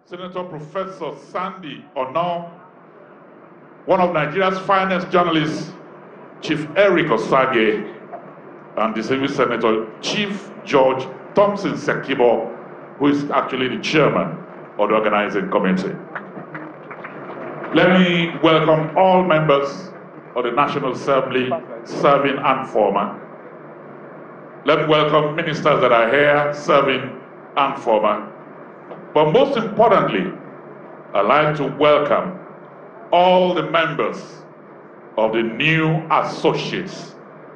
Senator Professor Sandy Ono, one of Nigeria's finest journalists, Chief Eric Osage, and distinguished Senator Chief George Thompson Sekibo, who is actually the chairman of the organizing committee. Let me welcome all members of the National Assembly, serving and former. Let me welcome ministers that are here, serving and former. But most importantly, I'd like to welcome all the members of the new associates.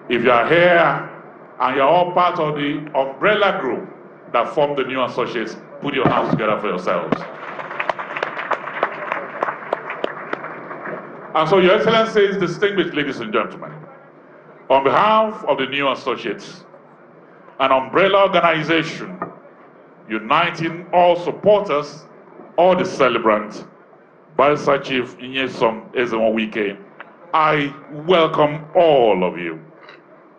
If you are here and you're all part of the umbrella group that form the new associates, put your hands together for yourselves. And so, Your Excellencies, distinguished ladies and gentlemen, on behalf of the new associates, an umbrella organization uniting all supporters, all the celebrants, Barrister Chief Nyesom Wike, I welcome all of you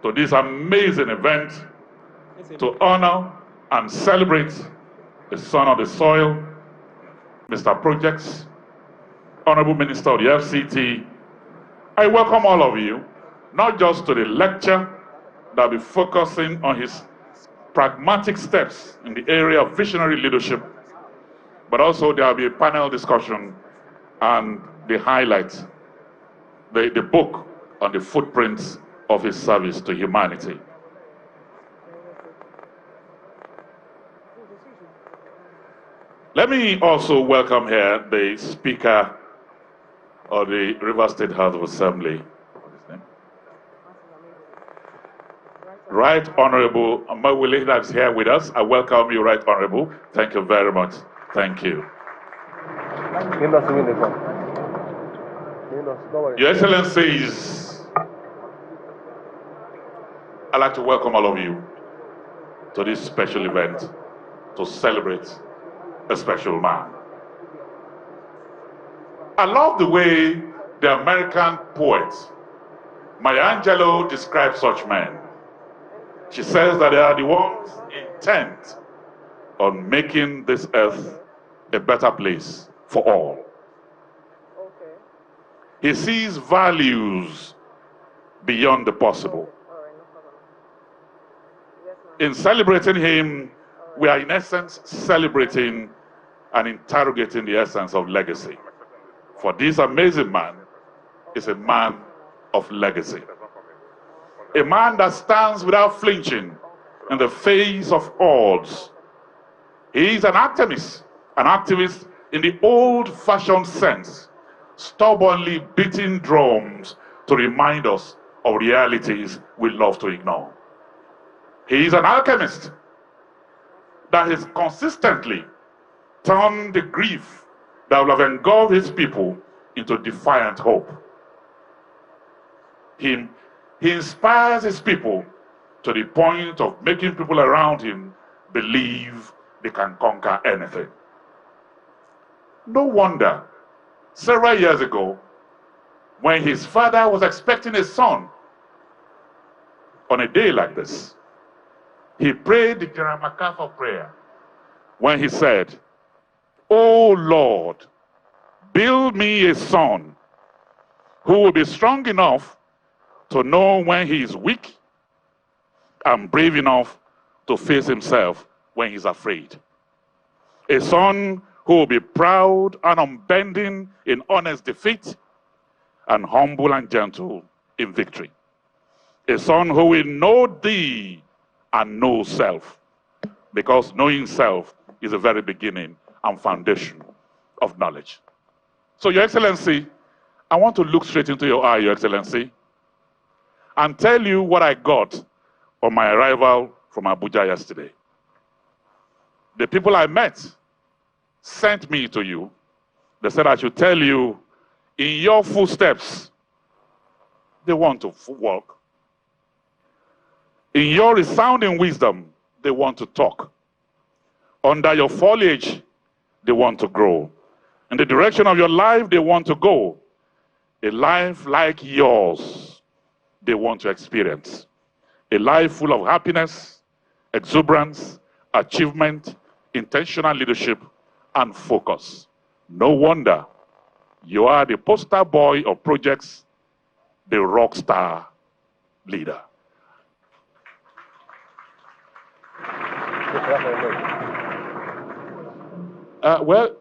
to this amazing event to honor and celebrate the son of the soil, Mr. Projects, Honorable Minister of the FCT. I welcome all of you, not just to the lecture that will be focusing on his pragmatic steps in the area of visionary leadership, but also there will be a panel discussion and the highlight, the book on the footprints of his service to humanity. Let me also welcome here the Speaker of the River State House of Assembly. Right Honorable Amawile, that's here with us. I welcome you, Right Honorable. Thank you very much. Thank you. Your Excellencies, I'd like to welcome all of you to this special event to celebrate a special man. I love the way the American poet Maya Angelou describes such men. She says that they are the ones intent on making this earth a better place for all. Okay. He sees values beyond the possible. In celebrating him, we are in essence celebrating and interrogating the essence of legacy. For this amazing man is a man of legacy. A man that stands without flinching in the face of odds. He is an activist in the old-fashioned sense, stubbornly beating drums to remind us of realities we love to ignore. He is an alchemist that has consistently turned the grief that will have engulfed his people into defiant hope. He inspires his people to the point of making people around him believe they can conquer anything. No wonder, several years ago, when his father was expecting a son, on a day like this, he prayed the General MacArthur prayer when he said, "Oh Lord, build me a son who will be strong enough to know when he is weak and brave enough to face himself when he's afraid. A son who will be proud and unbending in honest defeat and humble and gentle in victory. A son who will know thee and know self, because knowing self is the very beginning and foundation of knowledge." So, Your Excellency, I want to look straight into your eye, Your Excellency, and tell you what I got on my arrival from Abuja yesterday. The people I met sent me to you. They said I should tell you, in your footsteps, they want to walk. In your resounding wisdom, they want to talk. Under your foliage, they want to grow. In the direction of your life, they want to go. A life like yours, they want to experience. A life full of happiness, exuberance, achievement, intentional leadership, and focus. No wonder you are the poster boy of projects, the rock star leader. Well,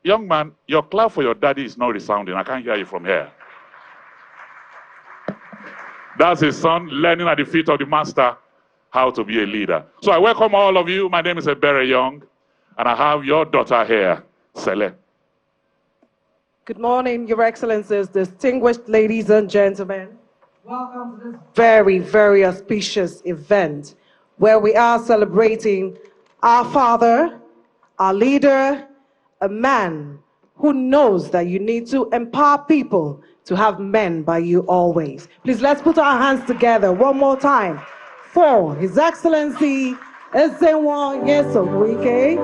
young man, your clap for your daddy is not resounding. I can't hear you from here. That's his son learning at the feet of the master how to be a leader. So I welcome all of you. My name is Ebere Young, and I have your daughter here, Sele. Good morning, Your Excellencies, distinguished ladies and gentlemen. Welcome to this very, very auspicious event where we are celebrating our father, our leader, a man who knows that you need to empower people to have men by you always. Please, let's put our hands together one more time for His Excellency Nyesom Wike,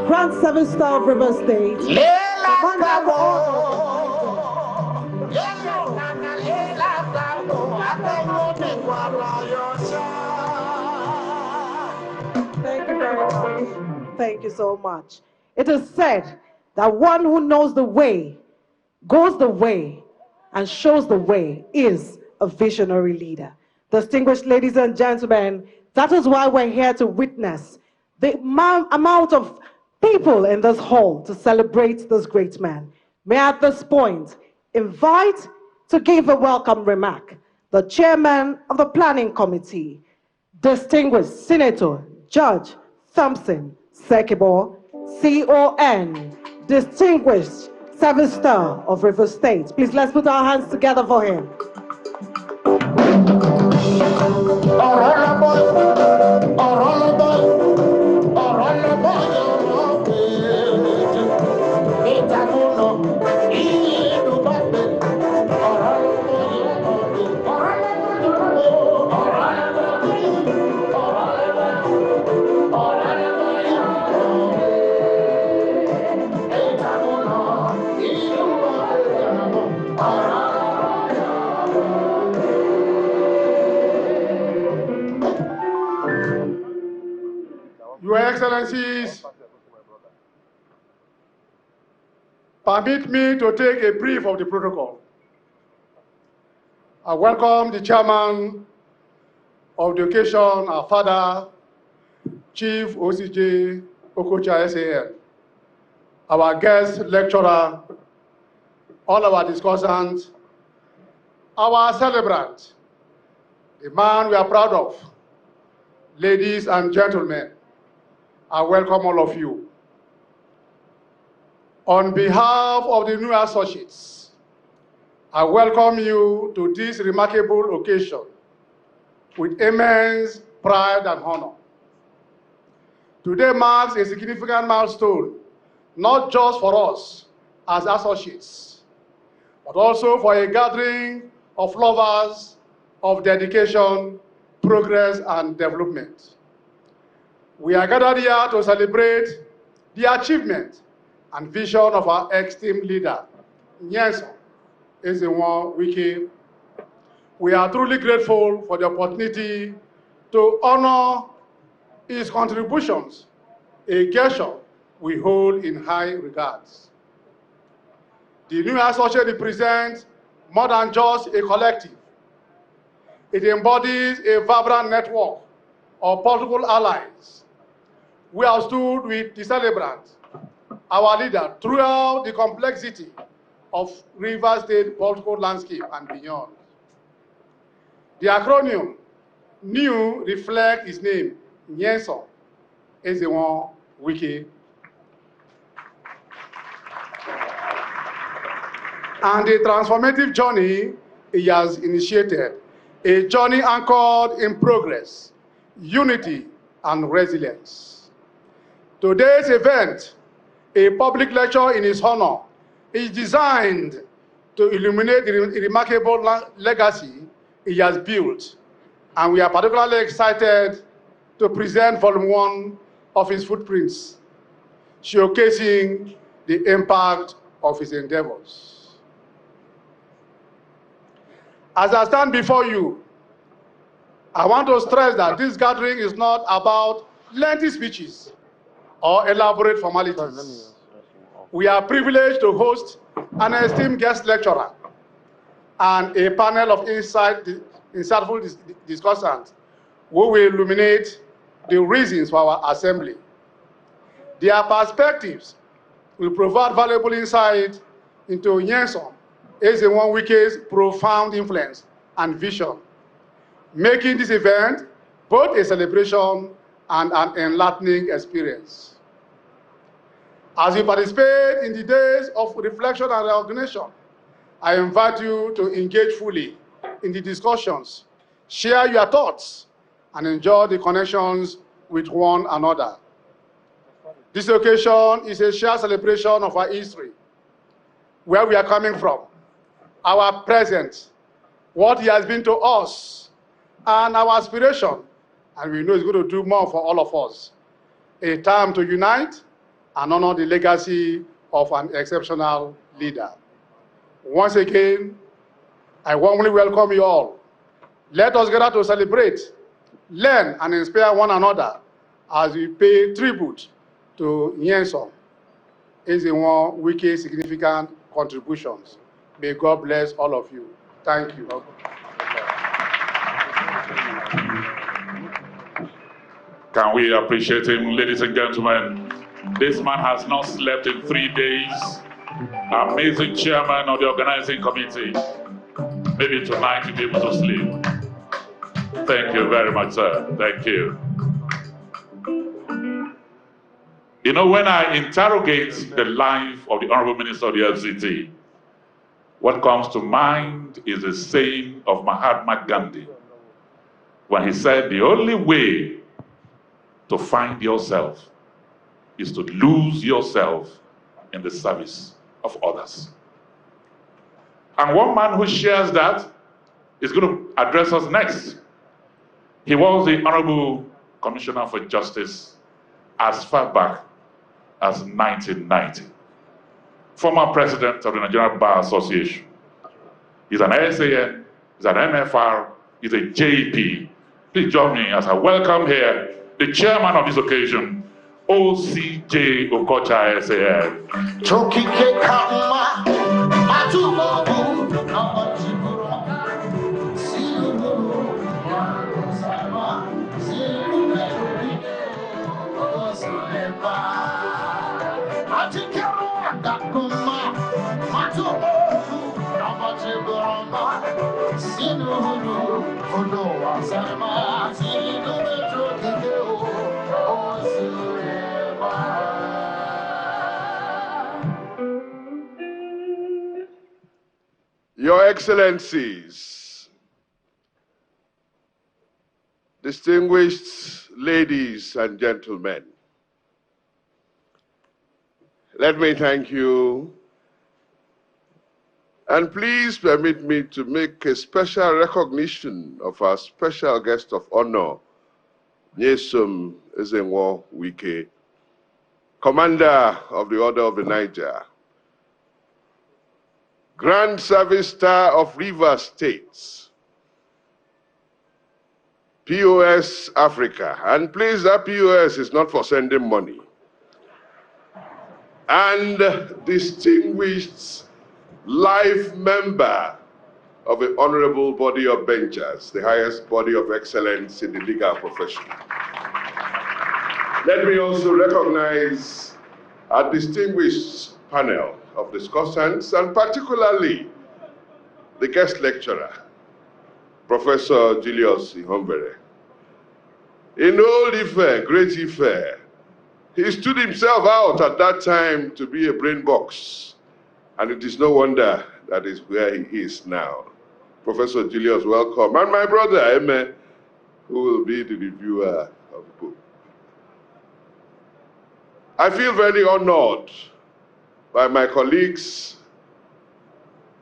Grand Service Star of River State. Thank you very much. Thank you so much. It is said that one who knows the way, goes the way, and shows the way is a visionary leader. Distinguished ladies and gentlemen, that is why we're here to witness the amount of people in this hall to celebrate this great man. May I at this point invite to give a welcome remark the chairman of the planning committee, distinguished Senator Judge Thompson Sekibo, CON, distinguished Service Star of River State. Please, let's put our hands together for him. Your Excellencies, permit me to take a brief of the protocol. I welcome the chairman of the occasion, our father, Chief OCJ Okocha SAN, our guest lecturer, all our discussants, our celebrant, the man we are proud of, ladies and gentlemen. I welcome all of you. On behalf of the new associates, I welcome you to this remarkable occasion with immense pride and honor. Today marks a significant milestone, not just for us as associates, but also for a gathering of lovers of dedication, progress, and development. We are gathered here to celebrate the achievement and vision of our esteemed leader, Nyesom Wike. We are truly grateful for the opportunity to honor his contributions, a gesture we hold in high regards. The new associate represents more than just a collective. It embodies a vibrant network of political allies. We have stood with the celebrant, our leader, throughout the complexity of River State political landscape and beyond. The acronym NEW reflects his name, Nyesom Wike, and the transformative journey he has initiated, a journey anchored in progress, unity, and resilience. Today's event, a public lecture in his honor, is designed to illuminate the remarkable legacy he has built, and we are particularly excited to present Volume 1 of his footprints, showcasing the impact of his endeavors. As I stand before you, I want to stress that this gathering is not about lengthy speeches or elaborate formalities. we are privileged to host an esteemed guest lecturer and a panel of insightful discussants who will illuminate the reasons for our assembly. Their perspectives will provide valuable insight into Nyesom, Wike's profound influence and vision, making this event both a celebration and an enlightening experience. As you participate in the days of reflection and recognition, I invite you to engage fully in the discussions, share your thoughts, and enjoy the connections with one another. This occasion is a shared celebration of our history, where we are coming from, our present, what he has been to us, and our aspiration, and we know he's going to do more for all of us. A time to unite and honor the legacy of an exceptional leader. Once again, I warmly welcome you all. Let us gather to celebrate, learn, and inspire one another as we pay tribute to Nyesom, Wike's significant contributions. May God bless all of you. Thank you. Can we appreciate him, ladies and gentlemen? This man has not slept in 3 days. Amazing chairman of the organizing committee. Maybe tonight you'll be able to sleep. Thank you very much, sir. Thank you. You know, when I interrogate the life of the Honorable Minister of the FCT, what comes to mind is the saying of Mahatma Gandhi, when he said, the only way to find yourself is to lose yourself in the service of others. And one man who shares that is going to address us next. He was the Honorable Commissioner for Justice as far back as 1990. Former President of the Nigerian Bar Association. He's an SAN, he's an MFR, he's a JP. Please join me as I welcome here the chairman of this occasion, OCJ Okocha SAN. Your Excellencies, distinguished ladies and gentlemen, let me thank you, and please permit me to make a special recognition of our special guest of honor, Nyesom Wike, Commander of the Order of the Niger, Grand Service Star of Rivers States, POS Africa, and please, that POS is not for sending money, and distinguished life member of the Honorable Body of Benchers, the highest body of excellence in the legal profession. Let me also recognize our distinguished panel of discussants, and particularly the guest lecturer, Professor Julius Ihombere. In Old Ife, Great Ife, he stood himself out at that time to be a brain box, and it is no wonder that is where he is now. Professor Julius, welcome. And my brother, Eme, who will be the reviewer of the book. I feel very honored by my colleagues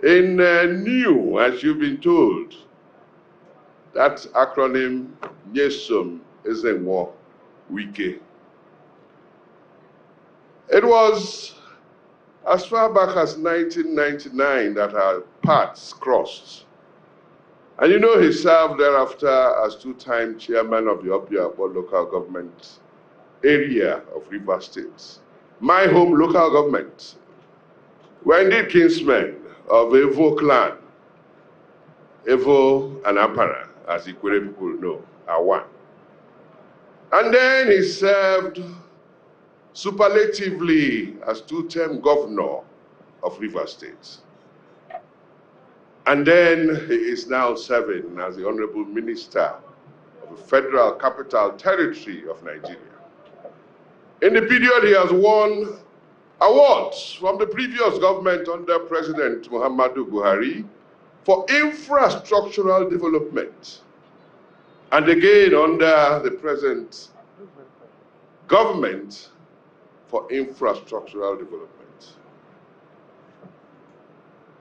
in new, as you've been told, that acronym Nyesom Wike. It was as far back as 1999 that our paths crossed. And you know, he served thereafter as two-time chairman of the Obiabo local government area of Rivers State. my home local government, were indeed kinsmen of Evo clan. Evo and Apara, as Ikwere people know, are one. And then he served superlatively as two-term governor of Rivers State. And then he is now serving as the Honorable Minister of the Federal Capital Territory of Nigeria. In the period, he has won awards from the previous government under President Muhammadu Buhari for infrastructural development. And again under the present government for infrastructural development.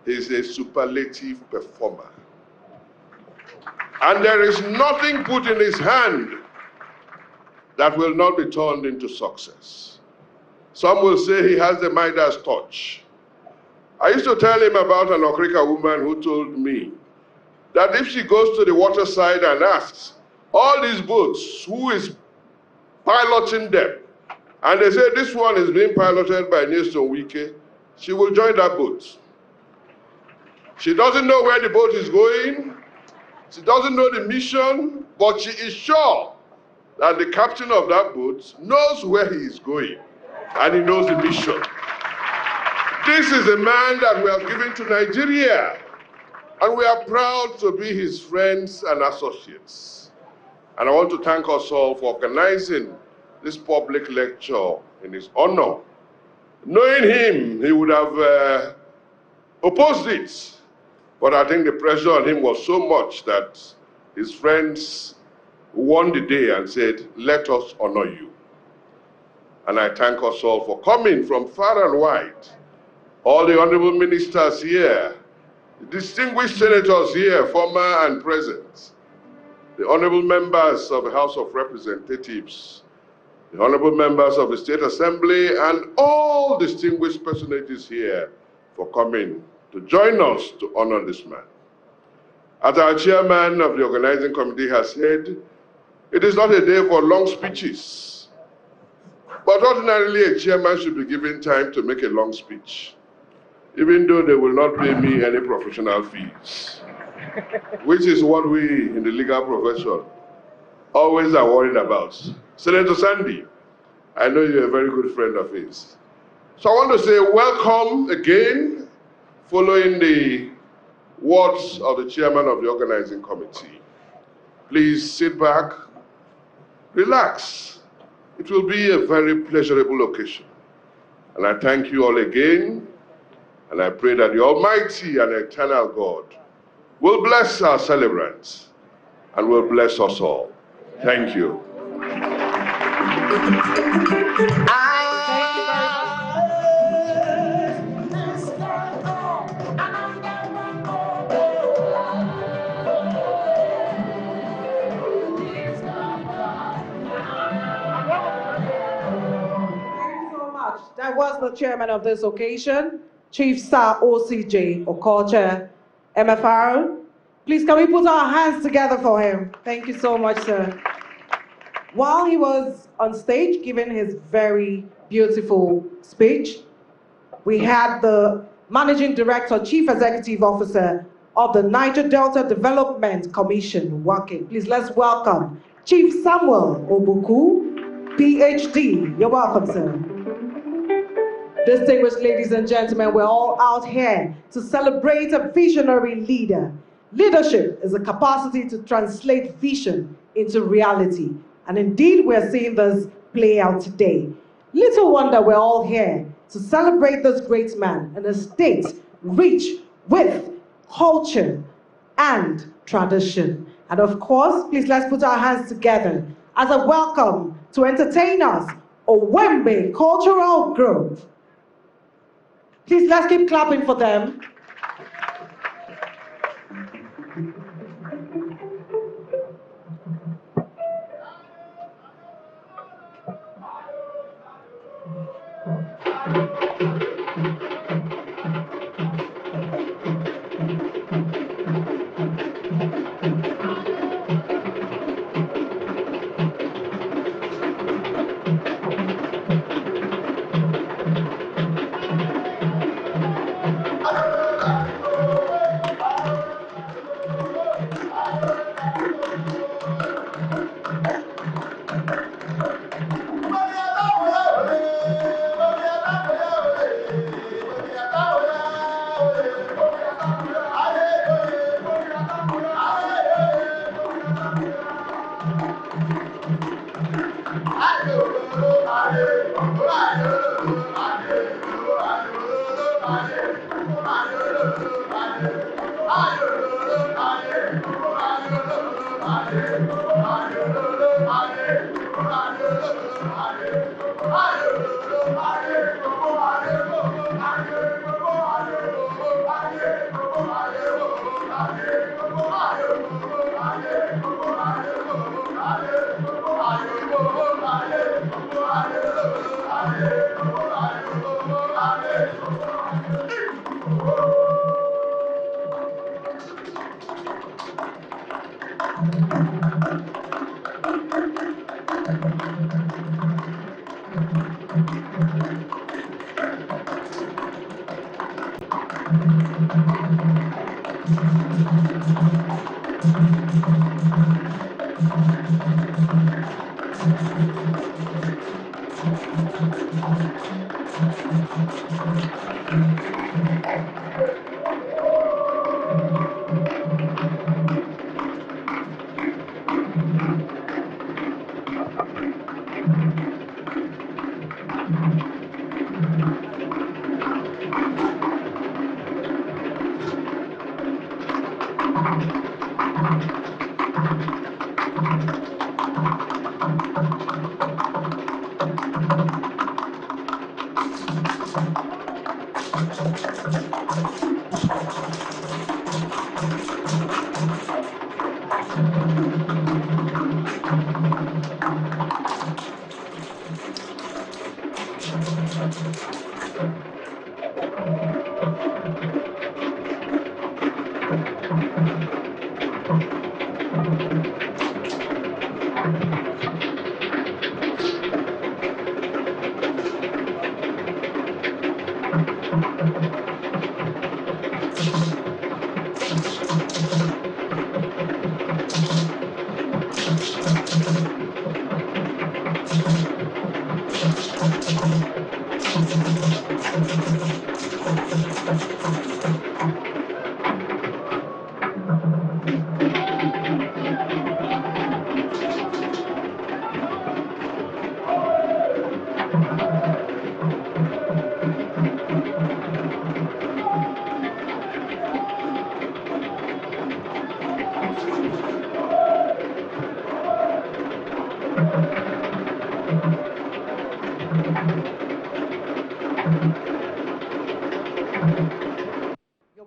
He's a superlative performer. And there is nothing put in his hand that will not be turned into success. Some will say he has the Midas touch. I used to tell him about an Okrika woman who told me that if she goes to the waterside and asks all these boats, who is piloting them, and they say this one is being piloted by Nyesom Wike, she will join that boat. She doesn't know where the boat is going, she doesn't know the mission, but she is sure that the captain of that boat knows where he is going, and he knows the mission. This is a man that we have given to Nigeria, and we are proud to be his friends and associates. And I want to thank us all for organizing this public lecture in his honor. Knowing him, he would have opposed it, but I think the pressure on him was so much that his friends won the day and said, let us honor you. And I thank us all for coming from far and wide. All the honorable ministers here, the distinguished senators here, former and present, the honorable members of the House of Representatives, the honorable members of the State Assembly, and all distinguished personages here for coming to join us to honor this man. As our chairman of the organizing committee has said, it is not a day for long speeches, but ordinarily a chairman should be given time to make a long speech, even though they will not pay me any professional fees, which is what we in the legal profession always are worried about. Senator Sandy, I know you're a very good friend of his. So I want to say welcome again, following the words of the chairman of the organizing committee. Please sit back, relax. It will be a very pleasurable occasion. And I thank you all again, and I pray that the Almighty and Eternal God will bless our celebrants and will bless us all. Thank you. That was the chairman of this occasion, Chief Sir OCJ Okocha, MFR. Please can we put our hands together for him? Thank you so much, sir. While he was on stage giving his very beautiful speech, we had the Managing Director, Chief Executive Officer of the Niger Delta Development Commission, Wike. Please let's welcome Chief Samuel Obuku, PhD. You're welcome, sir. Distinguished ladies and gentlemen, we're all out here to celebrate a visionary leader. Leadership is a capacity to translate vision into reality. And indeed, we're seeing this play out today. Little wonder we're all here to celebrate this great man in a state rich with culture and tradition. And of course, please let's put our hands together as a welcome to entertain us, Owembe Cultural Grove. Please let's keep clapping for them.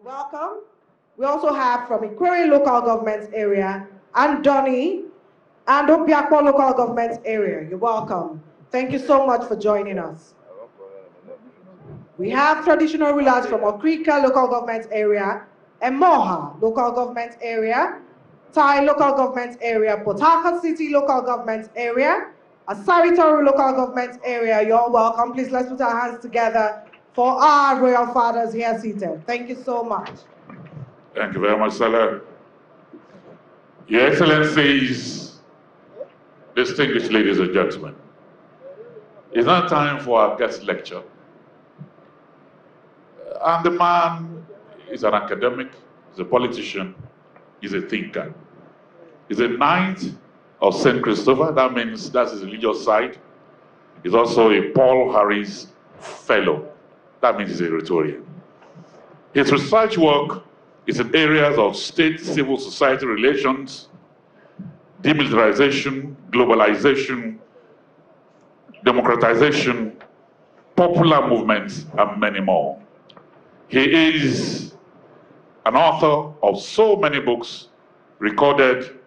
Welcome. We also have from Ikwere local government area, Andoni, and Obiakwa local government area. You're welcome. Thank you so much for joining us. We have traditional rulers from Okrika local government area, Emoha local government area, Tai local government area, Port Harcourt City local government area, Asaritoru local government area. You're welcome. Please let's put our hands together for our royal fathers here seated. Thank you so much. Thank you very much, Salah. Your Excellencies, distinguished ladies and gentlemen, it's now time for our guest lecture. And the man is an academic, he's a politician, he's a thinker. He's a Knight of St. Christopher, that means that's his religious side. He's also a Paul Harris Fellow, that means he's a Rhetorian. His research work is in areas of state-civil society relations, demilitarization, globalization, democratization, popular movements, and many more. He is an author of so many books recorded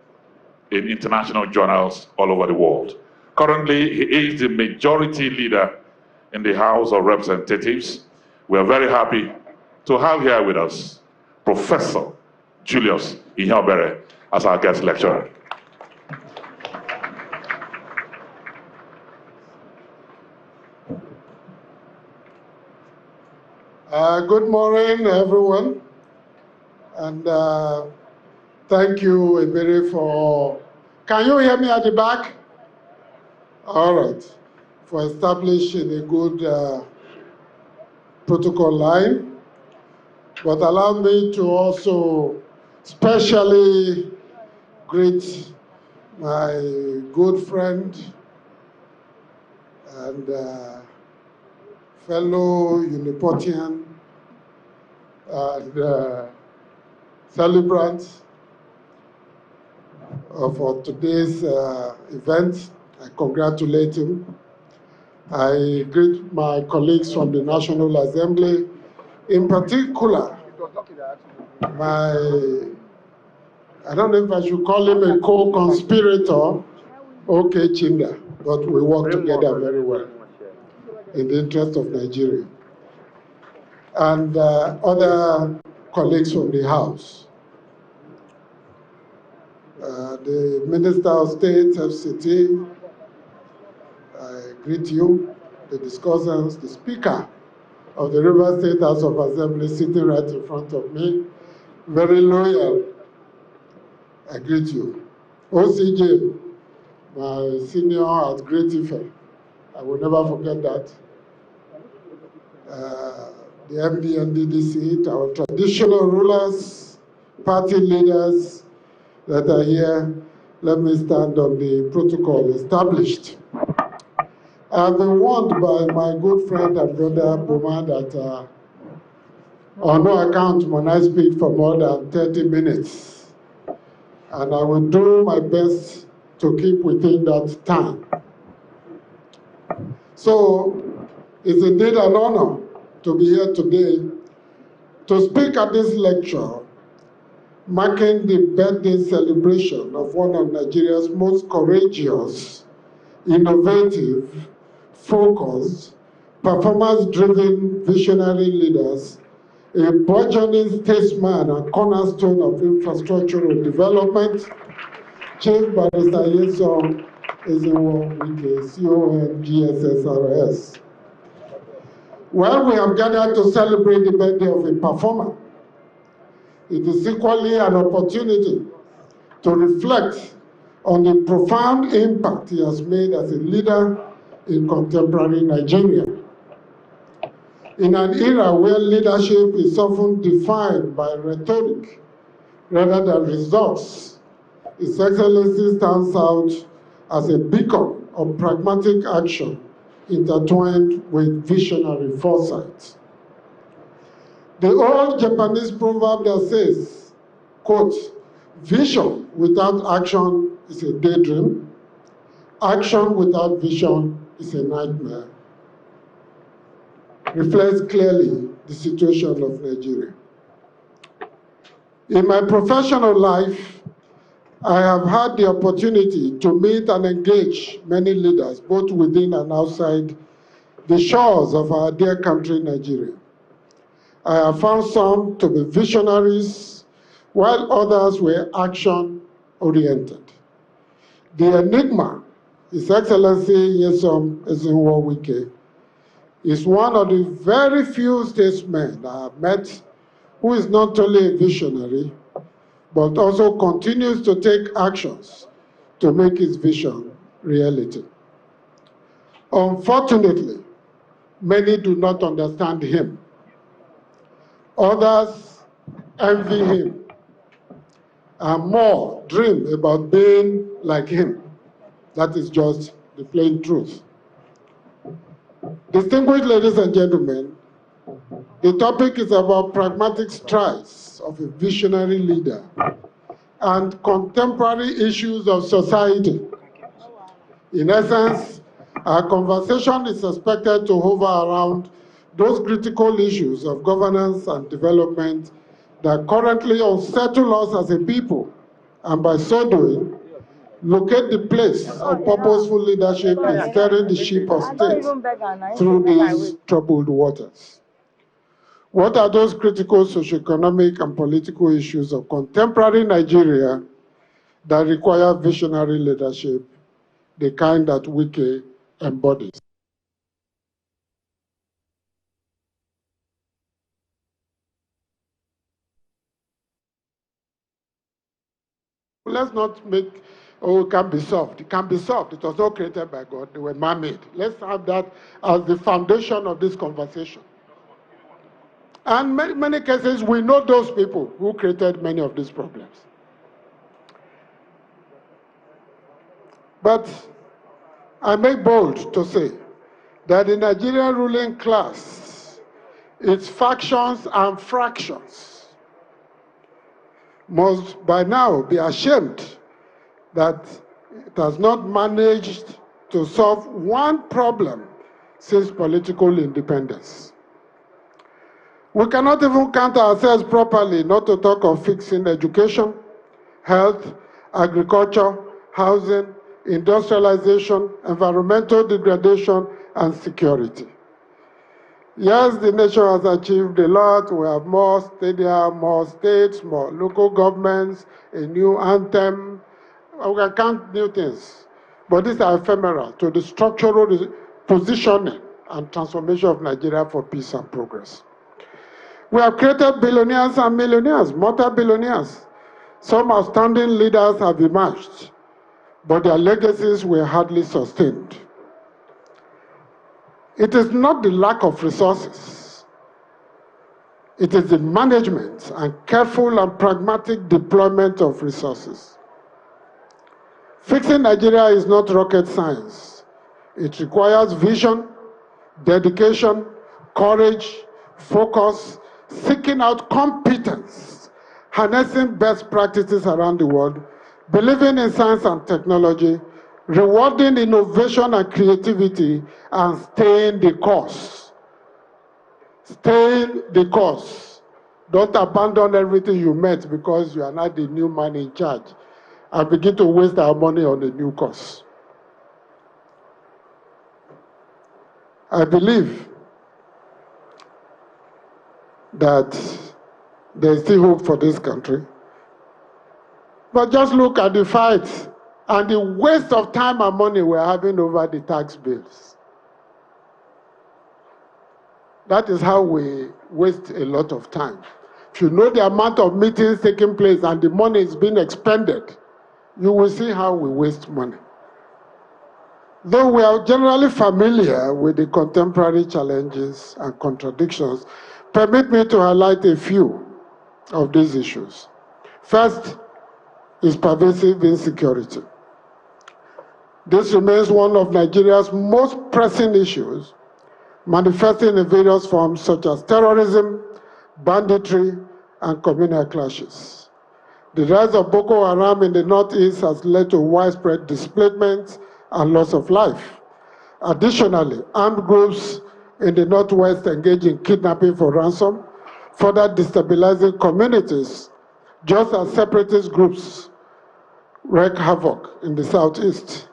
in international journals all over the world. Currently, he is the majority leader in the House of Representatives. We are very happy to have here with us Professor Julius Ihiobere as our guest lecturer. Good morning, everyone, and thank you, Ebere, for... Can you hear me at the back? All right. For establishing a good protocol line. But allow me to also specially greet my good friend and fellow Uniportian and celebrant for today's event. I congratulate him. I greet my colleagues from the National Assembly, in particular, I don't know if I should call him a co-conspirator, OK Chinda, but we work together very well in the interest of Nigeria. And other colleagues from the House. The Minister of State, FCT, I greet you, the discussants, the Speaker of the River State House of Assembly sitting right in front of me, very loyal, I greet you. OCJ, my senior at Great Ife, I will never forget that. The MD and DDC, our traditional rulers, party leaders that are here, let me stand on the protocol established. I've been warned by my good friend and brother Boma that on no account when I speak for more than 30 minutes. And I will do my best to keep within that time. So it's indeed an honor to be here today to speak at this lecture marking the birthday celebration of one of Nigeria's most courageous, innovative, focused, performance-driven visionary leaders, a burgeoning statesman and cornerstone of infrastructural development, Chief Barrister Nyesom Wike, CON GSSRS. Well, we have gathered to celebrate the birthday of a performer. It is equally an opportunity to reflect on the profound impact he has made as a leader in contemporary Nigeria. In an era where leadership is often defined by rhetoric rather than results, His Excellency stands out as a beacon of pragmatic action intertwined with visionary foresight. The old Japanese proverb that says, quote, vision without action is a daydream, action without vision is a nightmare, reflects clearly the situation of Nigeria. In my professional life, I have had the opportunity to meet and engage many leaders, both within and outside the shores of our dear country, Nigeria. I have found some to be visionaries, while others were action-oriented. The enigma, His Excellency Nyesom Wike, is one of the very few statesmen I have met who is not only a visionary, but also continues to take actions to make his vision reality. Unfortunately, many do not understand him. Others envy him, and more dream about being like him. That is just the plain truth. Distinguished ladies and gentlemen, the topic is about pragmatic strides of a visionary leader and contemporary issues of society. In essence, our conversation is expected to hover around those critical issues of governance and development that currently unsettle us as a people, and by so doing, locate the place of purposeful leadership in steering the ship of state through these troubled waters. What are those critical socioeconomic and political issues of contemporary Nigeria that require visionary leadership, the kind that Wike embodies? Let's not make, oh, it can be solved. It can be solved. It was not created by God. They were man-made. Let's have that as the foundation of this conversation. And in many cases, we know those people who created many of these problems. But I make bold to say that the Nigerian ruling class, its factions and fractions, must by now be ashamed that it has not managed to solve one problem since political independence. We cannot even count ourselves properly, not to talk of fixing education, health, agriculture, housing, industrialization, environmental degradation, and security. Yes, the nation has achieved a lot. We have more stadiums, more states, more local governments, a new anthem. We can count new things. But these are ephemeral to the structural positioning and transformation of Nigeria for peace and progress. We have created billionaires and millionaires, multi-billionaires. Some outstanding leaders have emerged, but their legacies were hardly sustained. It is not the lack of resources. It is the management and careful and pragmatic deployment of resources. Fixing Nigeria is not rocket science. It requires vision, dedication, courage, focus, seeking out competence, harnessing best practices around the world, believing in science and technology, rewarding innovation and creativity, and staying the course. Staying the course. Don't abandon everything you met because you are not the new man in charge and begin to waste our money on a new course. I believe that there is still hope for this country. But just look at the fight and the waste of time and money we're having over the tax bills. That is how we waste a lot of time. If you know the amount of meetings taking place and the money is being expended, you will see how we waste money. Though we are generally familiar with the contemporary challenges and contradictions, permit me to highlight a few of these issues. First is pervasive insecurity. This remains one of Nigeria's most pressing issues, manifesting in various forms such as terrorism, banditry, and communal clashes. The rise of Boko Haram in the northeast has led to widespread displacement and loss of life. Additionally, armed groups in the northwest engage in kidnapping for ransom, further destabilizing communities, just as separatist groups wreak havoc in the southeast.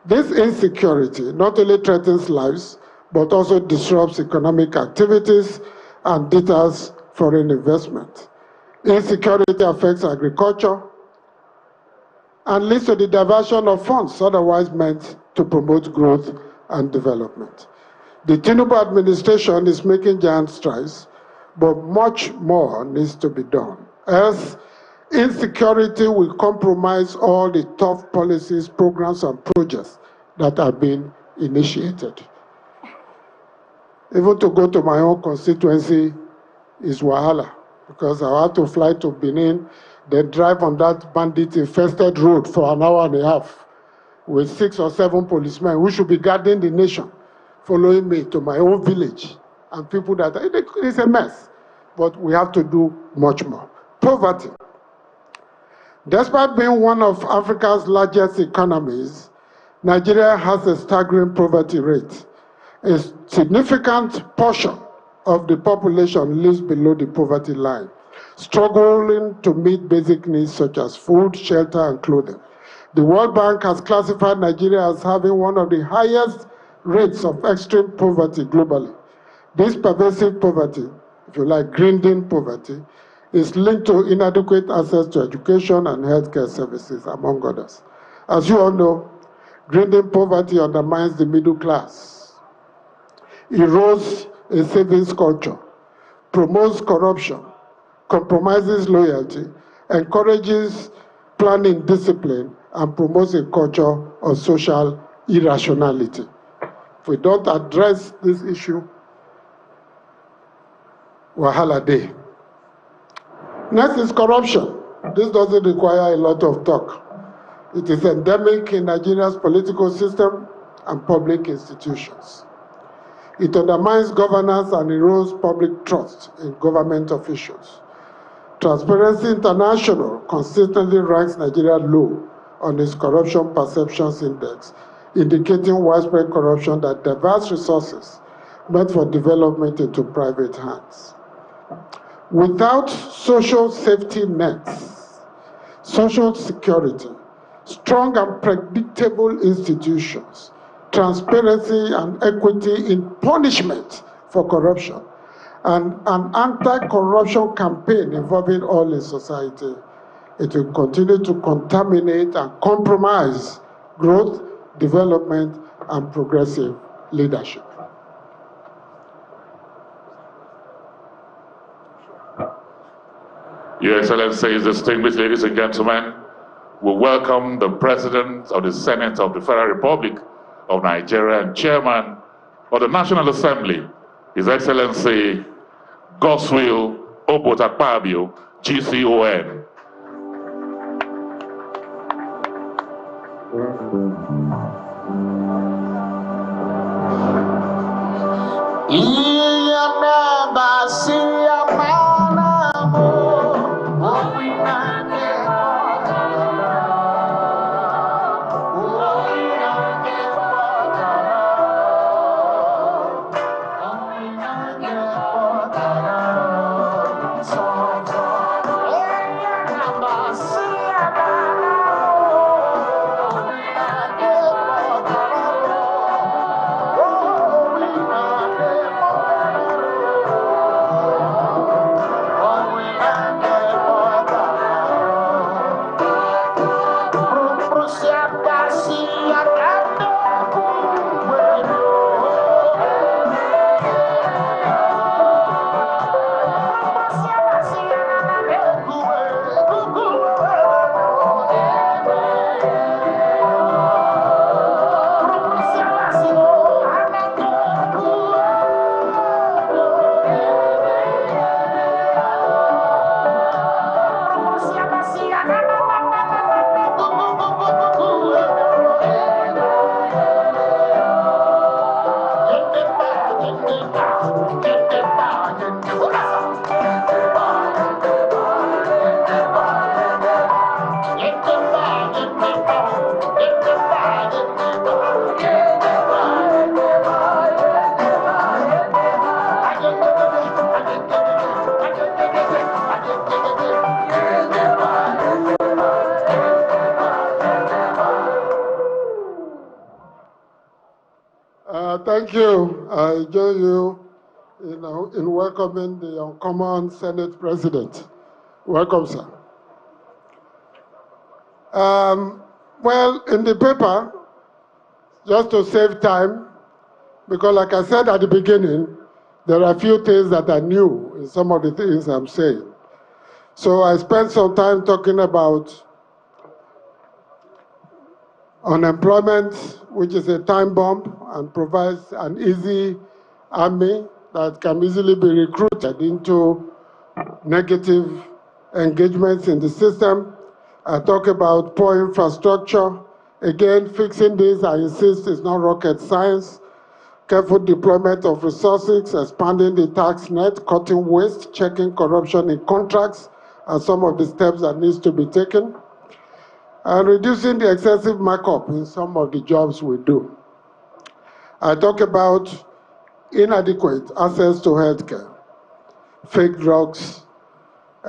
This insecurity not only threatens lives, but also disrupts economic activities and deters foreign investment. Insecurity affects agriculture and leads to the diversion of funds otherwise meant to promote growth and development. The Tinubu administration is making giant strides, but much more needs to be done. Else, insecurity will compromise all the tough policies, programs, and projects that have been initiated. Even to go to my own constituency is wahala, because I have to fly to Benin, then drive on that bandit-infested road for an hour and a half with 6 or 7 policemen who should be guarding the nation, following me to my own village, and people that, it's a mess, but we have to do much more. Poverty. Despite being one of Africa's largest economies, Nigeria has a staggering poverty rate. A significant portion of the population lives below the poverty line, struggling to meet basic needs such as food, shelter, and clothing. The World Bank has classified Nigeria as having one of the highest rates of extreme poverty globally. This pervasive poverty, if you like, grinding poverty, is linked to inadequate access to education and healthcare services, among others. As you all know, grinding poverty undermines the middle class, erodes a savings culture, promotes corruption, compromises loyalty, encourages planning discipline, and promotes a culture of social irrationality. If we don't address this issue, wahala dey. Next is corruption. This doesn't require a lot of talk. It is endemic in Nigeria's political system and public institutions. It undermines governance and erodes public trust in government officials. Transparency International consistently ranks Nigeria low on its Corruption Perceptions Index, indicating widespread corruption that diverts resources meant for development into private hands. Without social safety nets, social security, strong and predictable institutions, transparency and equity in punishment for corruption, and an anti-corruption campaign involving all in society, it will continue to contaminate and compromise growth, development, and progressive leadership. Your Excellencies, distinguished ladies and gentlemen, we welcome the President of the Senate of the Federal Republic of Nigeria and Chairman of the National Assembly, His Excellency Godswill Obotakpabio, GCON. Thank you. I join you in welcoming the uncommon Senate President. Welcome, sir. Well, in the paper, just to save time, because like I said at the beginning, there are a few things that are new in some of the things I'm saying. So I spent some time talking about unemployment, which is a time bomb and provides an easy army that can easily be recruited into negative engagements in the system. I talk about poor infrastructure. Again, fixing this, I insist, is not rocket science. Careful deployment of resources, expanding the tax net, cutting waste, checking corruption in contracts, are some of the steps that needs to be taken. And reducing the excessive markup in some of the jobs we do. I talk about inadequate access to healthcare, fake drugs,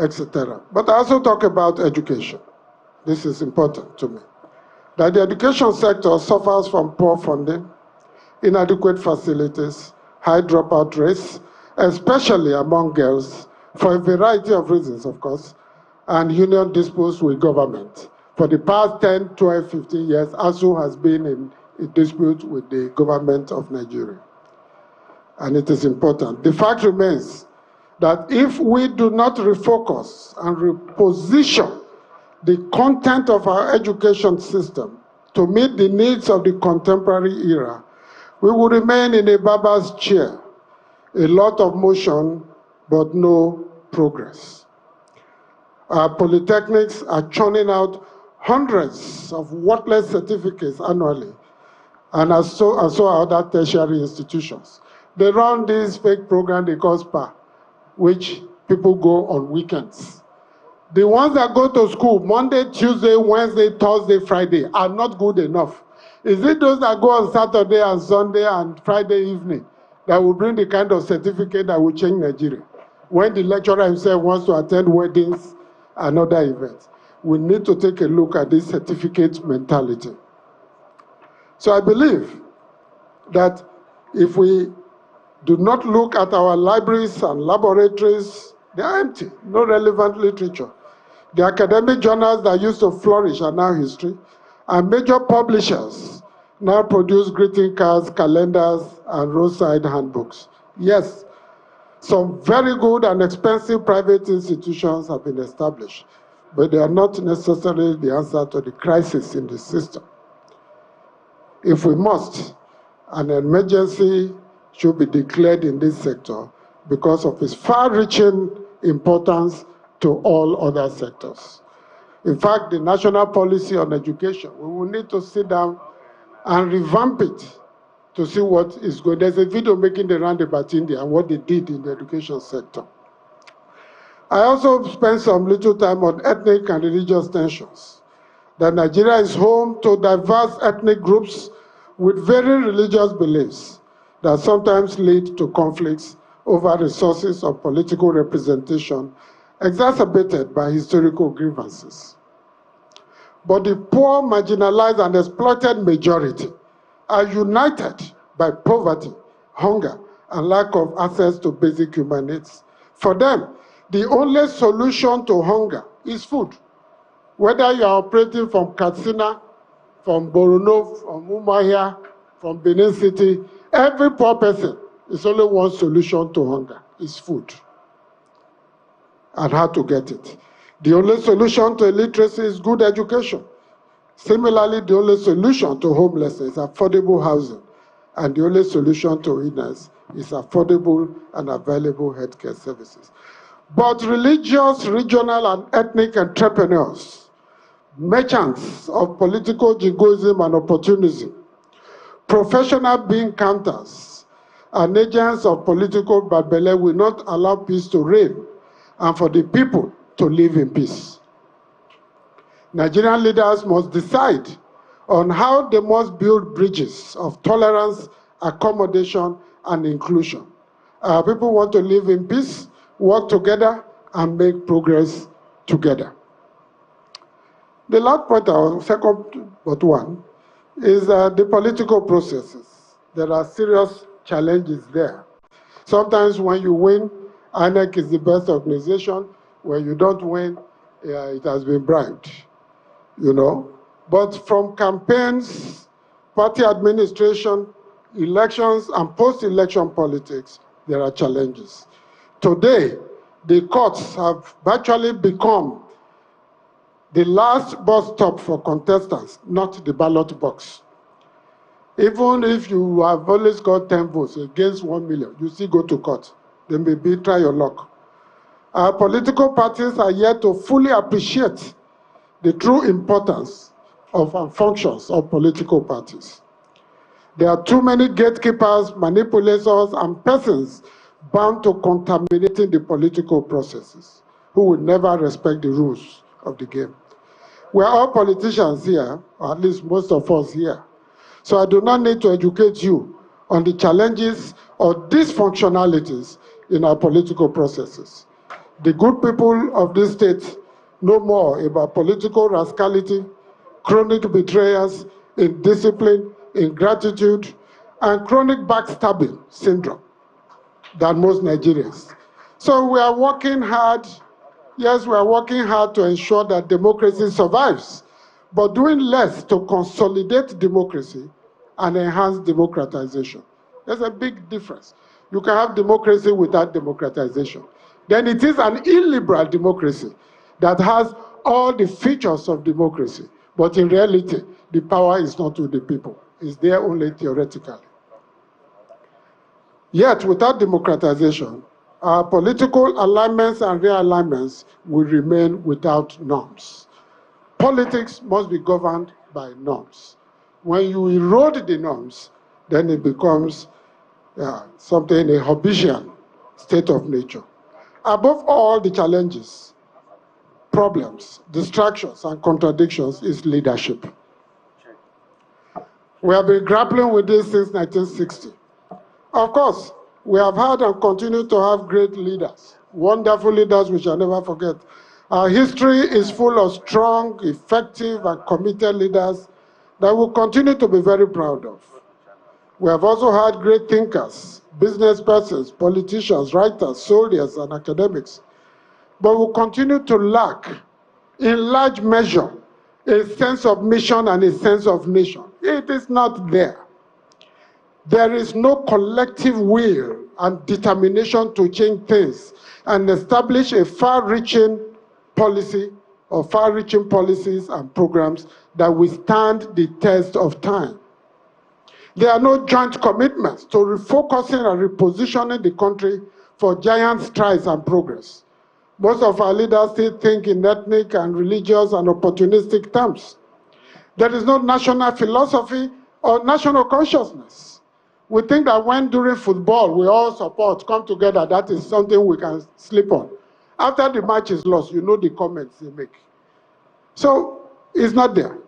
etc. But I also talk about education. This is important to me. That the education sector suffers from poor funding, inadequate facilities, high dropout rates, especially among girls, for a variety of reasons, of course, and union disputes with government. For the past 10, 12, 15 years, ASU has been in a dispute with the government of Nigeria. And it is important. The fact remains that if we do not refocus and reposition the content of our education system to meet the needs of the contemporary era, we will remain in a barber's chair, a lot of motion, but no progress. Our polytechnics are churning out hundreds of worthless certificates annually, and so are other tertiary institutions. They run this fake program they call SPA, which people go on weekends. The ones that go to school Monday, Tuesday, Wednesday, Thursday, Friday are not good enough. Is it those that go on Saturday and Sunday and Friday evening that will bring the kind of certificate that will change Nigeria? When the lecturer himself wants to attend weddings and other events, we need to take a look at this certificate mentality. So I believe that if we do not look at our libraries and laboratories, they are empty, no relevant literature. The academic journals that used to flourish are now history, and major publishers now produce greeting cards, calendars, and roadside handbooks. Yes, some very good and expensive private institutions have been established, but they are not necessarily the answer to the crisis in the system. If we must, an emergency should be declared in this sector because of its far-reaching importance to all other sectors. In fact, the national policy on education, we will need to sit down and revamp it to see what is good. There's a video making the round about India and what they did in the education sector. I also spent some little time on ethnic and religious tensions. That Nigeria is home to diverse ethnic groups with very religious beliefs that sometimes lead to conflicts over resources of political representation exacerbated by historical grievances. But the poor, marginalized, and exploited majority are united by poverty, hunger, and lack of access to basic human needs. For them, the only solution to hunger is food. Whether you are operating from Katsina, from Borno, from Umuahia, from Benin City, every poor person is only one solution to hunger, is food. And how to get it. The only solution to illiteracy is good education. Similarly, the only solution to homelessness is affordable housing. And the only solution to illness is affordable and available healthcare services. But religious, regional, and ethnic entrepreneurs, merchants of political jingoism and opportunism, professional bean counters, and agents of political bad belly will not allow peace to reign and for the people to live in peace. Nigerian leaders must decide on how they must build bridges of tolerance, accommodation, and inclusion. People want to live in peace, work together, and make progress together. The last point, or second but one, is the political processes. There are serious challenges there. Sometimes when you win, INEC is the best organization. When you don't win, it has been bribed, you know. But from campaigns, party administration, elections, and post-election politics, there are challenges. Today, the courts have virtually become the last bus stop for contestants, not the ballot box. Even if you have only scored 10 votes against 1 million, you still go to court. Then maybe try your luck. Our political parties are yet to fully appreciate the true importance of and functions of political parties. There are too many gatekeepers, manipulators, and persons bound to contaminating the political processes who will never respect the rules of the game. We're all politicians here, or at least most of us here. So I do not need to educate you on the challenges or dysfunctionalities in our political processes. The good people of this state know more about political rascality, chronic betrayals, indiscipline, ingratitude, and chronic backstabbing syndrome than most Nigerians. So we are working hard. Yes, we are working hard to ensure that democracy survives, but doing less to consolidate democracy and enhance democratization. There's a big difference. You can have democracy without democratization. Then it is an illiberal democracy that has all the features of democracy, but in reality, the power is not with the people. It's there only theoretically. Yet, without democratization, our political alignments and realignments will remain without norms. Politics must be governed by norms. When you erode the norms, then it becomes something, a Hobbesian state of nature. Above all the challenges, problems, distractions, and contradictions is leadership. We have been grappling with this since 1960. Of course, we have had and continue to have great leaders, wonderful leaders we shall never forget. Our history is full of strong, effective, and committed leaders that we'll continue to be very proud of. We have also had great thinkers, business persons, politicians, writers, soldiers, and academics. But we continue to lack, in large measure, a sense of mission and a sense of nation. It is not there. There is no collective will and determination to change things and establish a far-reaching policy or far-reaching policies and programs that withstand the test of time. There are no joint commitments to refocusing and repositioning the country for giant strides and progress. Most of our leaders still think in ethnic and religious and opportunistic terms. There is no national philosophy or national consciousness. We think that when during football we all support, come together, that is something we can sleep on. After the match is lost, you know the comments they make. So it's not there.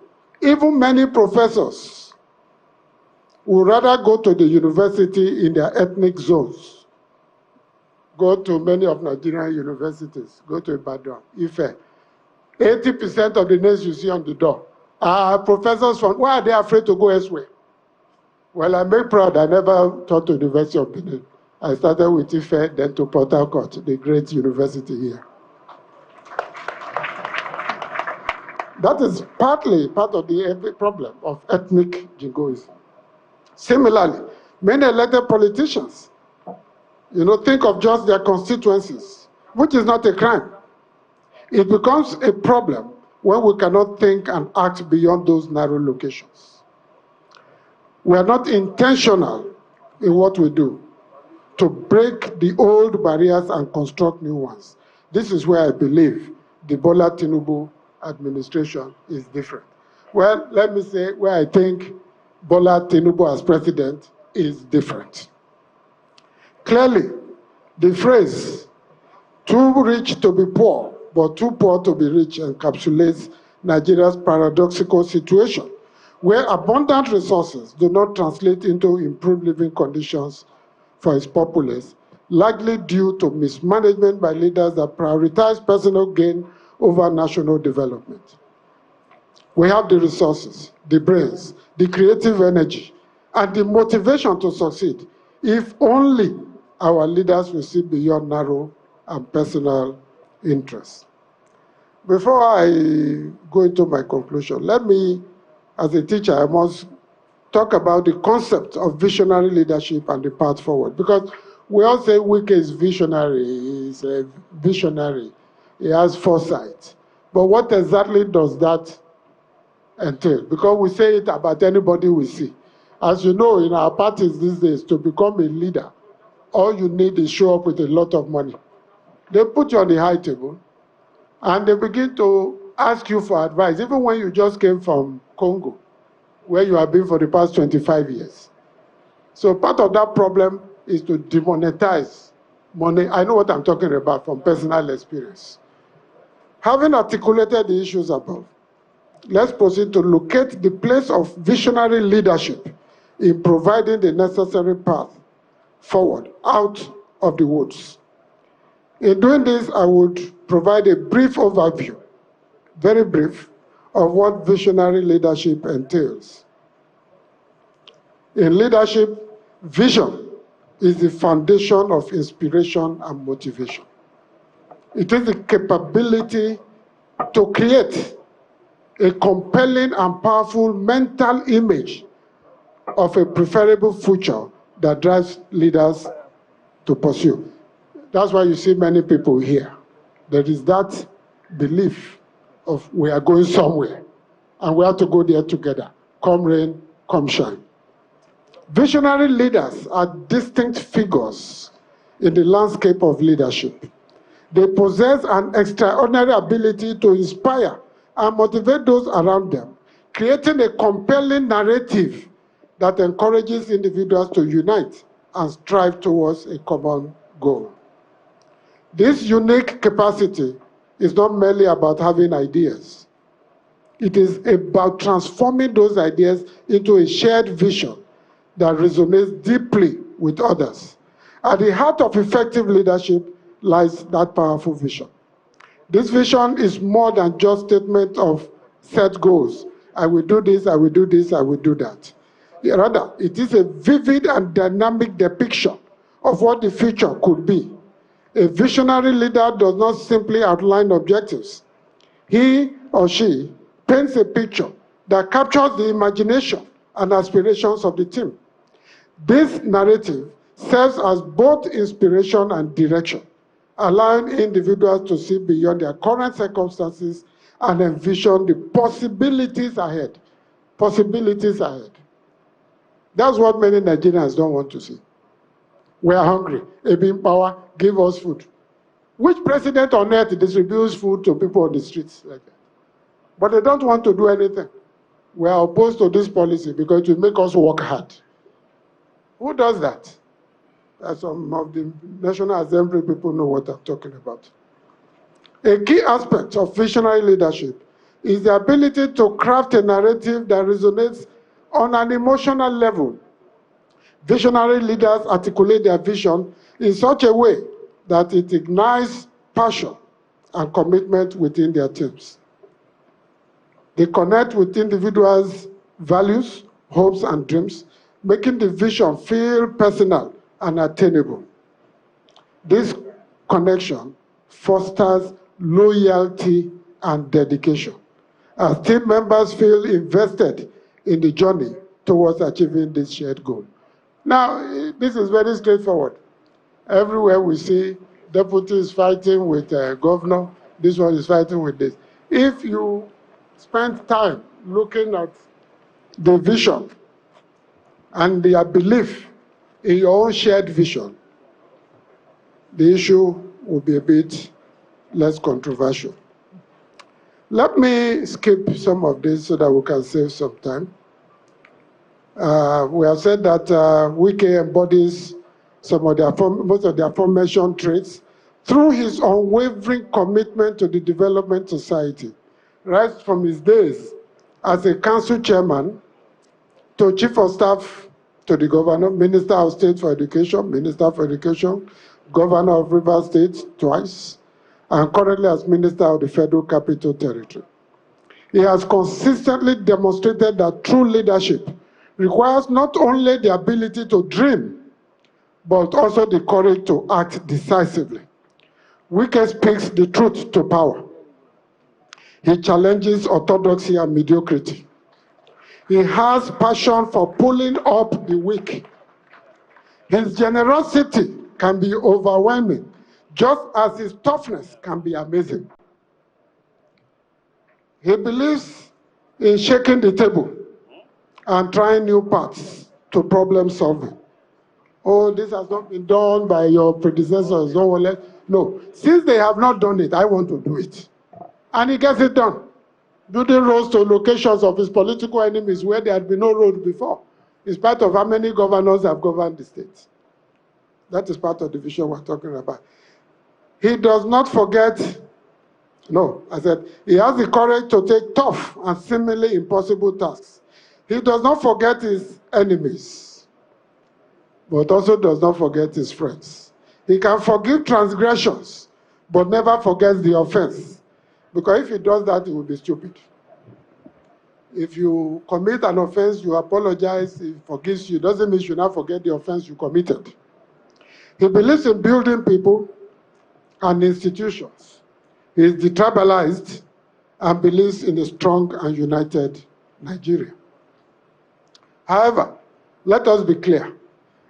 Even many professors would rather go to the university in their ethnic zones. Go to many of Nigerian universities, go to Ibadan, Ife. 80% of the names you see on the door are professors from, why are they afraid to go elsewhere? Well, I make proud, I never taught to the University of Benin. I started with Ife, then to Port Harcourt, the great university here. That is partly part of the problem of ethnic jingoism. Similarly, many elected politicians, think of just their constituencies, which is not a crime. It becomes a problem when we cannot think and act beyond those narrow locations. We are not intentional in what we do to break the old barriers and construct new ones. This is where I believe the Bola Tinubu administration is different. Well, let me say where I think Bola Tinubu as president is different. Clearly, the phrase, too rich to be poor, but too poor to be rich, encapsulates Nigeria's paradoxical situation, where abundant resources do not translate into improved living conditions for its populace, largely due to mismanagement by leaders that prioritize personal gain over national development. We have the resources, the brains, the creative energy, and the motivation to succeed, if only our leaders will see beyond narrow and personal interests. Before I go into my conclusion, let me, as a teacher, I must talk about the concept of visionary leadership and the path forward. Because we all say Wike is visionary, he's a visionary, he has foresight. But what exactly does that entail? Because we say it about anybody we see. As you know, in our parties these days, to become a leader, all you need is show up with a lot of money. They put you on the high table, and they begin to ask you for advice, even when you just came from Congo, where you have been for the past 25 years. So part of that problem is to demonetize money. I know what I'm talking about from personal experience. Having articulated the issues above, let's proceed to locate the place of visionary leadership in providing the necessary path forward, out of the woods. In doing this, I would provide a brief overview, very brief, of what visionary leadership entails. In leadership, vision is the foundation of inspiration and motivation. It is the capability to create a compelling and powerful mental image of a preferable future that drives leaders to pursue. That's why you see many people here. There is that belief of we are going somewhere, and we have to go there together, come rain, come shine. Visionary leaders are distinct figures in the landscape of leadership. They possess an extraordinary ability to inspire and motivate those around them, creating a compelling narrative that encourages individuals to unite and strive towards a common goal. This unique capacity is not merely about having ideas. It is about transforming those ideas into a shared vision that resonates deeply with others. At the heart of effective leadership lies that powerful vision. This vision is more than just statement of set goals. I will do this, I will do this, I will do that. Rather, it is a vivid and dynamic depiction of what the future could be. A visionary leader does not simply outline objectives. He or she paints a picture that captures the imagination and aspirations of the team. This narrative serves as both inspiration and direction, allowing individuals to see beyond their current circumstances and envision the possibilities ahead. Possibilities ahead. That's what many Nigerians don't want to see. We are hungry. Ebin power, give us food. Which president on earth distributes food to people on the streets like that? But they don't want to do anything. We are opposed to this policy because it will make us work hard. Who does that? Some of the National Assembly people know what I'm talking about. A key aspect of visionary leadership is the ability to craft a narrative that resonates on an emotional level. Visionary leaders articulate their vision in such a way that it ignites passion and commitment within their teams. They connect with individuals' values, hopes, and dreams, making the vision feel personal and attainable. This connection fosters loyalty and dedication, as team members feel invested in the journey towards achieving this shared goal. Now, this is very straightforward. Everywhere we see deputies fighting with governor, this one is fighting with this. If you spend time looking at the vision and their belief in your own shared vision, the issue will be a bit less controversial. Let me skip some of this so that we can save some time. We have said that Wike embodies most of the aforementioned traits through his unwavering commitment to the development society, right from his days as a council chairman to chief of staff to the governor, Minister of State for Education, Minister for Education, Governor of Rivers State twice, and currently as Minister of the Federal Capital Territory. He has consistently demonstrated that true leadership requires not only the ability to dream, but also the courage to act decisively. Wike speaks the truth to power. He challenges orthodoxy and mediocrity. He has passion for pulling up the weak. His generosity can be overwhelming, just as his toughness can be amazing. He believes in shaking the table and trying new paths to problem solving. Oh, this has not been done by your predecessors. No, since they have not done it, I want to do it. And he gets it done. Building roads to locations of his political enemies where there had been no road before, in spite of how many governors have governed the state. That is part of the vision we're talking about. He does not forget, he has the courage to take tough and seemingly impossible tasks. He does not forget his enemies, but also does not forget his friends. He can forgive transgressions, but never forgets the offense. Because if he does that, he will be stupid. If you commit an offense, you apologize, he forgives you, doesn't mean you should not forget the offense you committed. He believes in building people and institutions. He is detribalized and believes in a strong and united Nigeria. However, let us be clear.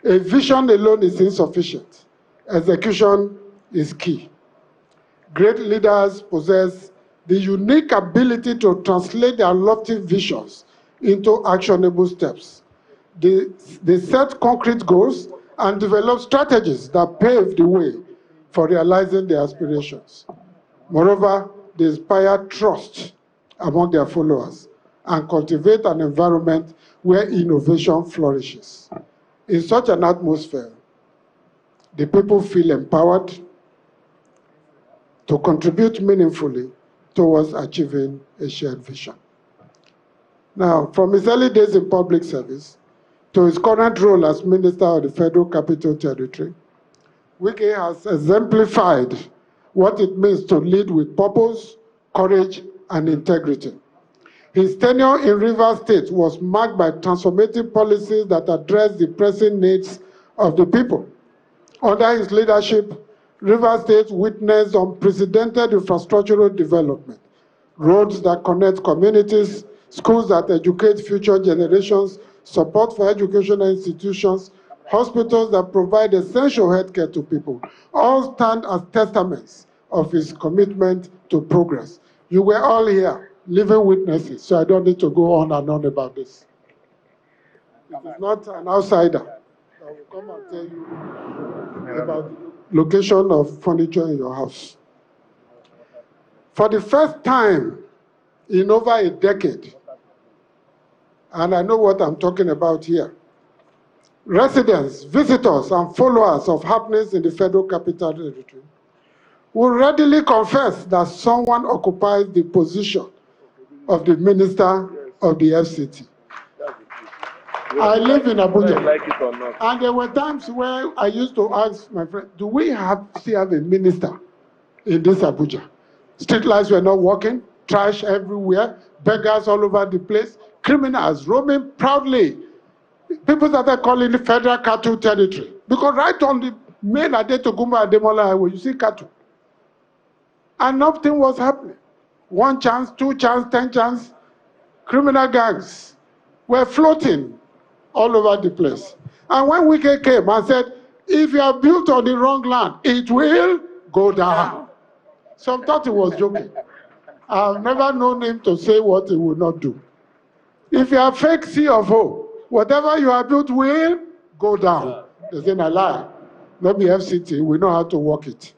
A vision alone is insufficient. Execution is key. Great leaders possess the unique ability to translate their lofty visions into actionable steps. They set concrete goals and develop strategies that pave the way for realizing their aspirations. Moreover, they inspire trust among their followers and cultivate an environment where innovation flourishes. In such an atmosphere, the people feel empowered to contribute meaningfully towards achieving a shared vision. Now, from his early days in public service to his current role as Minister of the Federal Capital Territory, Wike has exemplified what it means to lead with purpose, courage, and integrity. His tenure in Rivers State was marked by transformative policies that address the pressing needs of the people. Under his leadership, Rivers State witnessed unprecedented infrastructural development, roads that connect communities, schools that educate future generations, support for educational institutions, hospitals that provide essential healthcare to people, all stand as testaments of his commitment to progress. You were all here, living witnesses, so I don't need to go on and on about this. It is not an outsider that will come and tell you about the location of furniture in your house. For the first time in over a decade, and I know what I'm talking about here, residents, visitors, and followers of happenings in the Federal Capital Territory will readily confess that someone occupies the position of the Minister of the FCT. I live in Abuja, and there were times where I used to ask my friend, do we still have a minister in this Abuja? Street lights were not working, trash everywhere, beggars all over the place, criminals roaming proudly. People started calling it Federal Cattle Territory, because right on the main Adetogumba Ademola Highway, you see cattle. And nothing was happening. 1 chance, 2 chance, 10 chance, criminal gangs were floating all over the place. And when Wike came and said, if you are built on the wrong land, it will go down. Some thought he was joking. I've never known him to say what he would not do. If you are fake CFO, whatever you have built will go down. They say, I lie. Not be FCT, we know how to work it.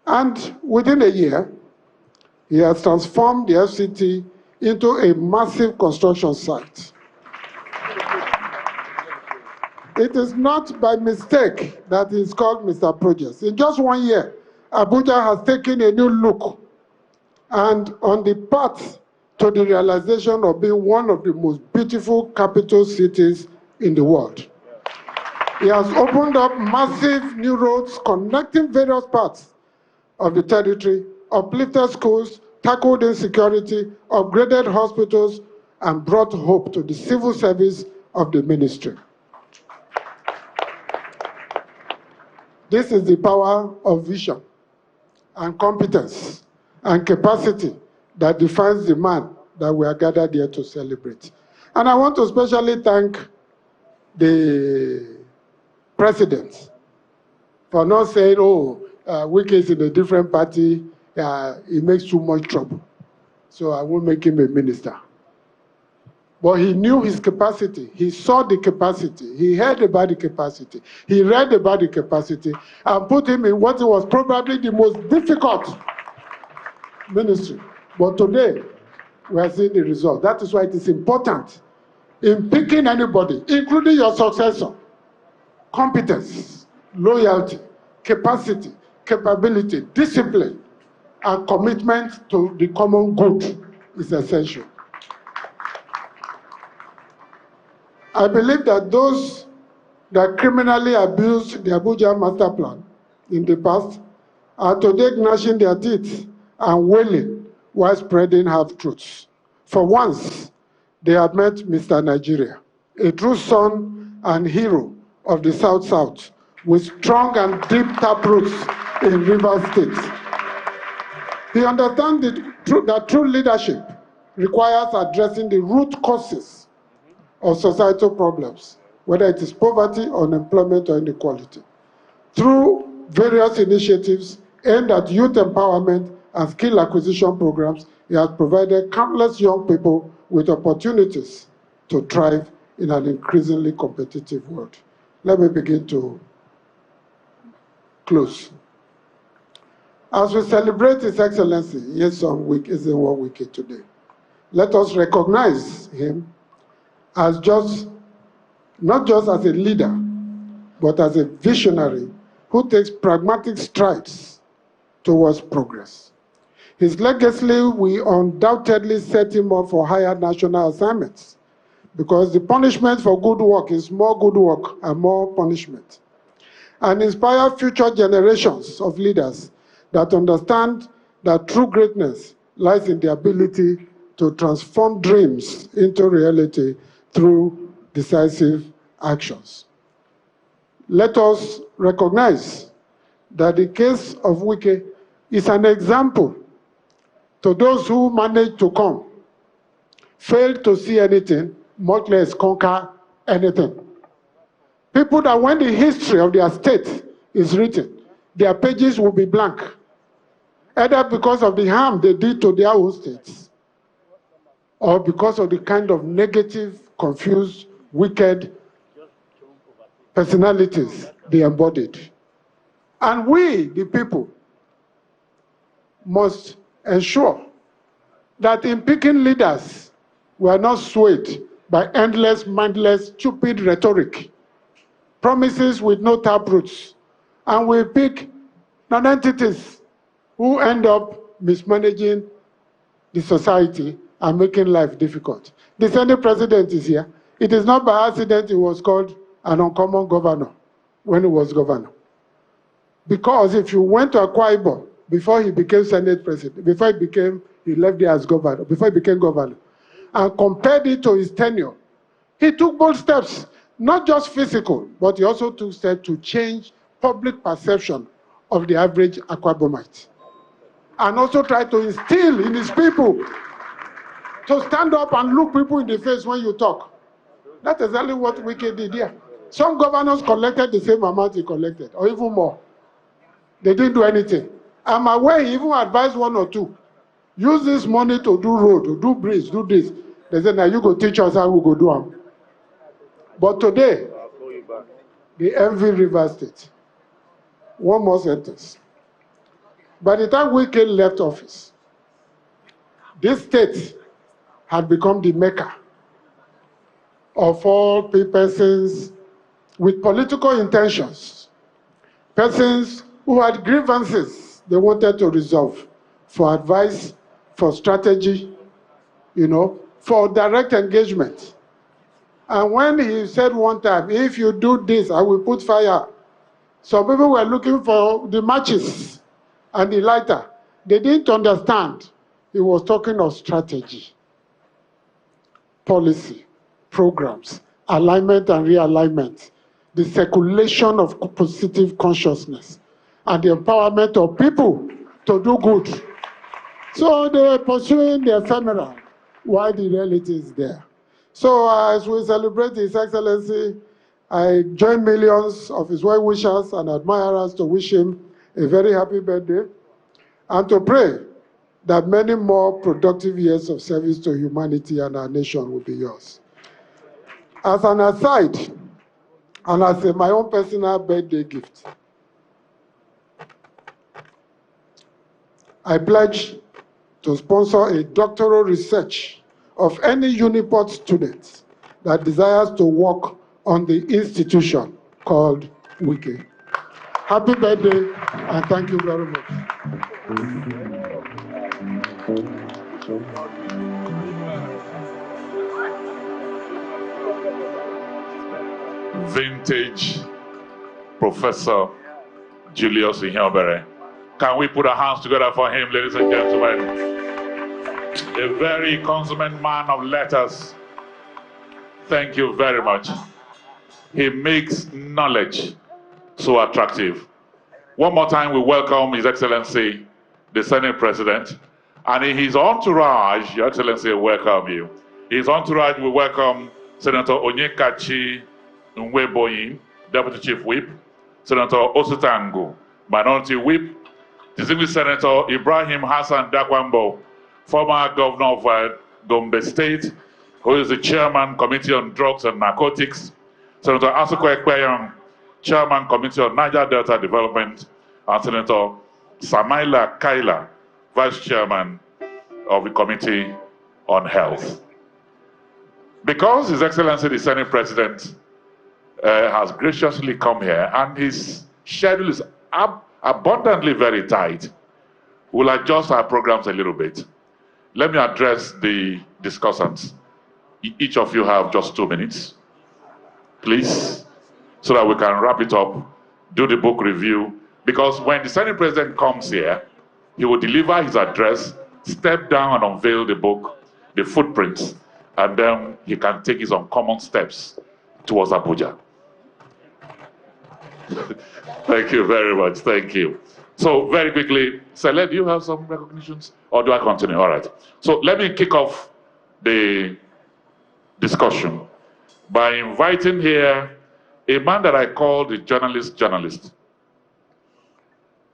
And within a year, he has transformed the FCT into a massive construction site. It is not by mistake that he's called Mr. Projects. In just 1 year, Abuja has taken a new look and on the path to the realization of being one of the most beautiful capital cities in the world. He has opened up massive new roads connecting various parts of the territory, uplifted schools, tackled insecurity, upgraded hospitals, and brought hope to the civil service of the ministry. This is the power of vision and competence and capacity that defines the man that we are gathered here to celebrate. And I want to especially thank the president for not saying, oh, Wike is in a different party, he makes too much trouble, so I won't make him a minister. But he knew his capacity, he saw the capacity, he heard about the capacity, he read about the capacity, and put him in what was probably the most difficult ministry. But today, we are seeing the result. That is why it is important in picking anybody, including your successor, competence, loyalty, capacity, capability, discipline, and commitment to the common good is essential. I believe that those that criminally abused the Abuja master plan in the past are today gnashing their teeth and wailing while spreading half-truths. For once, they have met Mr. Nigeria, a true son and hero of the South-South, with strong and deep taproots in Rivers State. He understands that true leadership requires addressing the root causes of societal problems, whether it is poverty, unemployment, or inequality. Through various initiatives aimed at youth empowerment and skill acquisition programs, he has provided countless young people with opportunities to thrive in an increasingly competitive world. Let me begin to close. As we celebrate His Excellency Nyesom Wike Wike today, let us recognize him as not just as a leader, but as a visionary who takes pragmatic strides towards progress. His legacy will undoubtedly set him up for higher national assignments, because the punishment for good work is more good work and more punishment, and inspire future generations of leaders that understand that true greatness lies in the ability to transform dreams into reality through decisive actions. Let us recognize that the case of Wike is an example to those who manage to come, fail to see anything, much less conquer anything. People that when the history of their state is written, their pages will be blank, either because of the harm they did to their own states, or because of the kind of negative, confused, wicked personalities they embodied. And we, the people, must ensure that in picking leaders, we are not swayed by endless, mindless, stupid rhetoric, promises with no taproots, and we pick non-entities who end up mismanaging the society and making life difficult. The Senate president is here. It is not by accident he was called an uncommon governor when he was governor. Because if you went to Akwa Ibom before he became Senate president, he left there as governor, before he became governor, and compared it to his tenure, he took bold steps, not just physical, but he also took steps to change public perception of the average Akwa Ibomite, and also tried to instill in his people to stand up and look people in the face when you talk. That's exactly what Wike did here. Some governors collected the same amount he collected, or even more. They didn't do anything. I'm aware he even advised one or two, use this money to do road, to do bridge, do this. They said, now you go teach us how we go do them. But today, the envy River State. One more sentence. By the time Wike left office, this state had become the mecca of all persons with political intentions, persons who had grievances they wanted to resolve, for advice, for strategy, for direct engagement. And when he said one time, if you do this, I will put fire. Some people were looking for the matches and the lighter. They didn't understand. He was talking of strategy, policy, programs, alignment and realignment, the circulation of positive consciousness, and the empowerment of people to do good. So they are pursuing the ephemeral while the reality is there. So as we celebrate His Excellency, I join millions of his well-wishers and admirers to wish him a very happy birthday and to pray that many more productive years of service to humanity and our nation will be yours. As an aside, and as my own personal birthday gift, I pledge to sponsor a doctoral research of any Uniport student that desires to work on the institution called Wike. Happy birthday, and thank you very much. Vintage Professor Julius Ihiobere. Can we put our hands together for him, ladies and gentlemen? A very consummate man of letters. Thank you very much. He makes knowledge so attractive. One more time, we welcome His Excellency, the Senate President, and in his entourage, Your Excellency, welcome you. His entourage, we welcome Senator Onyekachi Nweboyin, Deputy Chief Whip, Senator Osutangu, Minority Whip, Distinguished Senator Ibrahim Hassan Dakwambo, former Governor of Gombe State, who is the Chairman, Committee on Drugs and Narcotics, Senator Asuko Ekpeyong, Chairman, Committee on Niger Delta Development, and Senator Samaila Kaila, Vice Chairman of the Committee on Health. Because His Excellency the Senate President has graciously come here and his schedule is abundantly very tight, We'll adjust our programs a little bit. Let me address the discussants. Each of you have just 2 minutes, please, so that we can wrap it up, do the book review. Because when the Senate President comes here, he will deliver his address, step down and unveil the book, the footprints, and then he can take his uncommon steps towards Abuja. Thank you very much. Thank you. So very quickly, Sele, do you have some recognitions or do I continue? All right. So let me kick off the discussion by inviting here a man that I call the journalist.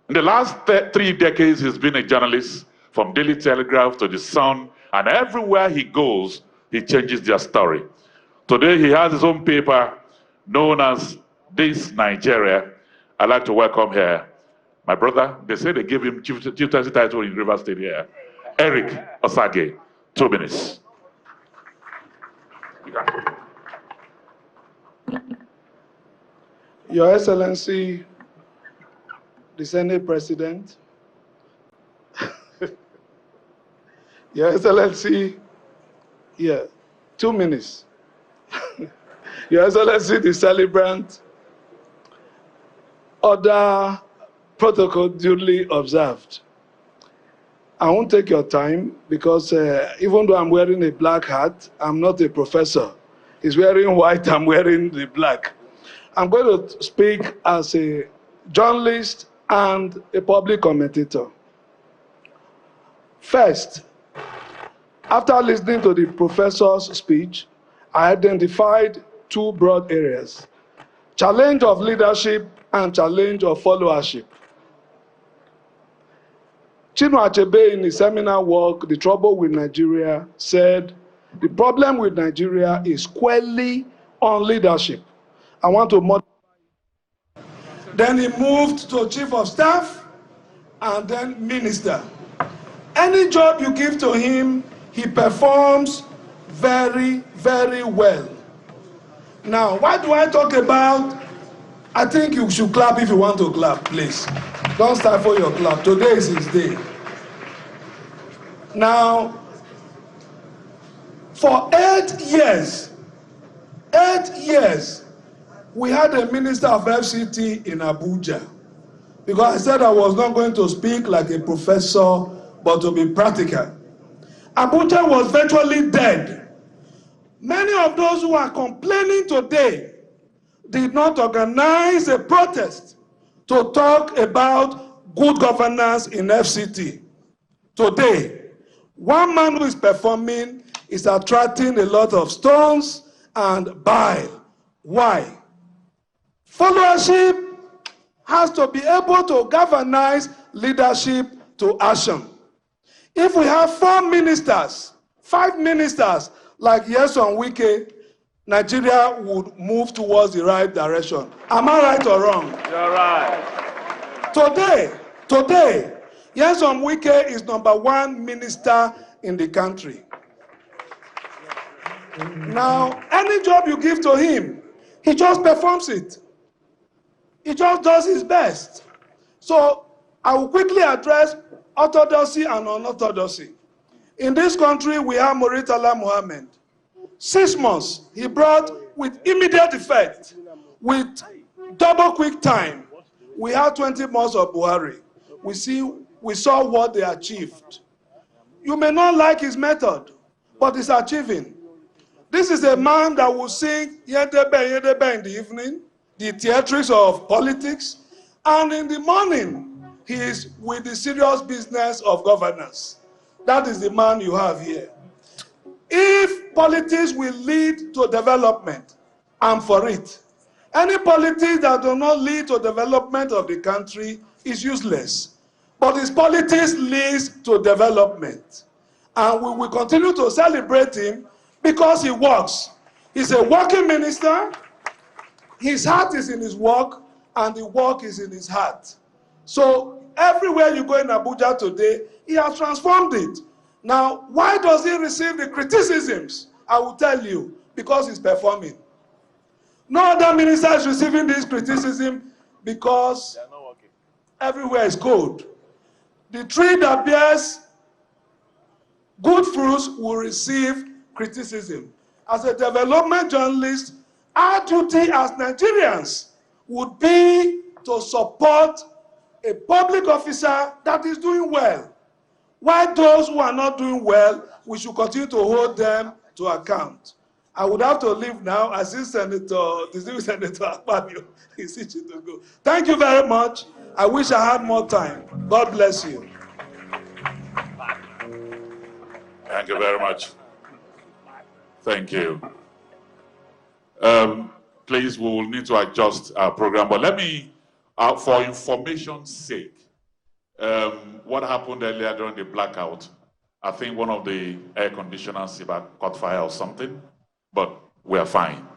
In the last 3 decades, he's been a journalist from Daily Telegraph to The Sun, and everywhere he goes, he changes their story. Today, he has his own paper known as This Nigeria. I'd like to welcome here my brother. They say they gave him chieftaincy title in River State here, Eric Osage. 2 minutes. Your Excellency, the Senate President, Your Excellency, 2 minutes. Your Excellency, the celebrant, other protocol duly observed. I won't take your time because even though I'm wearing a black hat, I'm not a professor. He's wearing white, I'm wearing the black. I'm going to speak as a journalist and a public commentator. First, after listening to the professor's speech, I identified 2 broad areas: challenge of leadership and challenge of followership. Chinua Achebe, in his seminal work, The Trouble with Nigeria, said, the problem with Nigeria is squarely on leadership. I want to modify it. Then he moved to Chief of Staff and then Minister. Any job you give to him, he performs very, very well. Now, why do I talk about? I think you should clap if you want to clap, please. Don't stifle your clap. Today is his day. Now, for 8 years, we had a minister of FCT in Abuja. Because I said I was not going to speak like a professor, but to be practical. Abuja was virtually dead. Many of those who are complaining today did not organize a protest to talk about good governance in FCT. Today, one man who is performing is attracting a lot of stones and bile. Why? Followership has to be able to galvanize leadership to action. If we have 4 ministers, 5 ministers like Nyesom, Wike, Nigeria would move towards the right direction. Am I right or wrong? You're right. Today, Nyesom Wike is #1 minister in the country. Now, any job you give to him, he just performs it. He just does his best. So, I will quickly address orthodoxy and unorthodoxy. In this country, we have Muritala Muhammad. 6 months, he brought with immediate effect, with double quick time. We had 20 months of Buhari. We saw what they achieved. You may not like his method, but he's achieving. This is a man that will sing Yedebe, Yedebe in the evening, the theatrics of politics, and in the morning, he is with the serious business of governance. That is the man you have here. If politics will lead to development, I'm for it. Any politics that do not lead to development of the country is useless. But his politics leads to development. And we will continue to celebrate him because he works. He's a working minister. His heart is in his work, and the work is in his heart. So everywhere you go in Abuja today, he has transformed it. Now, why does he receive the criticisms? I will tell you, because he's performing. No other minister is receiving this criticism because everywhere is cold. The tree that bears good fruits will receive criticism. As a development journalist, our duty as Nigerians would be to support a public officer that is doing well. While those who are not doing well, we should continue to hold them to account. I would have to leave now. I see Senator Akpabio is itching to go. Thank you very much. I wish I had more time. God bless you. Thank you very much. Thank you. Please, we will need to adjust our program, but let me, for information's sake, what happened earlier during the blackout, I think one of the air conditioners caught fire or something, but we are fine.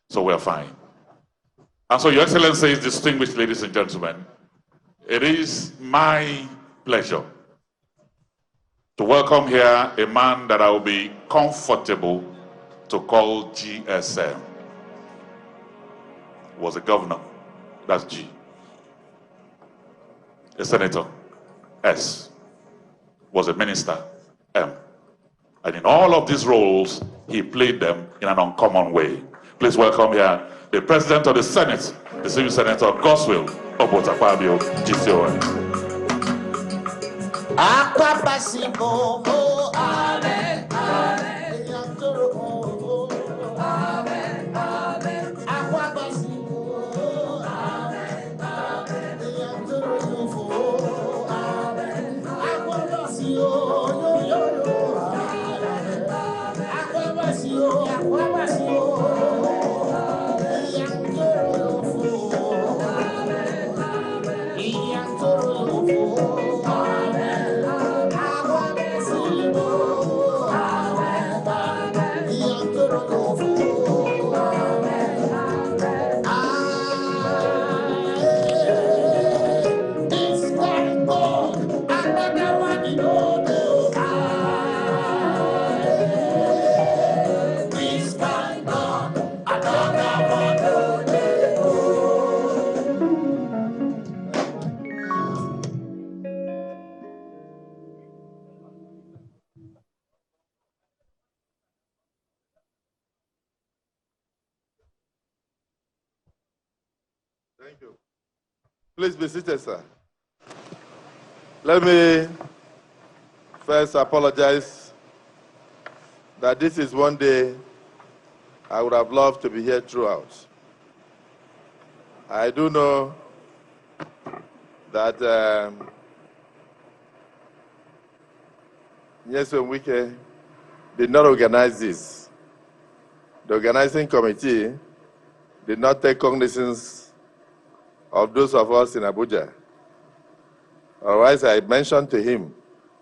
So we are fine. And so, Your Excellencies, distinguished ladies and gentlemen, it is my pleasure to welcome here a man that I will be comfortable to call GSM. Was a governor, that's G. A senator, S. Was a minister, M. And in all of these roles, he played them in an uncommon way. Please welcome here the President of the Senate, the Civil Senator Goswill Obotakpabio, GCON. Amen, amen. Amen, amen. Thank you. Please be seated, sir. Let me first apologize that this is one day I would have loved to be here throughout. I do know that Nyesom Wike did not organize this. The organizing committee did not take cognizance of those of us in Abuja. Otherwise, I mentioned to him,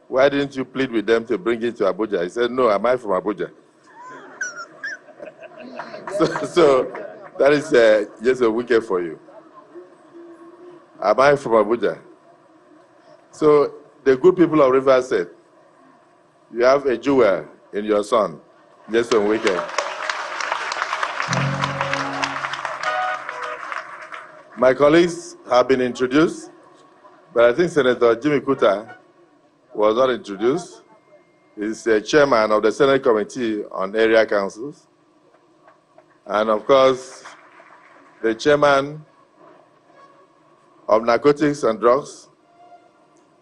why didn't you plead with them to bring it to Abuja? He said, no, am I from Abuja? so that is just a Wike for you. Am I from Abuja? So the good people of Rivers said, you have a jewel in your son, Nyesom Wike. My colleagues have been introduced, but I think Senator Jimmy Kuta was not introduced. He's the chairman of the Senate Committee on Area Councils. And of course, the chairman of Narcotics and Drugs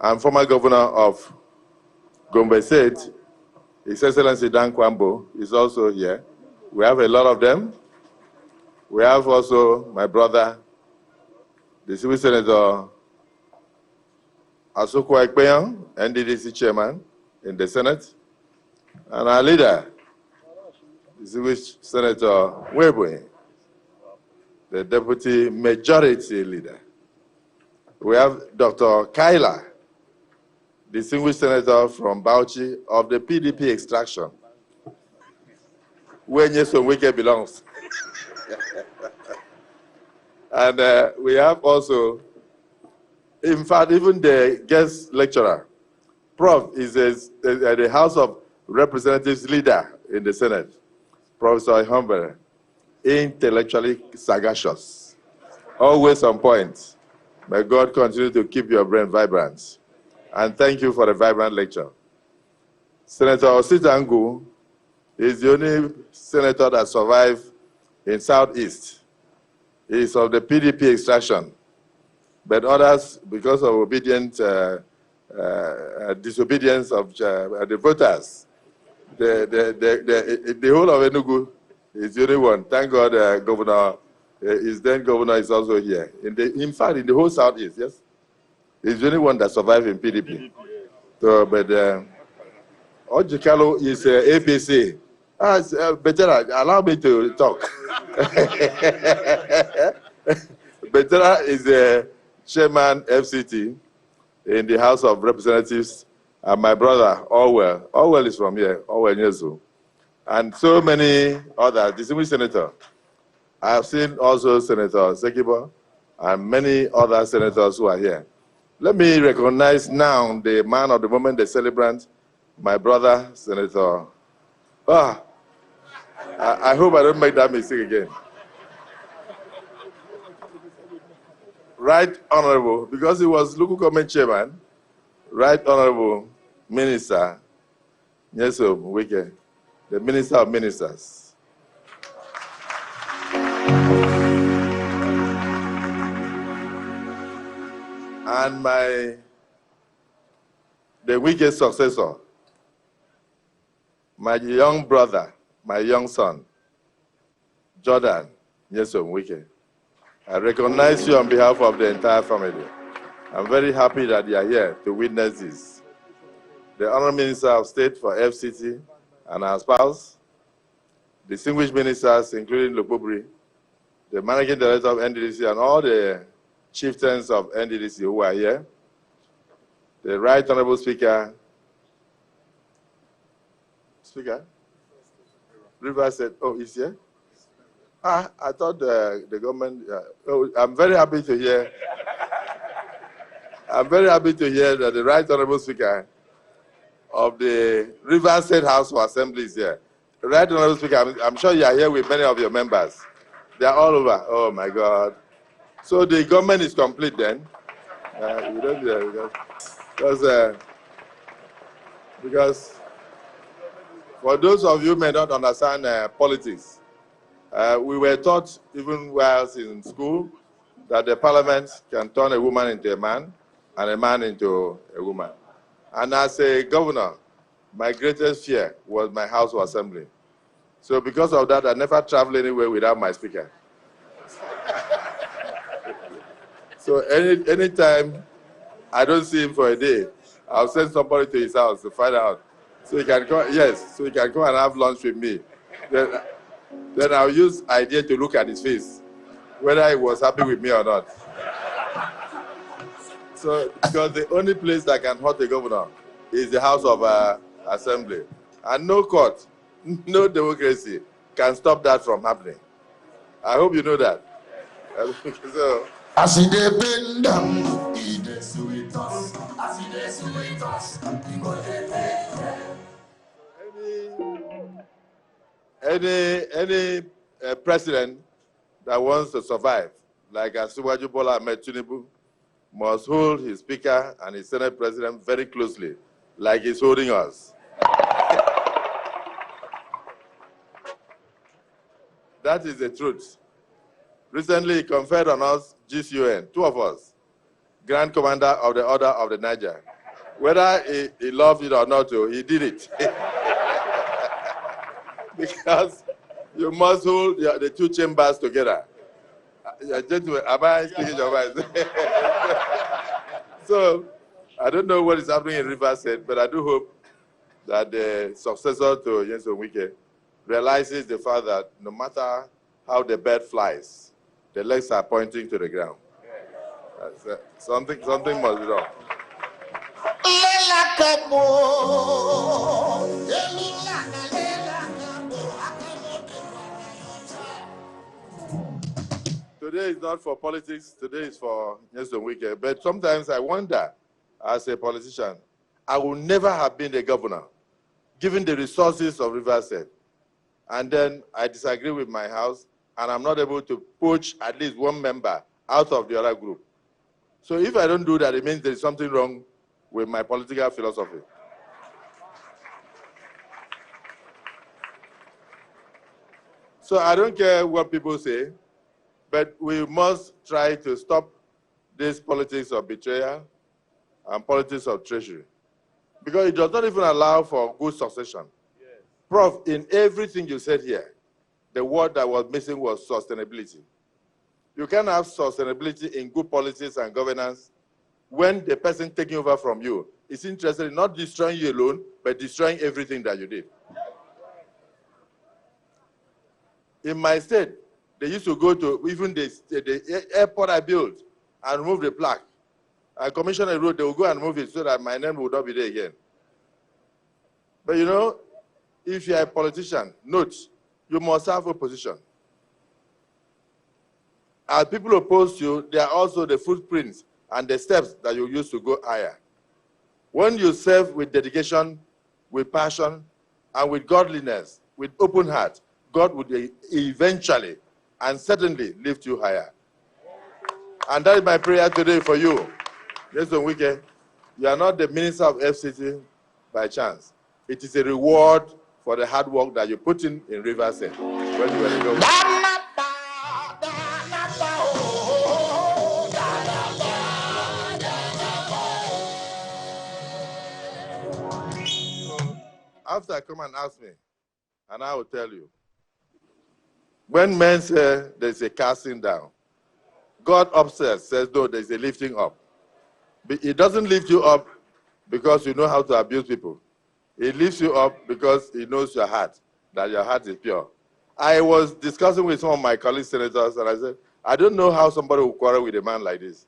and former governor of Gombe State, His Excellency Dan Kwambo, is also here. We have a lot of them. We have also my brother, the Civil Senator Asokwa Ekpeyan, NDDC chairman in the Senate, and our leader, the Civil Senator Webwe, the deputy majority leader. We have Dr. Kaila, distinguished senator from Bauchi of the PDP extraction, where Nyesom Wike belongs. And we have also, in fact, even the guest lecturer, Prof. is the House of Representatives leader in the Senate, Professor Humber, intellectually sagacious, always on point, May God continue to keep your brain vibrant. And thank you for a vibrant lecture. Senator Ositangu is the only senator that survived in Southeast. He is of the PDP extraction, but others, because of disobedience of the voters, the whole of Enugu is the only one. Thank God, Governor, his then governor is also here. In fact, in the whole Southeast, yes, he's the only one that survived in PDP. So, but Ojikalo is APC. Better allow me to talk. Betera is the chairman FCT in the House of Representatives, and my brother Orwell is from here, Orwell Nyesom, and so many others, distinguished senator. I have seen also Senator Sekibo and many other senators who are here. Let me recognize now the man of the moment, the celebrant, my brother, Senator. I hope I don't make that mistake again. Right Honorable, because he was local government chairman, Right Honorable Minister Nyesom Wike, the Minister of Ministers. And the Wike successor, my young brother, my young son, Jordan Nyesom Wike. I recognize you on behalf of the entire family. I'm very happy that you are here to witness this. The Honorable Minister of State for FCT and our spouse, distinguished ministers, including Lukubri, the Managing Director of NDDC, and all the chieftains of NDDC who are here, the Right Honorable Speaker, River said, oh, he's here? I thought the government, I'm very happy to hear. I'm very happy to hear that the Right Honorable Speaker of the River State House of Assembly is here. Right Honorable Speaker, I'm sure you are here with many of your members. They are all over. Oh my God. So the government is complete then. You don't, because for those of you who may not understand politics, we were taught, even whilst in school, that the parliament can turn a woman into a man and a man into a woman. And as a governor, my greatest fear was my House of Assembly. So because of that, I never travel anywhere without my speaker. So anytime I don't see him for a day, I'll send somebody to his house to find out. So he can come, yes, so he can come and have lunch with me. Then I'll use idea to look at his face, whether he was happy with me or not. So, because the only place that can hurt the governor is the House of Assembly. And no court, no democracy can stop that from happening. I hope you know that. So, as he dey bend down, he dey sweet us. As he dey sweet us, he go dey take care. Any president that wants to survive, like Asiwaju Bola Ahmed Tinubu, must hold his speaker and his Senate president very closely, like he's holding us. That is the truth. Recently, he conferred on us GCON, two of us, Grand Commander of the Order of the Niger. Whether he loved it or not, he did it. Because you must hold the two chambers together. Gentlemen, am I speaking your mind? So, I don't know what is happening in Rivers State, but I do hope that the successor to Nyesom Wike realizes the fact that no matter how the bird flies, the legs are pointing to the ground. Something must be done. Today is not for politics, today is for Nyesom Wike. But sometimes I wonder, as a politician, I would never have been the governor, given the resources of Rivers State. And then I disagree with my house, and I'm not able to poach at least one member out of the other group. So if I don't do that, it means there's something wrong with my political philosophy. So I don't care what people say, but we must try to stop this politics of betrayal and politics of treasury, because it does not even allow for good succession. Yes. Prof, in everything you said here, the word that was missing was sustainability. You can have sustainability in good policies and governance when the person taking over from you is interested in not destroying you alone, but destroying everything that you did. In my state, they used to go to even the airport I built and remove the plaque. I commissioned a road, they will go and move it so that my name will not be there again. But you know, if you're a politician, note, you must have a position. As people oppose you, there are also the footprints and the steps that you use to go higher. When you serve with dedication, with passion, and with godliness, with open heart, God would eventually and certainly lift you higher. And that is my prayer today for you. Nyesom Wike, you are not the minister of FCT by chance. It is a reward for the hard work that you put in Rivers State when you were the governor. After, come and ask me, and I will tell you. When men say there's a casting down, God upstairs says, no, there's a lifting up. It doesn't lift you up because you know how to abuse people. It lifts you up because he knows your heart, that your heart is pure. I was discussing with some of my colleague senators, and I said, I don't know how somebody will quarrel with a man like this.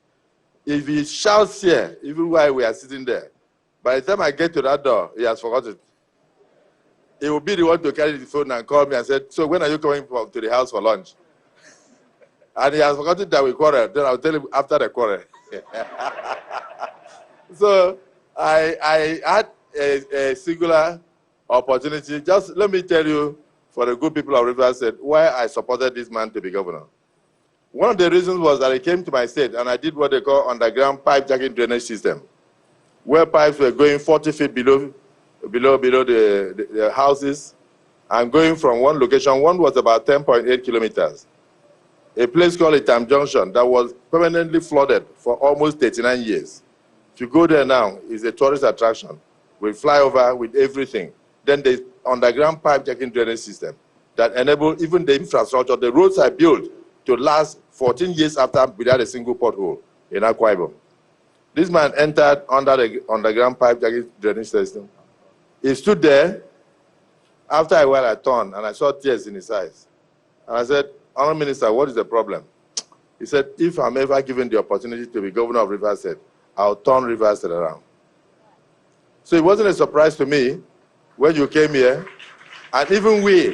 If he shouts here, even while we are sitting there, by the time I get to that door, he has forgotten. He will be the one to carry the phone and call me and said, so when are you coming to the house for lunch? And he has forgotten that we quarreled. Then I'll tell him after the quarrel. So I had a singular opportunity. Just let me tell you, for the good people of Rivers State, why I supported this man to be governor. One of the reasons was that he came to my state and I did what they call underground pipe jacking drainage system, where pipes were going 40 feet below the houses and going from one location. One was about 10.8 kilometers. A place called Itam Junction that was permanently flooded for almost 39 years. If you go there now, it's a tourist attraction with flyover, with everything. Then there's underground pipe jacking drainage system that enable even the infrastructure. The roads are built to last 14 years after without a single pothole in Akwa Ibom. This man entered under the underground pipe jacking drainage system. He stood there. After a while, I turned and I saw tears in his eyes. And I said, Honourable Minister, what is the problem? He said, if I'm ever given the opportunity to be governor of Rivers State, I'll turn Rivers State around. So it wasn't a surprise to me when you came here, and even we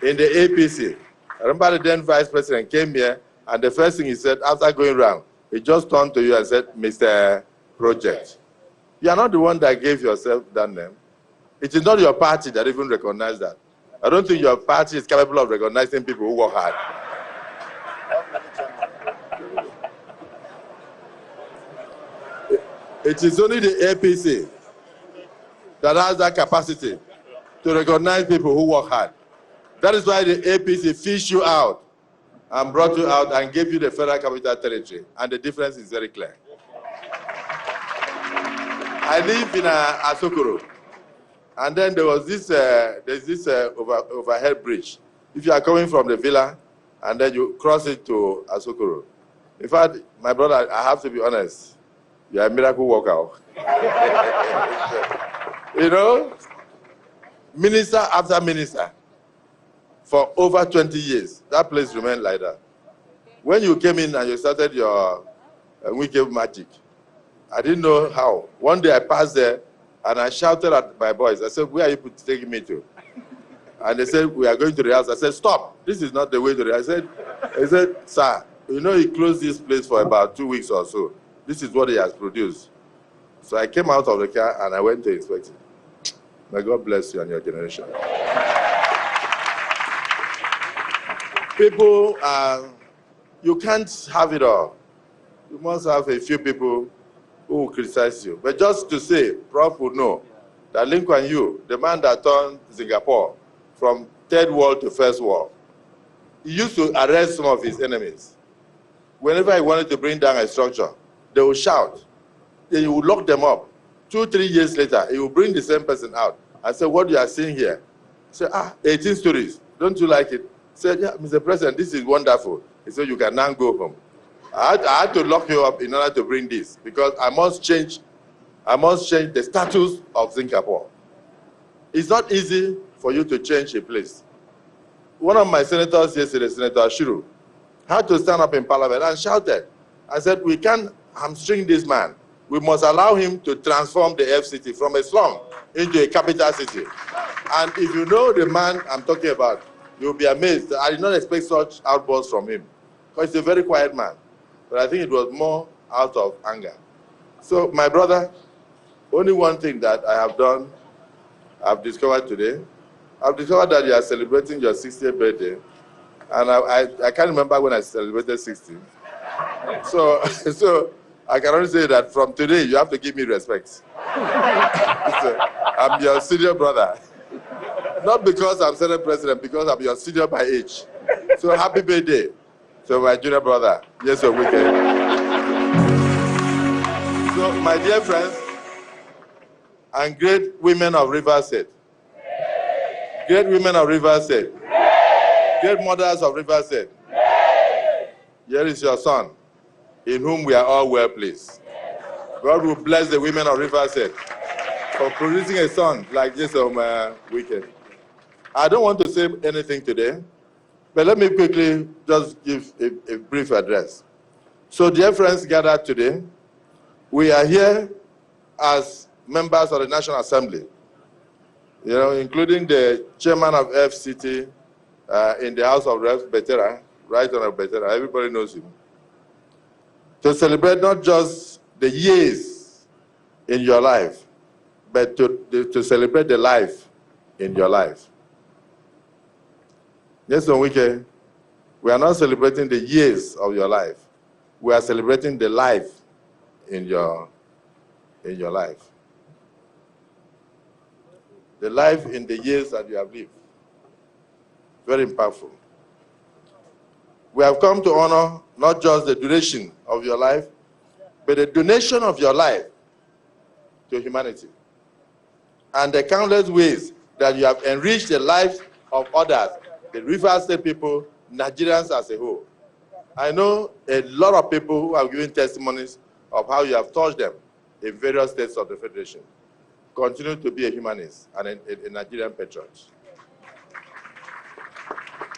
in the APC, I remember the then Vice President came here, and the first thing he said after going around, he just turned to you and said, Mr. Project. You are not the one that gave yourself that name. It is not your party that even recognized that. I don't think your party is capable of recognizing people who work hard. It is only the APC that has that capacity to recognize people who work hard. That is why the APC fished you out and brought you out and gave you the Federal Capital Territory. And the difference is very clear. I live in Asokoro. And then there was this, overhead bridge. If you are coming from the villa, and then you cross it to Asokoro. In fact, my brother, I have to be honest, you are a miracle worker. You know, minister after minister, for over 20 years, that place remained like that. When you came in and you started your Wike magic, I didn't know how. One day I passed there, and I shouted at my boys. I said, where are you taking me to? And they said, we are going to the house. I said, stop. This is not the way to the house. I said, sir, you know he closed this place for about 2 weeks or so. This is what he has produced. So I came out of the car and I went to inspect it. May God bless you and your generation. People, you can't have it all. you must have a few people who will criticize you. But just to say, Prof would know that Lee Kuan Yew, the man that turned Singapore from third world to first world, he used to arrest some of his enemies. Whenever he wanted to bring down a structure, they would shout. Then he would lock them up. 2-3 years later, he would bring the same person out and say, what you are seeing here? Say, 18 stories. Don't you like it? Said, yeah, Mr. President, this is wonderful. He said, you can now go home. I had to lock you up in order to bring this because I must change the status of Singapore. It's not easy for you to change a place. One of my senators yesterday, Senator Ashiru, had to stand up in Parliament and shouted. I said, we can't hamstring this man. We must allow him to transform the FCT from a slum into a capital city. And if you know the man I'm talking about, you'll be amazed. I did not expect such outbursts from him because he's a very quiet man. But I think it was more out of anger. So, my brother, only one thing that I have done, I've discovered today. I've discovered that you are celebrating your 60th birthday. And I can't remember when I celebrated 60. So I can only say that from today, you have to give me respect. So, I'm your senior brother. Not because I'm Senate President, because I'm your senior by age. So happy birthday to my junior brother, Nyesom Wike. So my dear friends and great women of Rivers State, great women of Rivers State, great mothers of Rivers State, here is your son, in whom we are all well pleased. God will bless the women of Rivers State for producing a son like Nyesom Wike. I don't want to say anything today, but let me quickly just give a brief address. So, dear friends gathered today, we are here as members of the National Assembly, including the chairman of FCT in the House of Reps, Betera, Right Honorable Betera, everybody knows him, to celebrate not just the years in your life, but to celebrate the life in your life. Nyesom Wike, we are not celebrating the years of your life. We are celebrating the life in your life. The life in the years that you have lived. Very impactful. We have come to honor not just the duration of your life, but the donation of your life to humanity. And the countless ways that you have enriched the lives of others, the Rivers State people, Nigerians as a whole. I know a lot of people who have given testimonies of how you have touched them in various states of the Federation. Continue to be a humanist and a Nigerian patriot.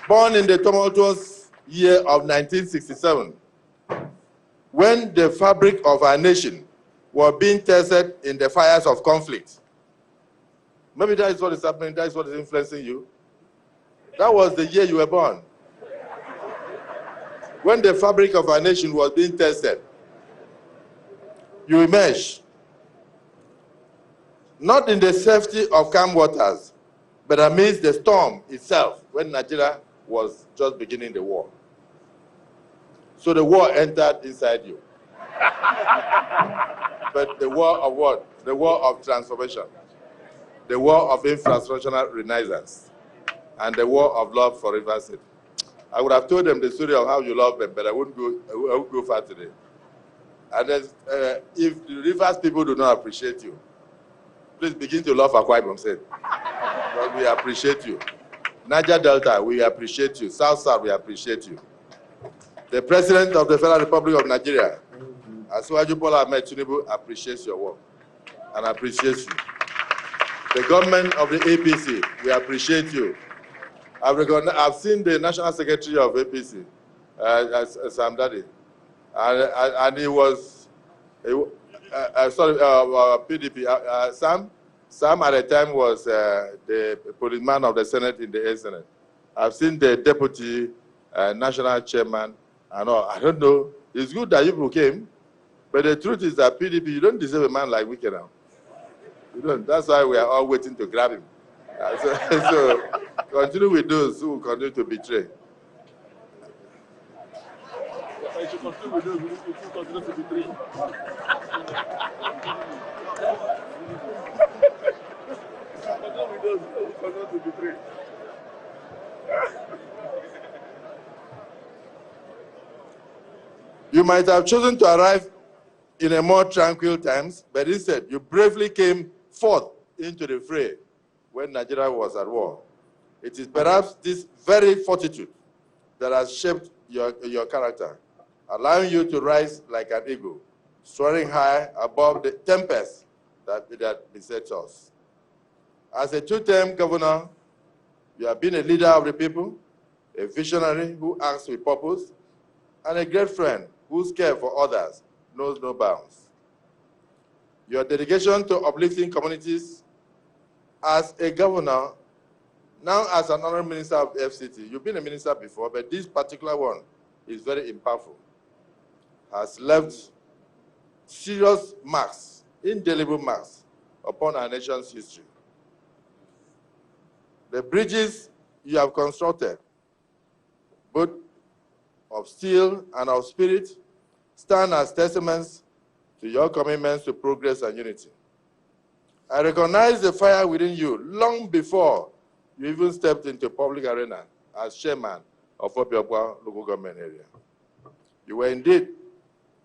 Born in the tumultuous year of 1967, when the fabric of our nation was being tested in the fires of conflict. Maybe that is what is happening, that is what is influencing you. That was the year you were born. When the fabric of our nation was being tested, you emerged, not in the safety of calm waters, but amidst the storm itself, when Nigeria was just beginning the war. So the war entered inside you. But the war of what? The war of transformation. The war of infrastructural renaissance. And the war of love for Rivers State. I would have told them the story of how you love them, but I wouldn't go far today. And then, if the Rivers people do not appreciate you, please begin to love Akwa Ibom State. Because we appreciate you. Niger Delta, we appreciate you. South South, we appreciate you. The President of the Federal Republic of Nigeria, Asiwaju Bola Ahmed Tinubu, appreciates your work and appreciates you. The government of the APC, we appreciate you. I've seen the National Secretary of APC, Sam Daddy, and he was, PDP. Sam at the time was the policeman of the Senate in the A Senate. I've seen the Deputy National Chairman and all. I don't know. It's good that you people came, but the truth is that PDP, you don't deserve a man like Wike now. You don't. That's why we are all waiting to grab him. So continue with those who continue to betray. continue with those, it will continue to be 3. Continue with those, it will continue to be 3. You might have chosen to arrive in a more tranquil times, but instead you bravely came forth into the fray when Nigeria was at war. It is perhaps this very fortitude that has shaped your character, allowing you to rise like an eagle, soaring high above the tempest that besets us. As a 2-term governor, you have been a leader of the people, a visionary who acts with purpose, and a great friend whose care for others knows no bounds. Your dedication to uplifting communities as a governor, now as an honorary minister of the FCT, you've been a minister before, but this particular one is very impactful, has left serious marks, indelible marks, upon our nation's history. The bridges you have constructed, both of steel and of spirit, stand as testaments to your commitments to progress and unity. I recognize the fire within you long before you even stepped into public arena as chairman of Obiakwa local government area. You were indeed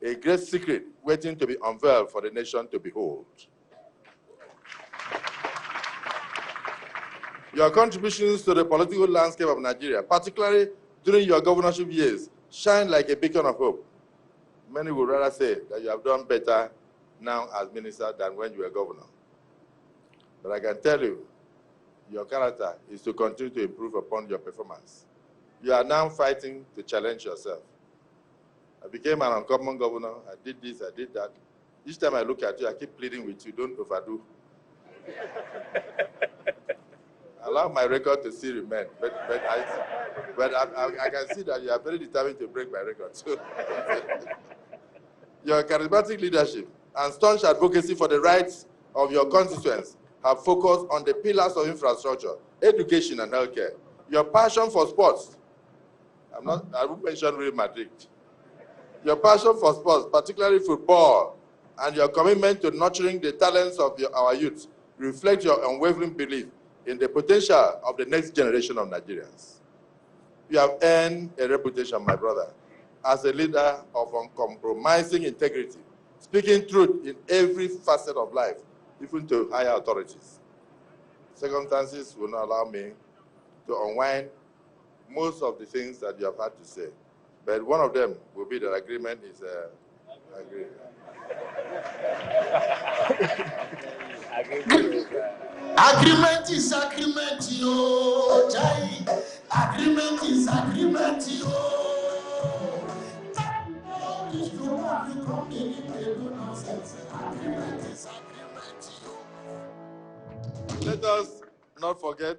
a great secret waiting to be unveiled for the nation to behold. Your contributions to the political landscape of Nigeria, particularly during your governorship years, shine like a beacon of hope. Many would rather say that you have done better now as minister than when you were governor. But I can tell you, your character is to continue to improve upon your performance. You are now fighting to challenge yourself. I became an uncommon governor. I did this, I did that. Each time I look at you, I keep pleading with you, don't overdo. Allow my record to still remain, but I can see that you are very determined to break my record. So, your charismatic leadership and staunch advocacy for the rights of your constituents have focused on the pillars of infrastructure, education, and healthcare. Your passion for sports, I won't mention Real Madrid. Your passion for sports, particularly football, and your commitment to nurturing the talents of our youth reflect your unwavering belief in the potential of the next generation of Nigerians. You have earned a reputation, my brother, as a leader of uncompromising integrity, speaking truth in every facet of life, even to higher authorities. Circumstances will not allow me to unwind most of the things that you have had to say, but one of them will be that agreement is agreement. Agreement is agreement, yo. Jai. Agreement is agreement, yo. Let us not forget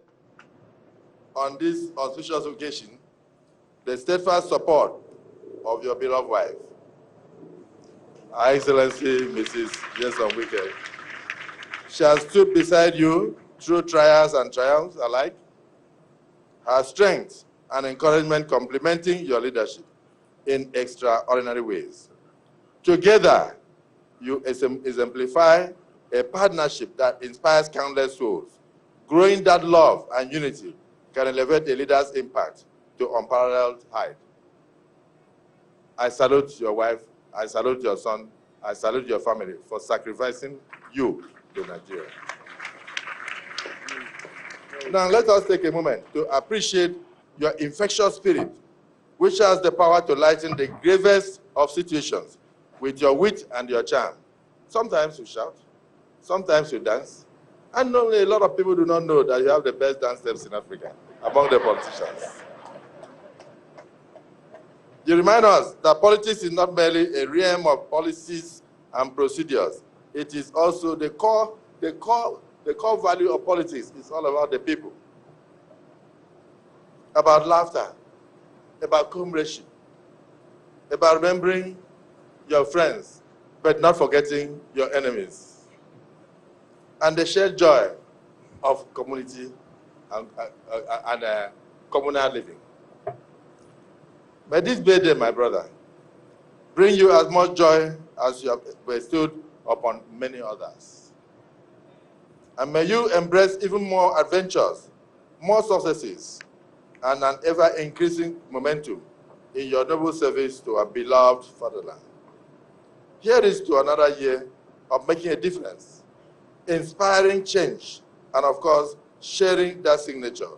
on this auspicious occasion the steadfast support of your beloved wife, Her Excellency Mrs. Nyesom Wike. She has stood beside you through trials and triumphs alike, her strength and encouragement complementing your leadership in extraordinary ways. Together, you exemplify a partnership that inspires countless souls. Growing that love and unity can elevate a leader's impact to unparalleled height. I salute your wife, I salute your son, I salute your family for sacrificing you to Nigeria. Now let us take a moment to appreciate your infectious spirit, which has the power to lighten the gravest of situations with your wit and your charm. Sometimes you shout, sometimes you dance, and normally a lot of people do not know that you have the best dance steps in Africa among the politicians. You remind us that politics is not merely a realm of policies and procedures. It is also the core value of politics is all about the people, about laughter, about comradeship, about remembering your friends, but not forgetting your enemies, and the shared joy of community and communal living. But this birthday, my brother, bring you as much joy as you have bestowed upon many others. And may you embrace even more adventures, more successes, and an ever-increasing momentum in your noble service to our beloved fatherland. Here is to another year of making a difference, inspiring change, and of course, sharing that signature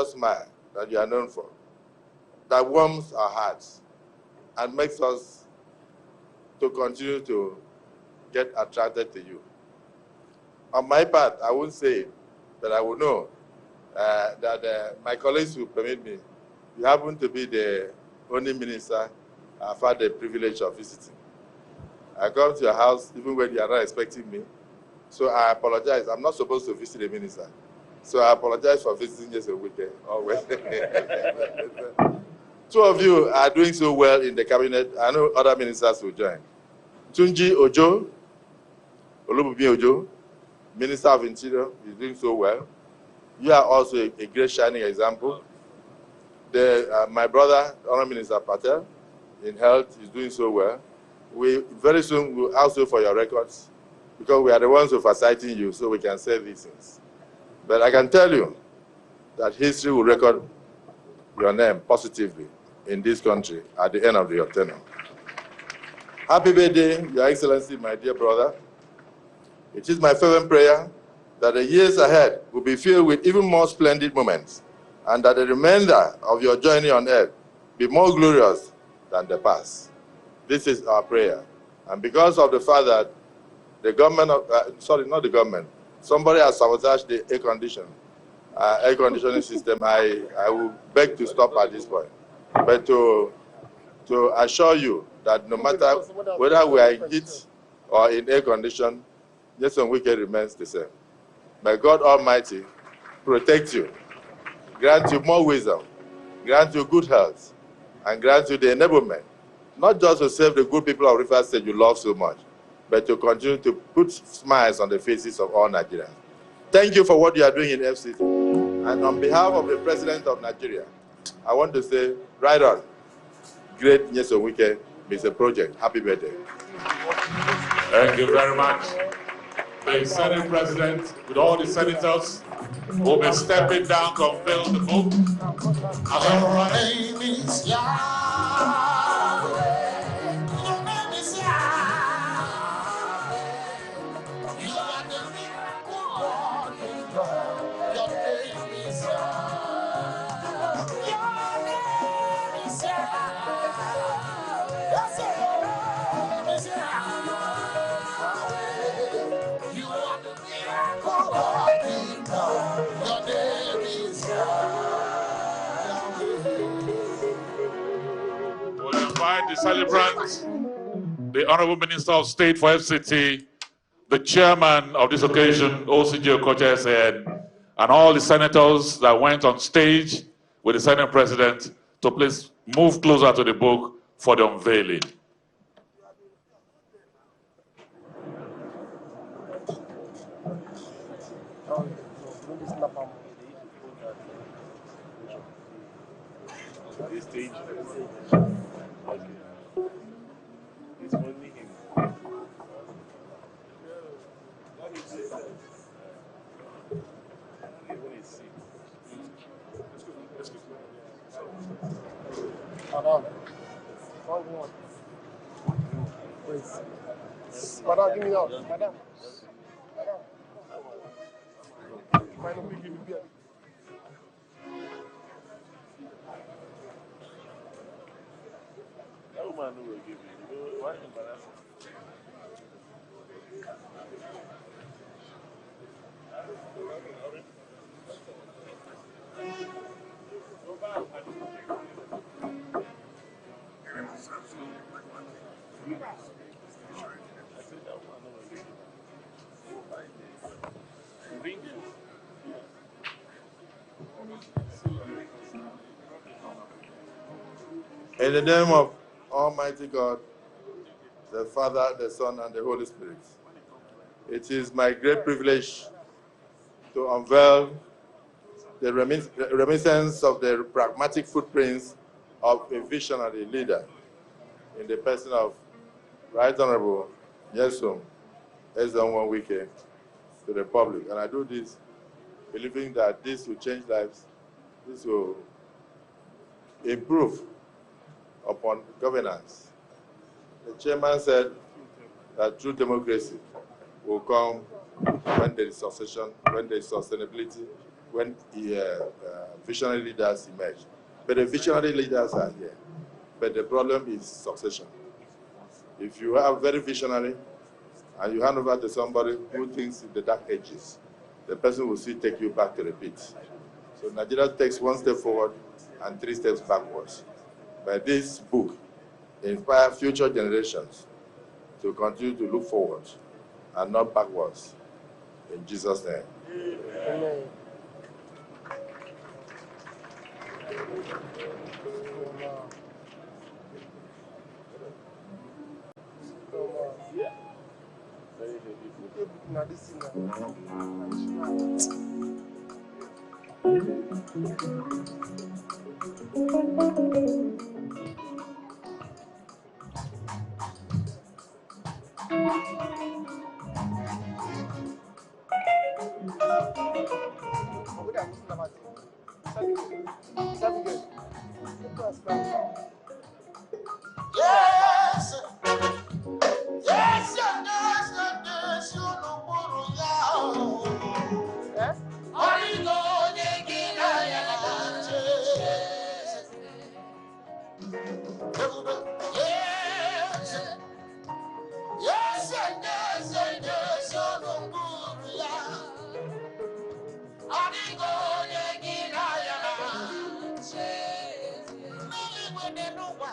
smile that you are known for, that warms our hearts and makes us to continue to get attracted to you. On my part, I won't say it, but I will know that my colleagues will permit me. You happen to be the only minister I've had the privilege of visiting. I come to your house even when you are not expecting me. So I apologize. I'm not supposed to visit a minister. So I apologize for visiting just a weekend. Always. Two of you are doing so well in the cabinet. I know other ministers will join. Tunji Ojo, Olububi Ojo, Minister of Interior, is doing so well. You are also a great shining example. My brother, Honorable Minister Patel, in health, is doing so well. We very soon will ask you for your records because we are the ones who are citing you, so we can say these things. But I can tell you that history will record your name positively in this country at the end of your tenure. Happy birthday, Your Excellency, my dear brother. It is my fervent prayer that the years ahead will be filled with even more splendid moments, and that the remainder of your journey on earth be more glorious than the past. This is our prayer. And because of the fact that the government, not the government, somebody has sabotaged the air conditioning system, I will beg to stop at this point. But to assure you that no matter whether we are in heat or in air condition, Nyesom Wike remains the same. May God Almighty protect you, grant you more wisdom, grant you good health, and grant you the enablement, not just to serve the good people of Rivers State you love so much, but to continue to put smiles on the faces of all Nigerians. Thank you for what you are doing in FCT. And on behalf of the President of Nigeria, I want to say, right on, great Nyesom Wike, Mr. Project. Happy birthday. Thank you very much. The Senate President, with all the senators, will be stepping down to unveil the book. Your name is Yahweh. Your name is Yahweh. You are the miracle working God. Your name is Yahweh. Your name is Yahweh. Yes, your name is Yahweh. You are the miracle working God. Your name is Yahweh. We'll invite the celebrants, the Honorable Minister of State for FCT, the chairman of this occasion, OCJ Okocha SN, and all the senators that went on stage with the Senate President to please move closer to the book for the unveiling. This stage, it's only him. Madam, please. Madam, give me out. Madam. Madam, give me beer. That woman who will give you. Why embarrass her? In the name of Almighty God, the Father, the Son, and the Holy Spirit, it is my great privilege to unveil the reminiscence of the pragmatic footprints of a visionary leader, in the person of Right Honorable Nyesom, S1 Wike, to the public. And I do this believing that this will change lives, this will improve upon governance. The chairman said that true democracy will come when there is succession, when there is sustainability, when visionary leaders emerge. But the visionary leaders are here. But the problem is succession. If you are very visionary and you hand over to somebody who thinks in the dark ages, the person will still take you back to repeat. So Nigeria takes one step forward and 3 steps backwards. But this book inspires future generations to continue to look forward and not backwards. In Jesus' name. Amen. Yes, yes, yes, you know what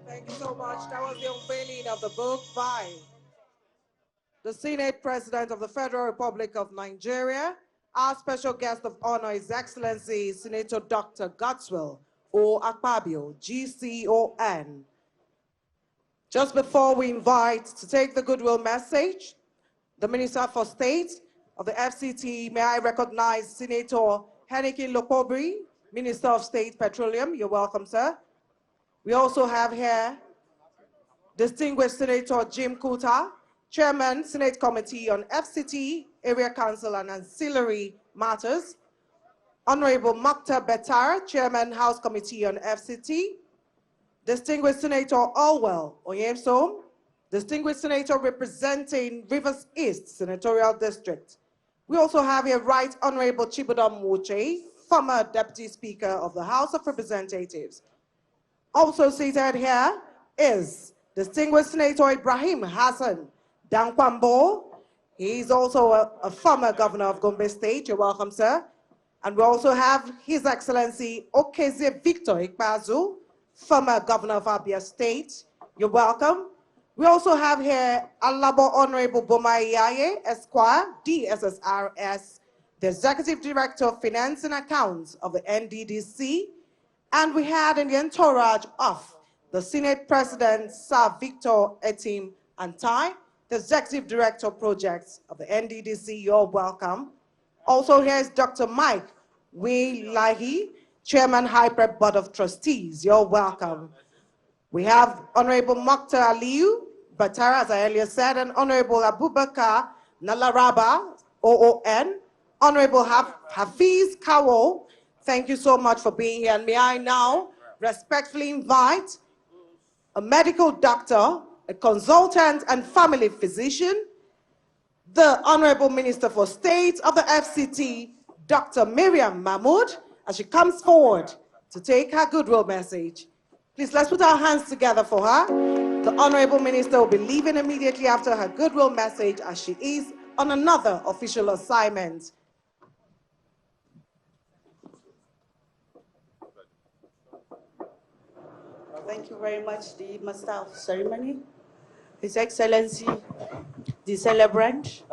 Thank you so much. That was the unveiling of the book by the Senate President of the Federal Republic of Nigeria. Our special guest of honor is Excellency Senator Dr. Godswill O. Akpabio, GCON. Just before we invite to take the goodwill message, the Minister for State of the FCT, may I recognize Senator Henneke Lokobri, Minister of State Petroleum. You're welcome, sir. We also have here distinguished Senator Jim Kuta, Chairman, Senate Committee on FCT, Area Council and Ancillary Matters. Honorable Makta Betar, Chairman, House Committee on FCT. Distinguished Senator Orwell Nyesom, Distinguished Senator representing Rivers East Senatorial District. We also have here Right Honorable Chibudom Wuche, former Deputy Speaker of the House of Representatives. Also seated here is Distinguished Senator Ibrahim Hassan Dankwambo. He's also a former governor of Gombe State. You're welcome, sir. And we also have His Excellency Okeze Victor Ikpazu, former governor of Abia State. You're welcome. We also have here Alabo Honorable Bomayaye Esquire, DSSRS, the Executive Director of Finance and Accounts of the NDDC, And we had in the entourage of the Senate President, Sir Victor Etim Antai, the Executive Director of Projects of the NDDC, you're welcome. Also here is Dr. Mike Wilahi, Chairman High Prep Board of Trustees, you're welcome. We have Honorable Mokhtar Aliyu Batara, as I earlier said, and Honorable Abubakar Nalaraba, OON, Honorable Hafiz Kawo, thank you so much for being here. And may I now respectfully invite a medical doctor, a consultant and family physician, the Honorable Minister for State of the FCT, Dr. Miriam Mahmood, as she comes forward to take her goodwill message. Please, let's put our hands together for her. The Honorable Minister will be leaving immediately after her goodwill message as she is on another official assignment. Thank you very much, the Master of Ceremony, His Excellency, the celebrant,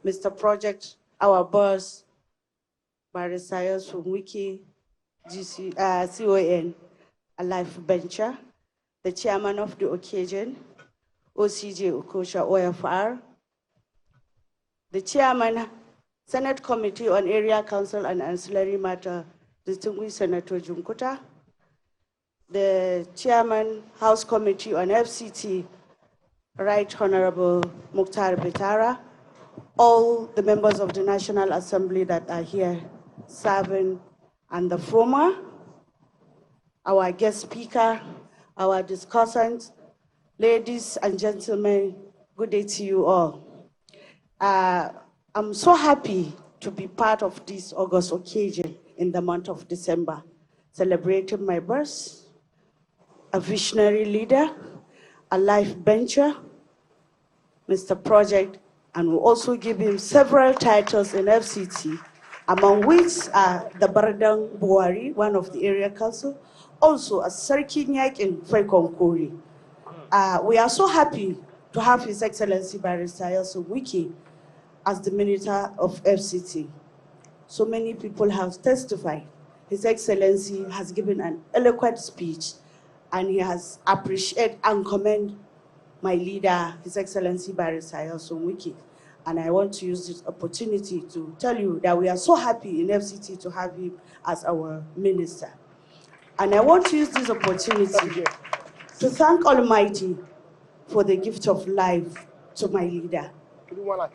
Mr. Project, our boss, Barrister Nyesom from Wike, CON, a life venture, the chairman of the occasion, OCJ Okosha OFR, the chairman, Senate Committee on Area Council and Ancillary Matter, distinguished Senator Junkuta, the chairman, House Committee on FCT, Right Honorable Mukhtar Betara, all the members of the National Assembly that are here serving, and the former, our guest speaker, our discussants, ladies and gentlemen, good day to you all. I'm so happy to be part of this August occasion in the month of December, celebrating my birth, a visionary leader, a life bencher, Mr. Project, and we'll also give him several titles in FCT, among which are the Baradang Buhari, one of the area council, also a Sarki Nyak in Fekonkori. We are so happy to have His Excellency Barrister Nyesom Wike as the Minister of FCT. So many people have testified. His Excellency has given an eloquent speech, and he has appreciated and commended my leader, His Excellency Barrister Nyesom Wike. And I want to use this opportunity to tell you that we are so happy in FCT to have him as our minister. And I want to use this opportunity to thank Almighty for the gift of life to my leader.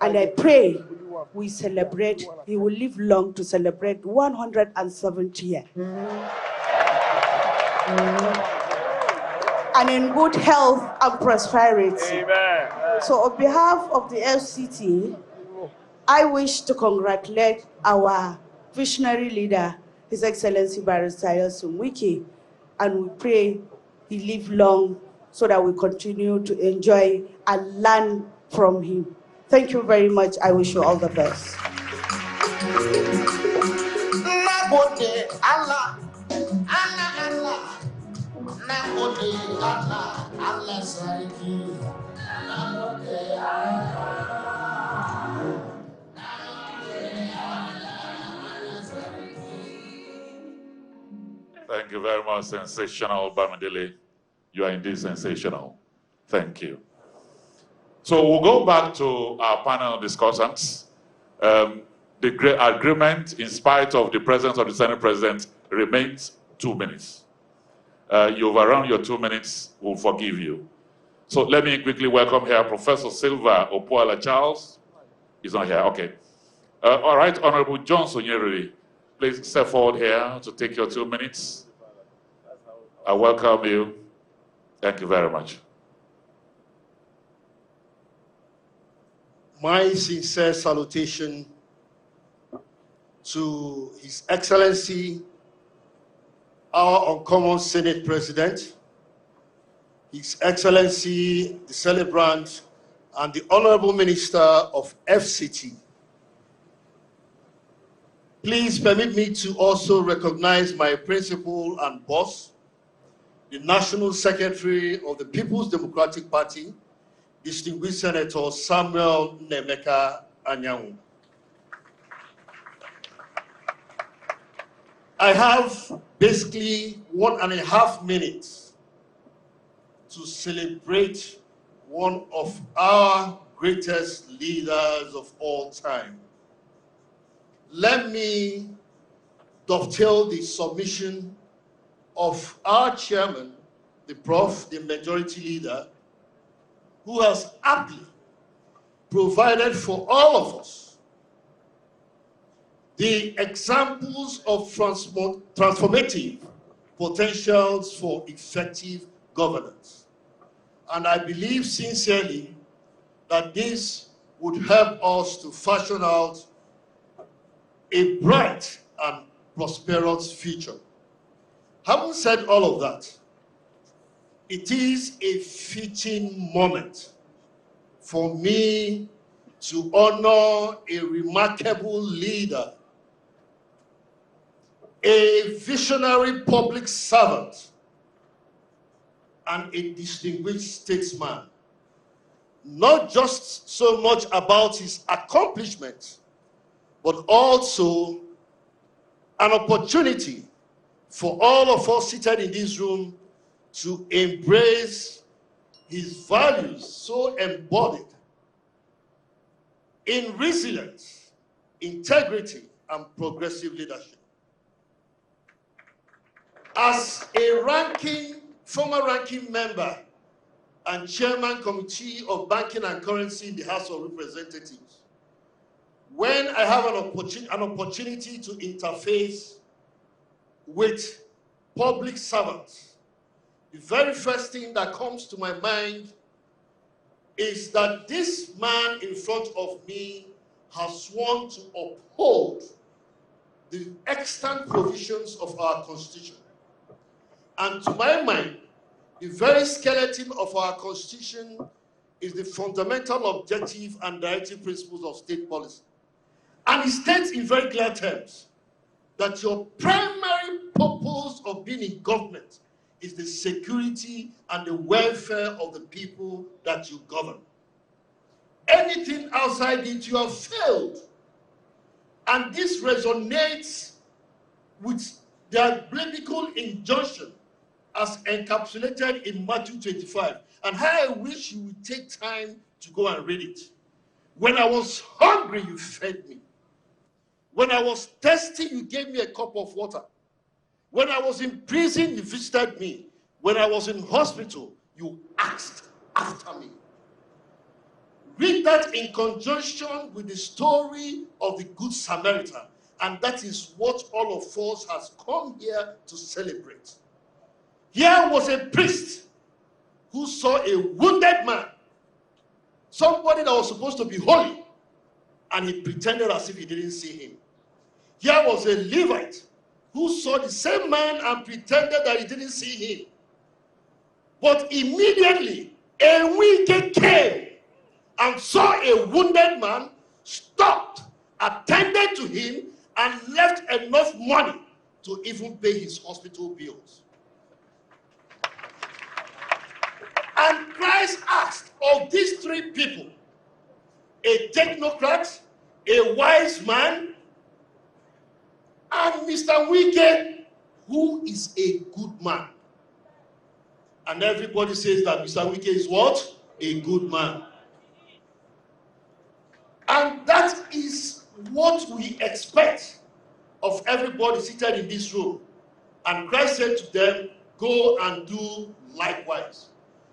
And I pray we celebrate, he will live long to celebrate 170 years. And in good health and prosperity. Amen. So on behalf of the FCT, I wish to congratulate our visionary leader, His Excellency Barrister Nyesom Wike, and we pray he live long so that we continue to enjoy and learn from him. Thank you very much. I wish you all the best. Thank you very much, sensational Bamidele. You are indeed sensational. Thank you. So we'll go back to our panel discussants. The great agreement, in spite of the presence of the Senate President, remains 2 minutes. You overrun your 2 minutes, we'll forgive you. So let me quickly welcome here Professor Silva Opoala Charles. He's not here, okay. All right, Honorable Johnson Yeriri, please step forward here to take your 2 minutes. I welcome you. Thank you very much. My sincere salutation to His Excellency, our uncommon Senate President, His Excellency, the celebrant, and the Honorable Minister of FCT. Please permit me to also recognize my principal and boss, the National Secretary of the People's Democratic Party, distinguished Senator Samuel Nemeka Anyanwu. I have basically 1.5 minutes to celebrate one of our greatest leaders of all time. Let me dovetail the submission of our chairman, the Prof, the majority leader, who has aptly provided for all of us the examples of transformative potentials for effective governance. And I believe sincerely that this would help us to fashion out a bright and prosperous future. Having said all of that, it is a fitting moment for me to honor a remarkable leader, a visionary public servant, and a distinguished statesman. Not just so much about his accomplishments, but also an opportunity for all of us seated in this room to embrace his values so embodied in resilience, integrity, and progressive leadership. As a former ranking member and chairman committee of banking and currency in the House of Representatives, when I have an opportunity to interface with public servants, the very first thing that comes to my mind is that this man in front of me has sworn to uphold the extant provisions of our Constitution. And to my mind, the very skeleton of our Constitution is the fundamental objective and directive principles of state policy. And it states in very clear terms that your primary purpose of being in government is the security and the welfare of the people that you govern. Anything outside it, you have failed. And this resonates with the biblical injunction as encapsulated in Matthew 25. And how I wish you would take time to go and read it. When I was hungry, you fed me. When I was thirsty, you gave me a cup of water. When I was in prison, you visited me. When I was in hospital, you asked after me. Read that in conjunction with the story of the Good Samaritan. And that is what all of us has come here to celebrate. Here was a priest who saw a wounded man, somebody that was supposed to be holy, and he pretended as if he didn't see him. Here was a Levite who saw the same man and pretended that he didn't see him. But immediately, a Wike came and saw a wounded man, stopped, attended to him, and left enough money to even pay his hospital bills. And Christ asked of these three people, a technocrat, a wise man, and Mr. Wike, who is a good man. And everybody says that Mr. Wike is what? A good man. And that is what we expect of everybody seated in this room. And Christ said to them, go and do likewise.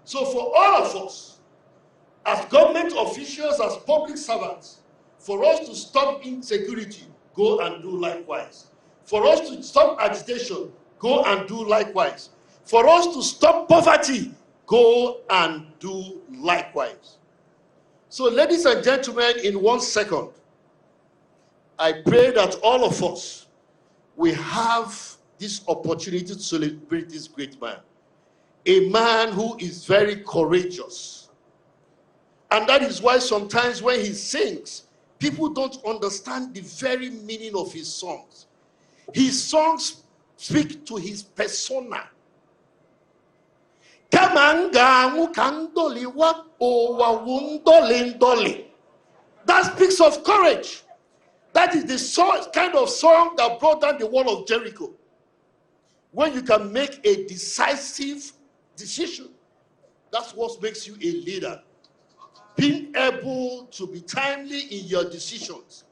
So for all of us, as government officials, as public servants, for us to stop insecurity, go and do likewise. For us to stop agitation, go and do likewise. For us to stop poverty, go and do likewise. So ladies and gentlemen, in 1 second, I pray that all of us will have this opportunity to celebrate this great man. A man who is very courageous. And that is why sometimes when he sings, people don't understand the very meaning of his songs. His songs speak to his persona. That speaks of courage. That is the kind of song that brought down the wall of Jericho. when you can make a decisive decision. That's what makes you a leader. Being able to be timely in your decisions.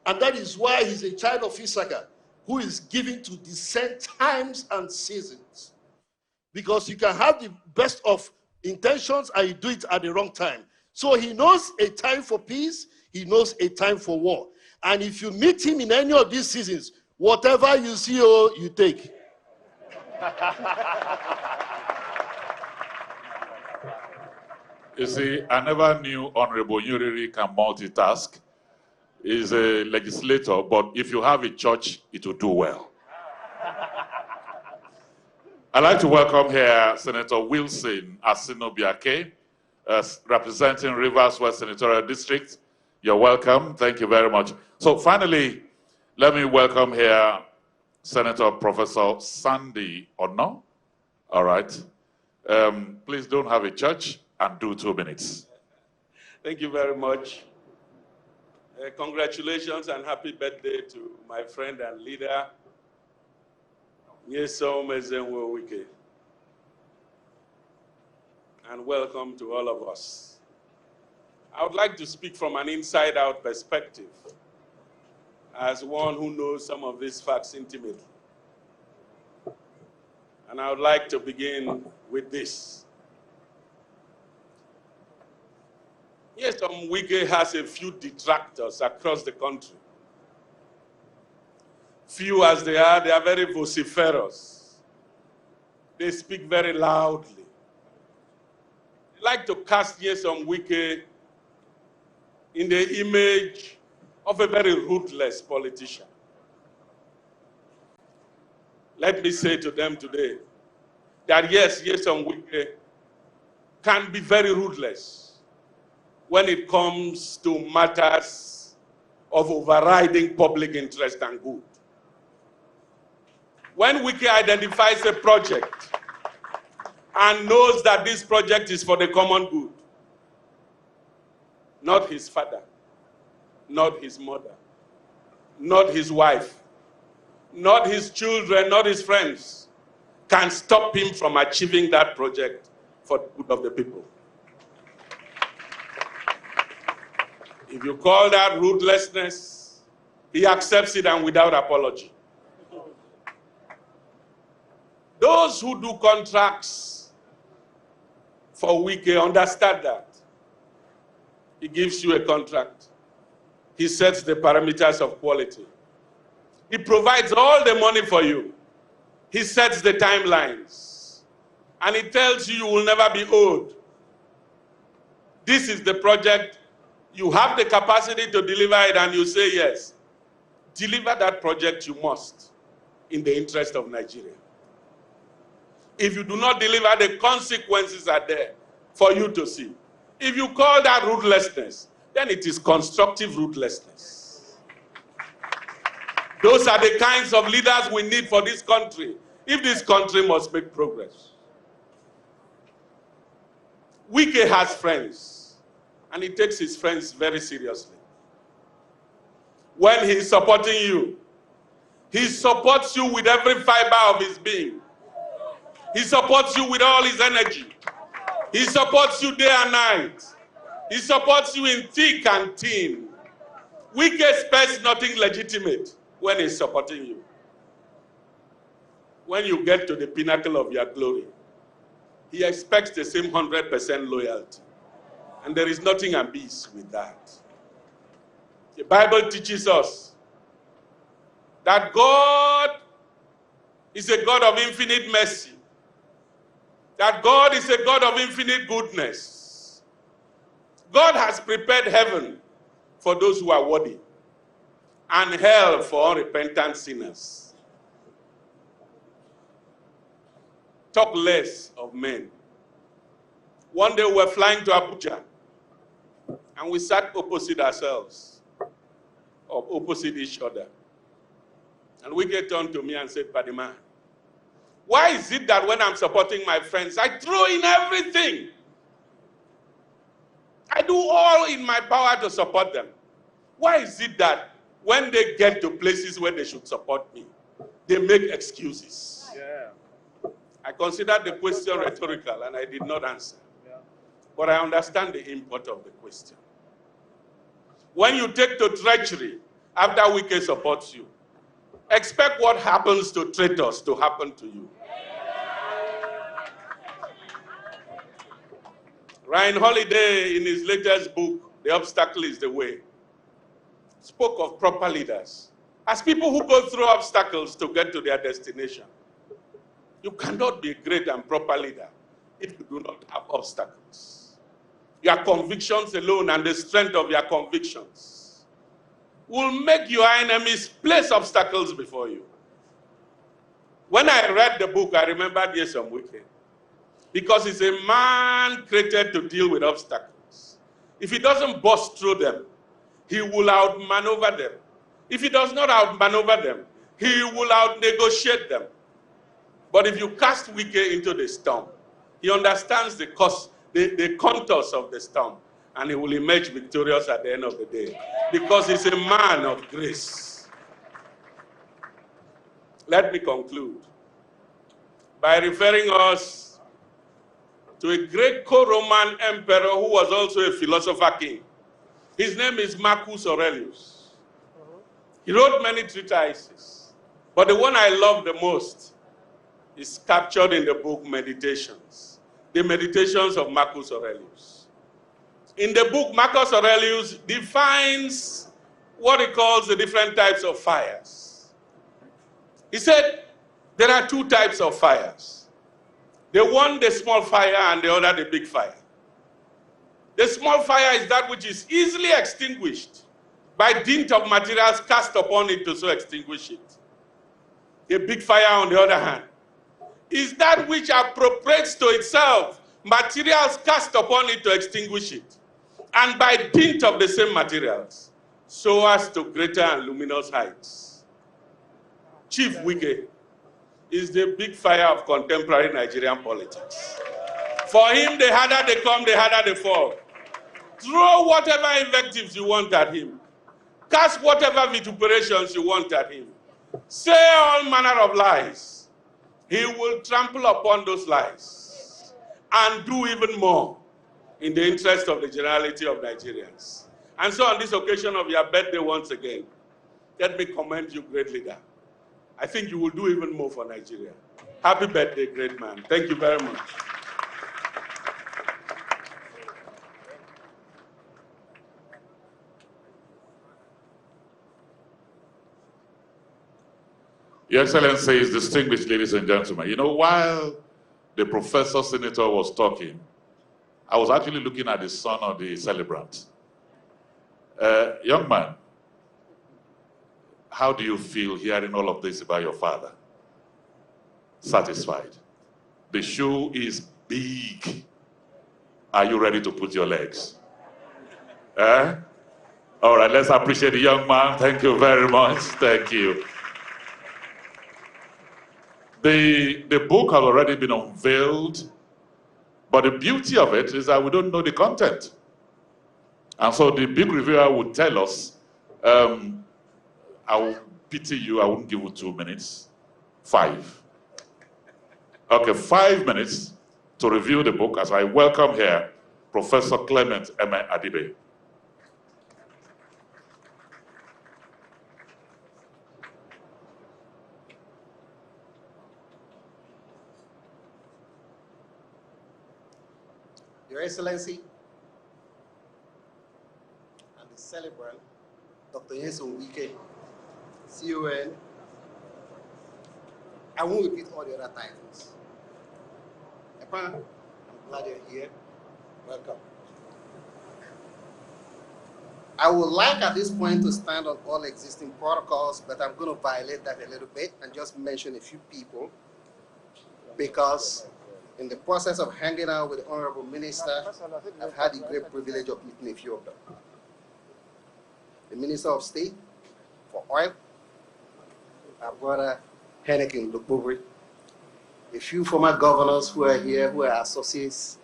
And that is why he's a child of Issachar, who is given to discern times and seasons. Because you can have the best of intentions and you do it at the wrong time. So he knows a time for peace, he knows a time for war. And if you meet him in any of these seasons, whatever you see, you take. You see, I never knew Honorable Yuriri can multitask. He's a legislator, but if you have a church, it will do well. I'd like to welcome here Senator Wilson Asinobiake, representing Rivers West Senatorial District. You're welcome. Thank you very much. So finally, let me welcome here Senator Professor Sandy Ono. All right. Please don't have a church and do 2 minutes. Thank you very much. Congratulations and happy birthday to my friend and leader, Nyesom Wike. And welcome to all of us. I would like to speak from an inside-out perspective as one who knows some of these facts intimately. And I would like to begin with this. Nyesom Wike has a few detractors across the country. Few as they are very vociferous. They speak very loudly. They like to cast Nyesom Wike in the image of a very ruthless politician. Let me say to them today that yes, Nyesom Wike can be very ruthless when it comes to matters of overriding public interest and good. When Wike identifies a project and knows that this project is for the common good, not his father, not his mother, not his wife, not his children, not his friends, can stop him from achieving that project for the good of the people. If you call that ruthlessness, he accepts it and without apology. Those who do contracts for Wike understand that. He gives you a contract. He sets the parameters of quality. He provides all the money for you. He sets the timelines. And he tells you you will never be owed. This is the project. You have the capacity to deliver it and you say yes. Deliver that project you must in the interest of Nigeria. If you do not deliver, the consequences are there for you to see. If you call that ruthlessness, then it is constructive ruthlessness. Those are the kinds of leaders we need for this country, if this country must make progress. Wike has friends. And he takes his friends very seriously. When he is supporting you, he supports you with every fiber of his being. He supports you with all his energy. He supports you day and night. He supports you in thick and thin. Wike expects nothing legitimate when he's supporting you. When you get to the pinnacle of your glory, he expects the same 100% loyalty. And there is nothing amiss with that. The Bible teaches us that God is a God of infinite mercy. That God is a God of infinite goodness. God has prepared heaven for those who are worthy and hell for unrepentant sinners. Talk less of men. One day we were flying to Abuja and we sat opposite ourselves, or opposite each other. And Wike turned to me and said, "Padima, why is it that when I'm supporting my friends, I throw in everything? I do all in my power to support them. Why is it that when they get to places where they should support me, they make excuses?" I considered the question rhetorical and I did not answer. But I understand the import of the question. When you take to treachery after Wike supports you, expect what happens to traitors to happen to you. Ryan Holiday, in his latest book, The Obstacle is the Way, spoke of proper leaders as people who go through obstacles to get to their destination. You cannot be a great and proper leader if you do not have obstacles. Your convictions alone and the strength of your convictions will make your enemies place obstacles before you. When I read the book, I remembered Nyesom Wike, because he's a man created to deal with obstacles. If he doesn't bust through them, he will outmaneuver them. If he does not outmaneuver them, he will outnegotiate them. But if you cast Wike into the storm, he understands the contours of the storm, and he will emerge victorious at the end of the day, because he's a man of grace. Let me conclude by referring us to a great co-Roman emperor who was also a philosopher king. His name is Marcus Aurelius. He wrote many treatises, but the one I love the most is captured in the book Meditations, the Meditations of Marcus Aurelius. In the book, Marcus Aurelius defines what he calls the different types of fires. He said there are two types of fires. The one, the small fire, and the other, the big fire. The small fire is that which is easily extinguished by dint of materials cast upon it to so extinguish it. A big fire, on the other hand, is that which appropriates to itself materials cast upon it to extinguish it, and by dint of the same materials, so as to greater and luminous heights. Chief Wike is the big fire of contemporary Nigerian politics. For him, the harder they come, the harder they fall. Throw whatever invectives you want at him. Cast whatever vituperations you want at him. Say all manner of lies. He will trample upon those lies and do even more in the interest of the generality of Nigerians. And so on this occasion of your birthday once again, let me commend you, great leader. I think you will do even more for Nigeria. Happy birthday, great man. Thank you very much. Your Excellencies, distinguished ladies and gentlemen, you know, while the Professor Senator was talking, I was actually looking at the son of the celebrant. Young man, how do you feel hearing all of this about your father? Satisfied? The shoe is big. Are you ready to put your legs? All right, let's appreciate the young man. Thank you very much. Thank you. The book has already been unveiled, but the beauty of it is that we don't know the content. And so the big reviewer would tell us, I will pity you, I won't give you 2 minutes. 5. Okay, 5 minutes to review the book as I welcome here Professor Clement M. Adibe. Your Excellency and the celebrant, Dr. Nyesom Wike, CON. I won't repeat all the other titles. Epa, I'm glad you're here. Welcome. I would like at this point to stand on all existing protocols, but I'm going to violate that a little bit and just mention a few people, because in the process of hanging out with the Honorable Minister, I've had the great privilege of meeting a few of them. The Minister of State for Oil, our brother Henneken Lukbubri, a few former governors who are here, who are associates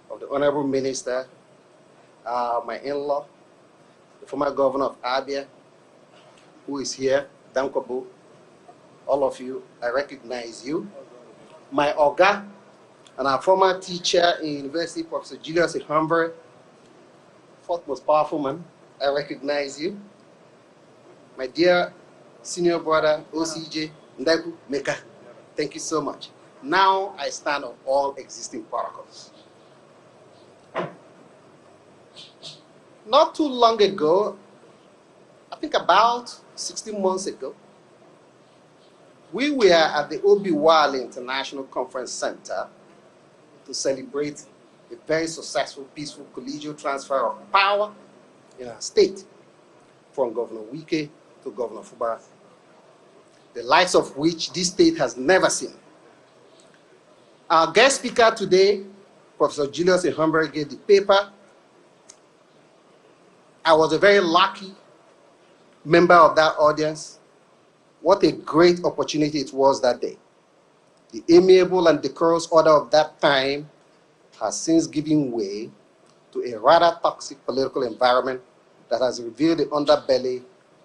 of the Honorable Minister, my in-law, the former governor of Abia, who is here, Dankobo. All of you, I recognize you. my Oga and our former teacher in university, Professor Julius Ihambere, fourth most powerful man, I recognize you. My dear senior brother, OCJ, Ndaku Meka, thank you so much. Now I stand on all existing protocols. Not too long ago, I think about 16 months ago, we were at the Obi-Wale International Conference Center to celebrate a very successful, peaceful, collegial transfer of power in our state from Governor Wike to Governor Fubara, the likes of which this state has never seen. Our guest speaker today, Professor Julius Ihambere, gave the paper. I was a very lucky member of that audience. What a great opportunity it was that day. The amiable and decorous order of that time has since given way to a rather toxic political environment that has revealed the underbelly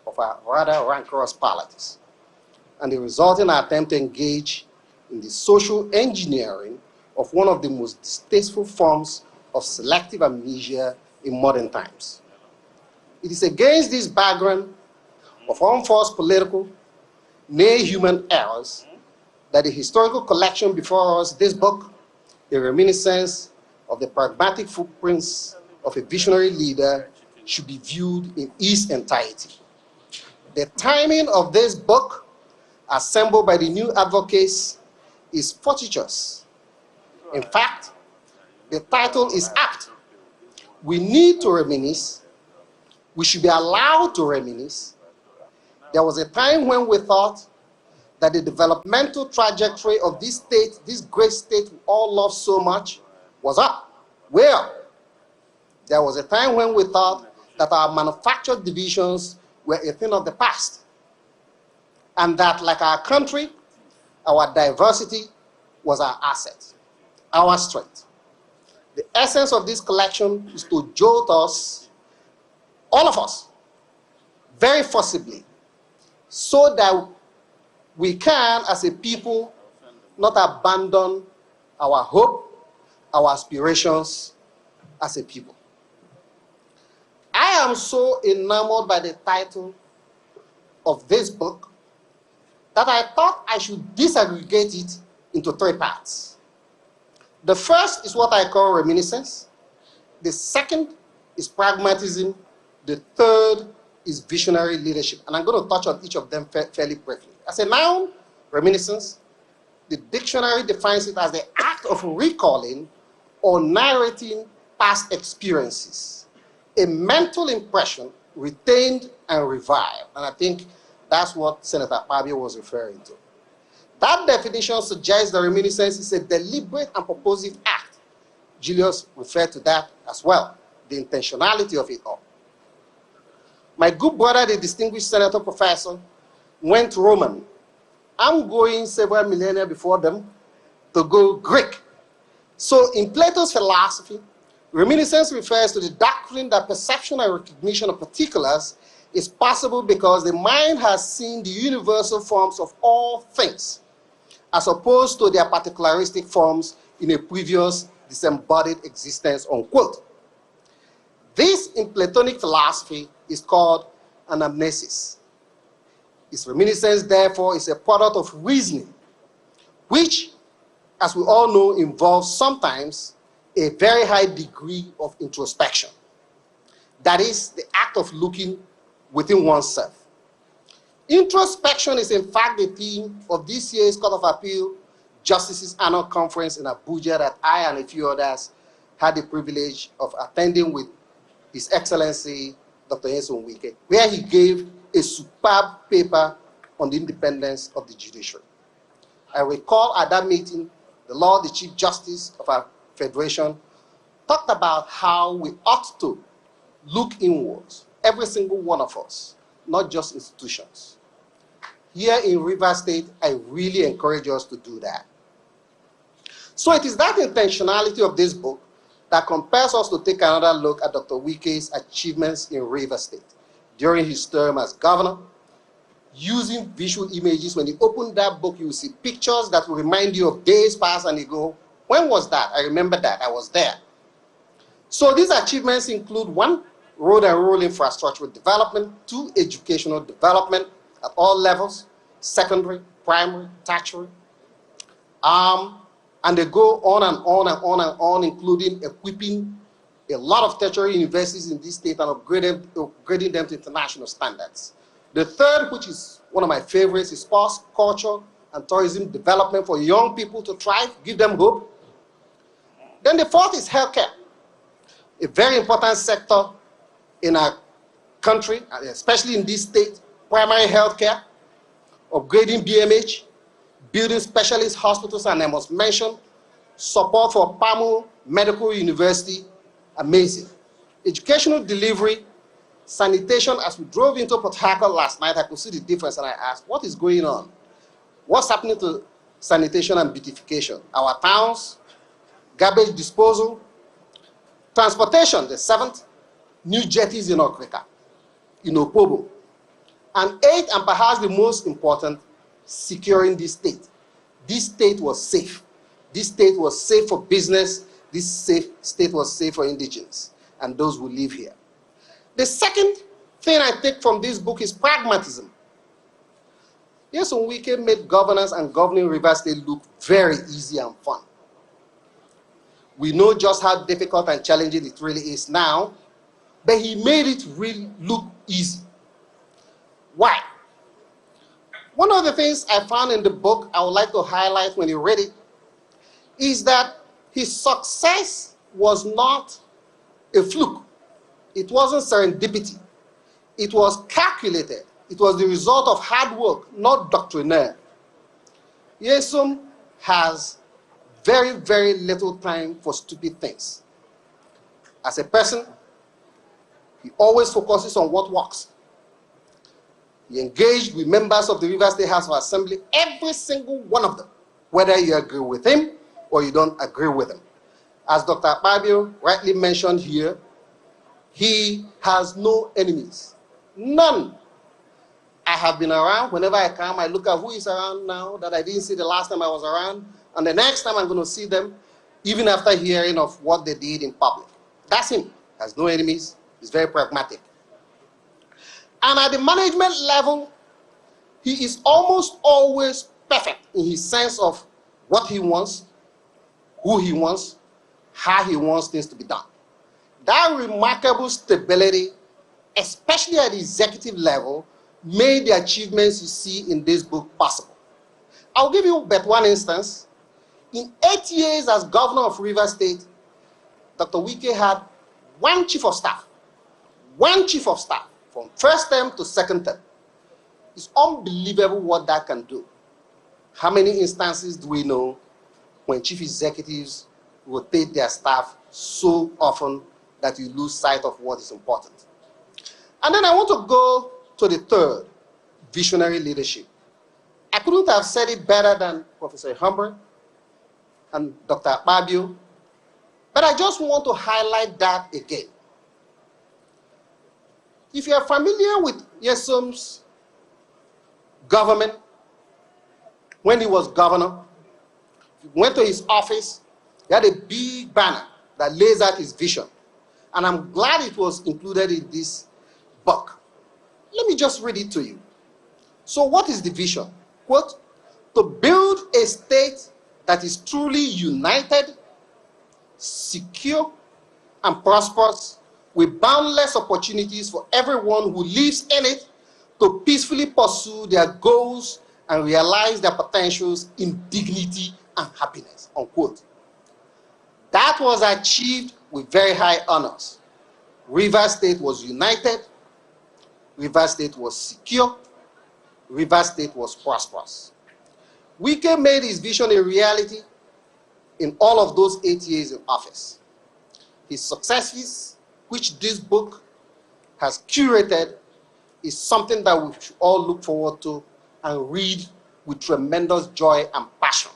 of our rather rancorous politics and the resulting attempt to engage in the social engineering of one of the most distasteful forms of selective amnesia in modern times. It is against this background of unforced political, nay human errors, that the historical collection before us, this book, a reminiscence of the pragmatic footprints of a visionary leader, should be viewed in its entirety. The timing of this book, assembled by the new advocates, is fortuitous. In fact, the title is apt. We need to reminisce. We should be allowed to reminisce. There was a time when we thought that the developmental trajectory of this state, this great state we all love so much, was up, way up. There was a time when we thought that our manufactured divisions were a thing of the past, and that, like our country, our diversity was our asset, our strength. The essence of this collection is to jolt us, all of us, very forcibly, so that we can, as a people, not abandon our hope, our aspirations as a people. I am so enamored by the title of this book that I thought I should disaggregate it into three parts. The first is what I call reminiscence. The second is pragmatism. The third is visionary leadership. And I'm going to touch on each of them fairly briefly. As a noun, reminiscence, the dictionary defines it as the act of recalling or narrating past experiences, a mental impression retained and revived. And I think that's what Senator Fabio was referring to. That definition suggests that reminiscence is a deliberate and purposive act. Julius referred to that as well, the intentionality of it all. My good brother, the distinguished senator professor, went Roman. I'm going several millennia before them to go Greek. So in Plato's philosophy, reminiscence refers to the doctrine that perception and recognition of particulars is possible because the mind has seen the universal forms of all things, as opposed to their particularistic forms in a previous disembodied existence, unquote. This, in Platonic philosophy, is called anamnesis. Its reminiscence, therefore, is a product of reasoning, which, as we all know, involves sometimes a very high degree of introspection. That is, the act of looking within oneself. Introspection is, in fact, the theme of this year's Court of Appeal Justices Annual Conference in Abuja that I and a few others had the privilege of attending with His Excellency Dr. Nyesom Wike, where he gave a superb paper on the independence of the judiciary. I recall at that meeting, the Lord, the Chief Justice of our Federation, talked about how we ought to look inwards, every single one of us, not just institutions. Here in Rivers State, I really encourage us to do that. So it is that intentionality of this book that compels us to take another look at Dr. Wike's achievements in Rivers State during his term as governor, using visual images. When you open that book, you will see pictures that will remind you of days past, and you go, when was that? I remember that. I was there. So these achievements include 1, road and rural infrastructure development, 2, educational development at all levels, secondary, primary, tertiary. And they go on and on and on and on, including equipping a lot of tertiary universities in this state and upgrading them to international standards. The third, which is one of my favorites, is sports, culture, and tourism development for young people to thrive, give them hope. Then the fourth is healthcare, a very important sector in our country, especially in this state. Primary healthcare, upgrading BMH, building specialist hospitals, and I must mention support for PAMU Medical University, amazing. Educational delivery, sanitation. As we drove into Port Harcourt last night, I could see the difference, and I asked, what is going on? What's happening to sanitation and beautification? Our towns, garbage disposal, transportation, the seventh, new jetties in Okrika, in Opobo. And eighth, and perhaps the most important, securing this state. This state was safe. This state was safe for business. This state was safe for indigenes and those who live here. The second thing I take from this book is pragmatism. Nyesom Wike made governance and governing Rivers State look very easy and fun. We know just how difficult and challenging it really is now, but he made it really look easy. Why? One of the things I found in the book I would like to highlight when you read it is that his success was not a fluke. It wasn't serendipity. It was calculated. It was the result of hard work, not doctrinaire. Nyesom has very, very little time for stupid things. As a person, he always focuses on what works. He engaged with members of the Rivers State House of Assembly, every single one of them, whether you agree with him or you don't agree with him. As Dr. Akpabio rightly mentioned here, he has no enemies, none. I have been around. Whenever I come, I look at who is around now that I didn't see the last time I was around, and the next time I'm going to see them, even after hearing of what they did in public. That's him. He has no enemies. He's very pragmatic. And at the management level, he is almost always perfect in his sense of what he wants, who he wants, how he wants things to be done. That remarkable stability, especially at the executive level, made the achievements you see in this book possible. I'll give you but one instance. In 8 years as governor of Rivers State, Dr. Wike had one chief of staff. One chief of staff, from first term to second term. It's unbelievable what that can do. How many instances do we know when chief executives rotate their staff so often that you lose sight of what is important? And then I want to go to the third, visionary leadership. I couldn't have said it better than Professor Humber and Dr. Akpabio, but I just want to highlight that again. If you are familiar with Nyesom's government, when he was governor, if you went to his office, he had a big banner that lays out his vision. And I'm glad it was included in this book. Let me just read it to you. So what is the vision? Quote, to build a state that is truly united, secure, and prosperous, with boundless opportunities for everyone who lives in it to peacefully pursue their goals and realize their potentials in dignity and happiness, unquote. That was achieved with very high honors. Rivers State was united, Rivers State was secure, Rivers State was prosperous. Wike made his vision a reality in all of those 8 years in office. His successes, which this book has curated, is something that we should all look forward to and read with tremendous joy and passion.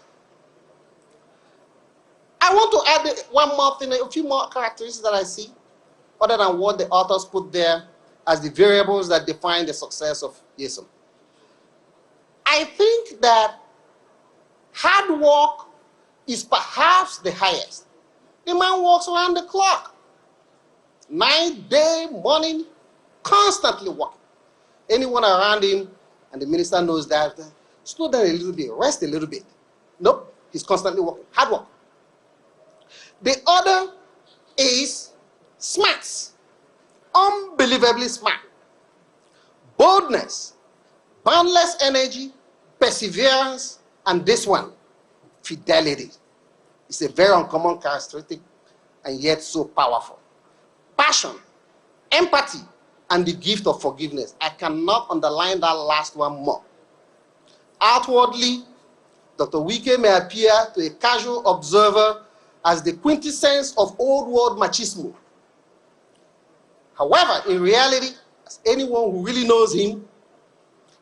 I want to add one more thing, a few more characteristics that I see, other than what the authors put there as the variables that define the success of Nyesom. I think that hard work is perhaps the highest. The man works around the clock. Night, day, morning, constantly working. Anyone around him, and the minister knows that, slow down a little bit, rest a little bit. Nope, he's constantly working, hard work. The other is smarts, unbelievably smart. Boldness, boundless energy, perseverance, and this one, fidelity. It's a very uncommon characteristic and yet so powerful. Passion, empathy, and the gift of forgiveness. I cannot underline that last one more. Outwardly, Dr. Wike may appear to a casual observer as the quintessence of old world machismo. However, in reality, as anyone who really knows him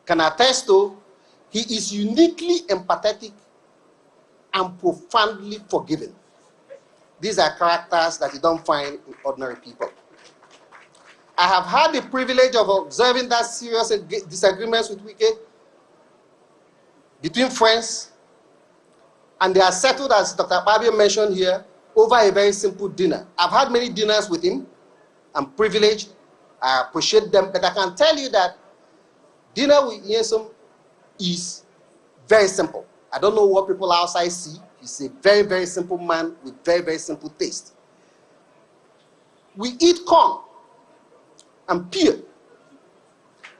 can attest to, he is uniquely empathetic and profoundly forgiving. These are characters that you don't find in ordinary people. I have had the privilege of observing that serious disagreements with Wike between friends, and they are settled, as Dr. Fabio mentioned here, over a very simple dinner. I've had many dinners with him. I'm privileged. I appreciate them, but I can tell you that dinner with Nyesom is very simple. I don't know what people outside see. He's a very, very simple man with very, very simple taste. We eat corn and pear,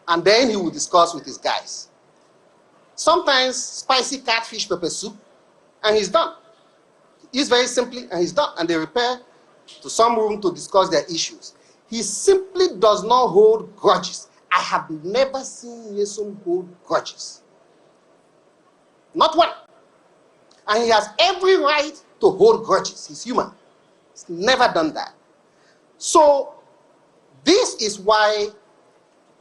and then he will discuss with his guys. Sometimes spicy catfish pepper soup, and he's done. He's very simply, and he's done, and they repair to some room to discuss their issues. He simply does not hold grudges. I have never seen Nyesom hold grudges. Not one. And he has every right to hold grudges. He's human. He's never done that. So, this is why,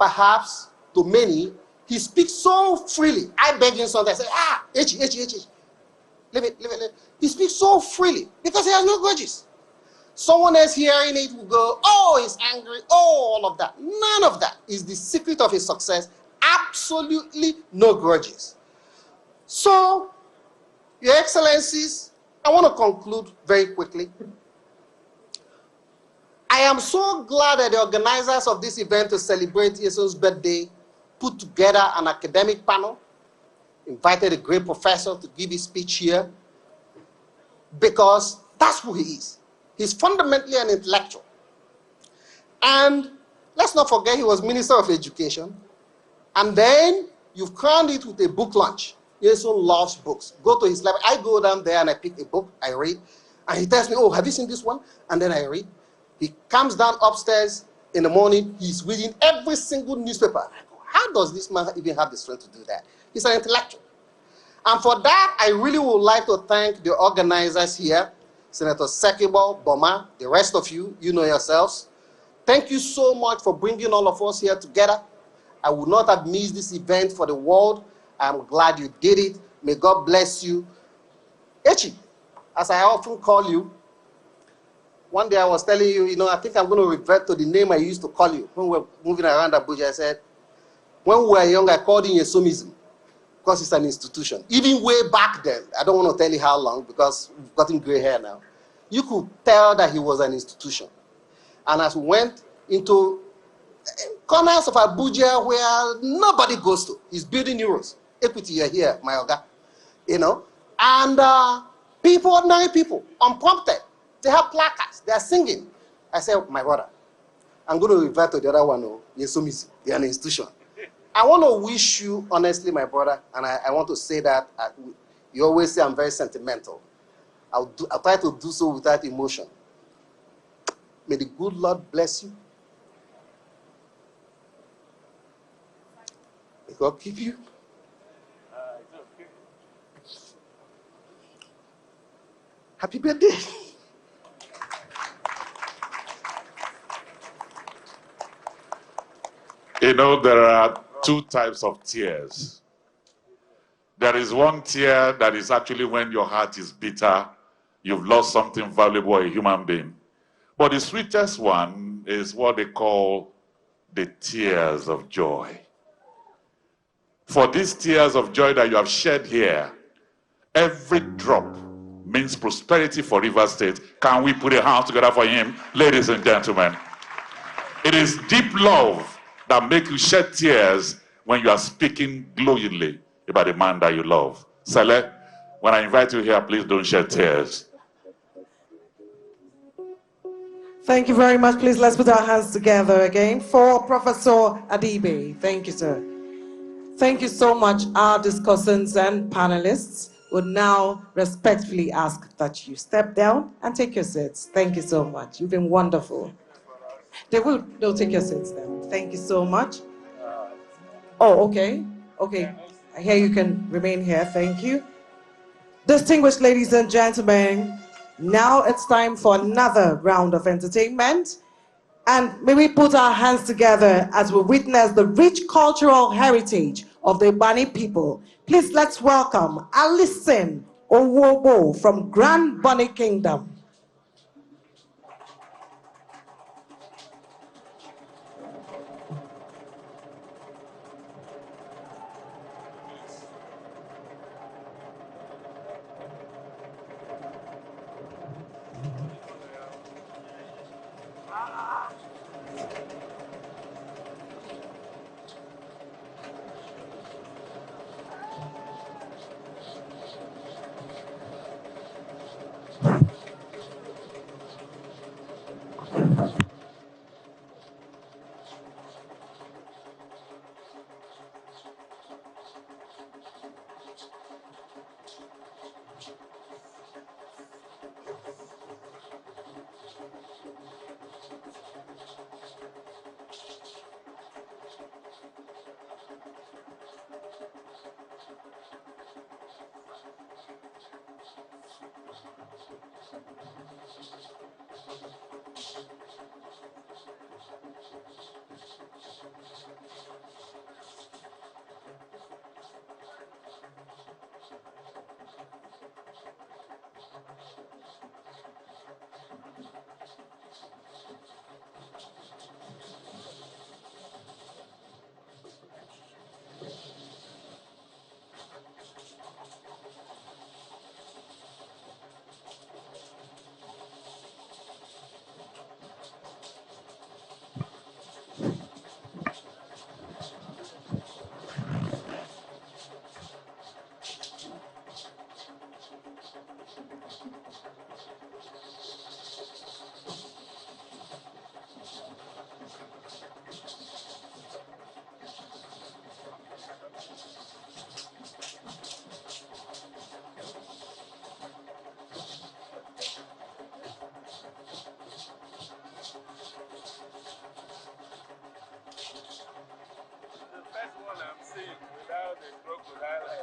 perhaps, to many, he speaks so freely. I beg him sometimes, I say, leave it. He speaks so freely because he has no grudges. Someone else hearing it will go, oh, he's angry, oh, all of that. None of that is the secret of his success. Absolutely no grudges. So, Your Excellencies, I want to conclude very quickly. I am so glad that the organizers of this event to celebrate Nyesom's birthday put together an academic panel, invited a great professor to give his speech here, because that's who he is. He's fundamentally an intellectual. And let's not forget he was Minister of Education. And then you've crowned it with a book launch. Nyesom loves books. Go to his library. I go down there and I pick a book, I read, and he tells me, oh, have you seen this one? And then I read. He comes down upstairs in the morning, he's reading every single newspaper. I go, how does this man even have the strength to do that? He's an intellectual. And for that, I really would like to thank the organizers here, Senator Sekibo, Boma, the rest of you, you know yourselves. Thank you so much for bringing all of us here together. I would not have missed this event for the world. I'm glad you did it. May God bless you. Echi, as I often call you, one day I was telling you, I think I'm going to revert to the name I used to call you when we were moving around Abuja. I said, when we were young, I called you Nyesomism because it's an institution. Even way back then, I don't want to tell you how long because we've gotten gray hair now. You could tell that he was an institution. And as we went into corners of Abuja where nobody goes to, he's building euros. Equity, you're here, my Oga. And people, ordinary people, unprompted, they have placards, they are singing. I said, my brother, I'm going to revert to the other one, Nyesomism, they're an institution. I want to wish you, honestly, my brother, and I want to say that, you always say I'm very sentimental. I'll try to do so without emotion. May the good Lord bless you. May God keep you. Happy birthday. There are two types of tears. There is one tear that is actually when your heart is bitter, you've lost something valuable, a human being. But the sweetest one is what they call the tears of joy. For these tears of joy that you have shed here, every drop means prosperity for Rivers State. Can we put a hand together for him, ladies and gentlemen? It is deep love that makes you shed tears when you are speaking glowingly about the man that you love. Sele, when I invite you here, please don't shed tears. Thank you very much. Please let's put our hands together again for Professor Adibe. Thank you, sir. Thank you so much. Our discussants and panelists would now respectfully ask that you step down and take your seats. Thank you so much. You've been wonderful. They'll take your seats then. Thank you so much. Oh, okay. Okay. Here you can remain here. Thank you. Distinguished ladies and gentlemen, now it's time for another round of entertainment. And may we put our hands together as we witness the rich cultural heritage of the Ibani people. Please let's welcome Alison Owobo from Grand Bonny Kingdom.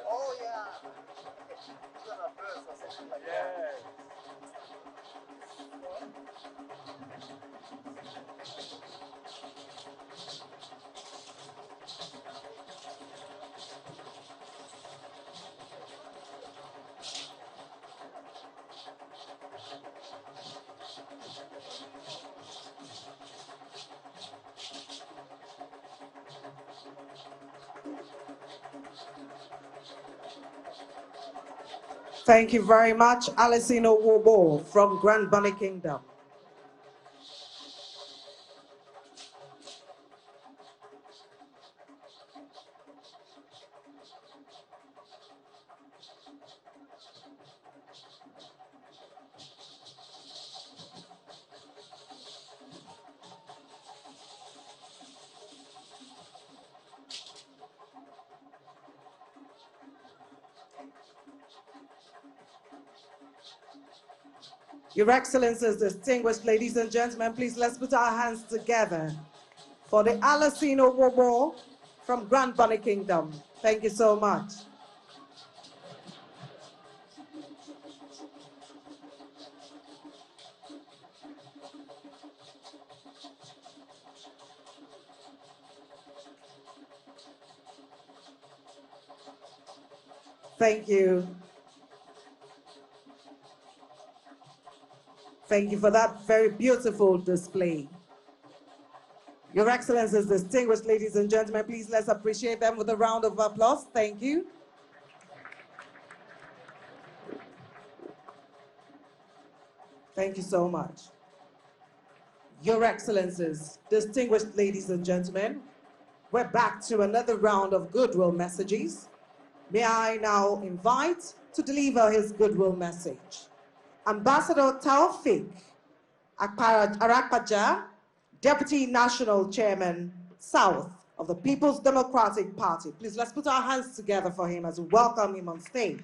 Oh, yeah. It's gonna burst or something like that. Thank you very much, Alison Owobo from Grand Bonny Kingdom. Your Excellencies, distinguished ladies and gentlemen, please let's put our hands together for the Alison Owobo from Grand Bonny Kingdom. Thank you so much. Thank you. Thank you for that very beautiful display. Your Excellencies, distinguished ladies and gentlemen, please let's appreciate them with a round of applause. Thank you. Thank you so much. Your Excellencies, distinguished ladies and gentlemen, we're back to another round of goodwill messages. May I now invite to deliver his goodwill message, Ambassador Taufik Arakpaja, Deputy National Chairman, South of the People's Democratic Party. Please let's put our hands together for him as we welcome him on stage.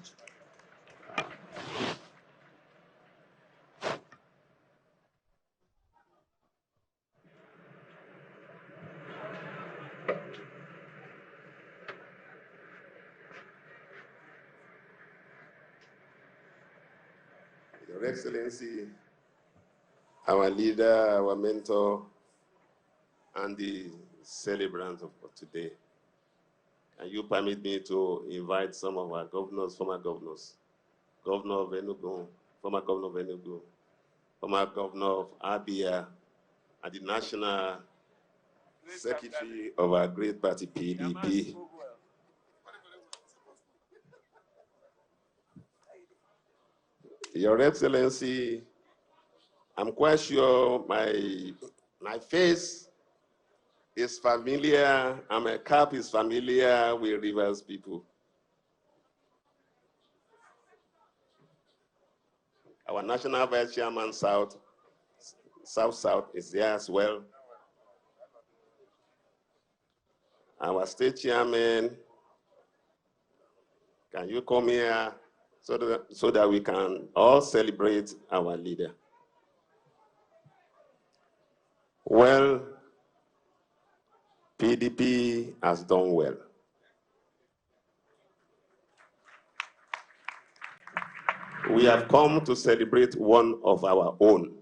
Your Excellency, our leader, our mentor, and the celebrant of today, can you permit me to invite some of our governors, former governors, Governor of Enugu, former Governor of Enugu, former Governor of Abia, and the National Secretary of our great party, PDP. Your Excellency, I'm quite sure my face is familiar and my cap is familiar with Rivers people. Our National Vice Chairman South is there as well. Our State Chairman, can you come here so that we can all celebrate our leader? Well, PDP has done well. We have come to celebrate one of our own.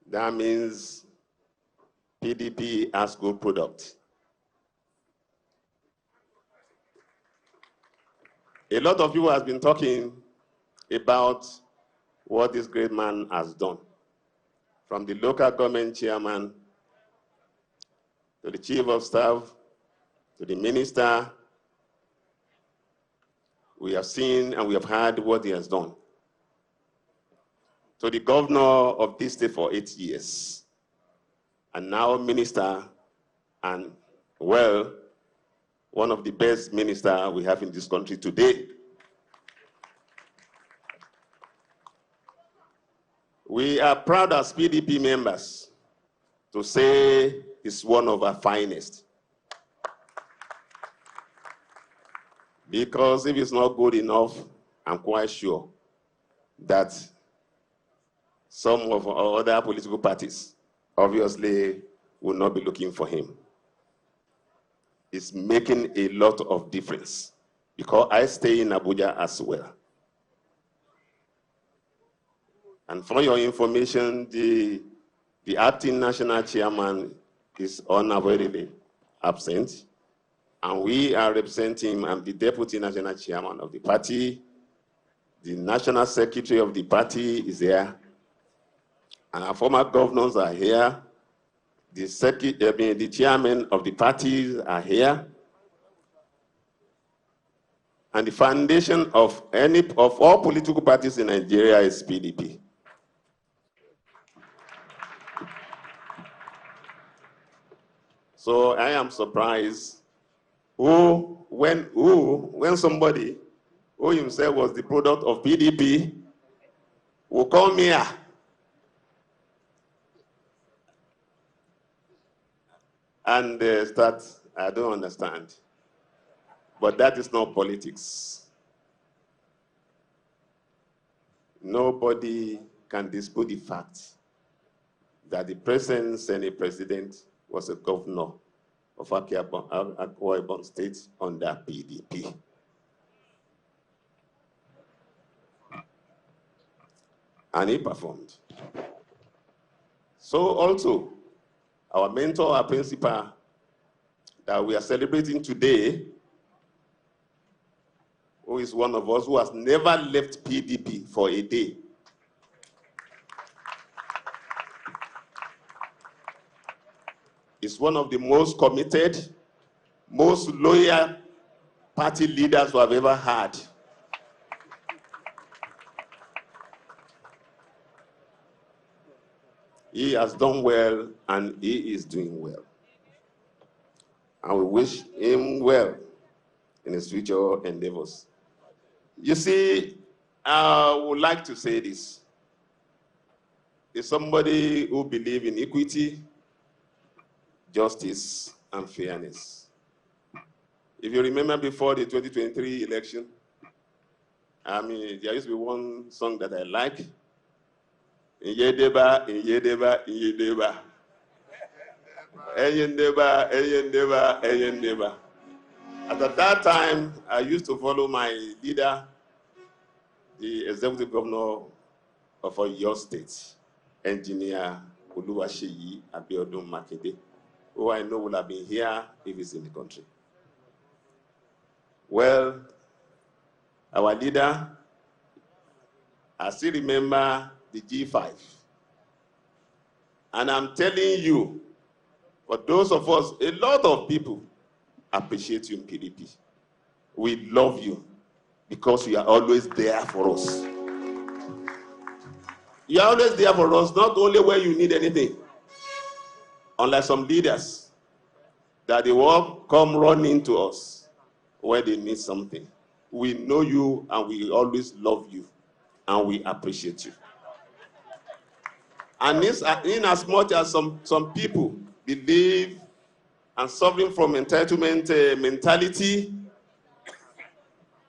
That means PDP has good product. A lot of you have been talking about what this great man has done. From the local government chairman, to the chief of staff, to the minister, we have seen and we have heard what he has done. To the governor of this state for 8 years, and now minister, and well, one of the best ministers we have in this country today. We are proud as PDP members to say it's one of our finest. Because if it's not good enough, I'm quite sure that some of our other political parties obviously will not be looking for him. It's making a lot of difference because I stay in Abuja as well. And for your information, the acting national chairman is unavoidably absent. And we are representing him. I'm the deputy national chairman of the party. The national secretary of the party is here. And our former governors are here. The chairman of the parties are here. And the foundation of all political parties in Nigeria is PDP. So I am surprised when somebody who himself was the product of PDP will come here and start, I don't understand. But that is not politics. Nobody can dispute the fact that the present Senate president was a governor of Akwa Ibom State under PDP. And he performed. So also, our mentor, our principal, that we are celebrating today, who is one of us who has never left PDP for a day. is one of the most committed, most loyal party leaders we have ever had. He has done well and he is doing well. And we wish him well in his future endeavors. You see, I would like to say this. Is somebody who believes in equity, justice, and fairness. If you remember before the 2023 election, there used to be one song that I like. Nyedeba, Nyedeba, Nyedeba. Nyedeba, Nyedeba, Nyedeba. At that time, I used to follow my leader, the executive governor of your state, Engineer Oluwaseyi Abiodun Makinde, who I know will have been here if he's in the country. Well, our leader, I still remember the G5. And I'm telling you, for those of us, a lot of people appreciate you in PDP. We love you because you are always there for us. You are always there for us, not only when you need anything. Unlike some leaders, that they will come running to us when they need something. We know you and we always love you and we appreciate you. And in as much as some people believe and suffering from entitlement mentality,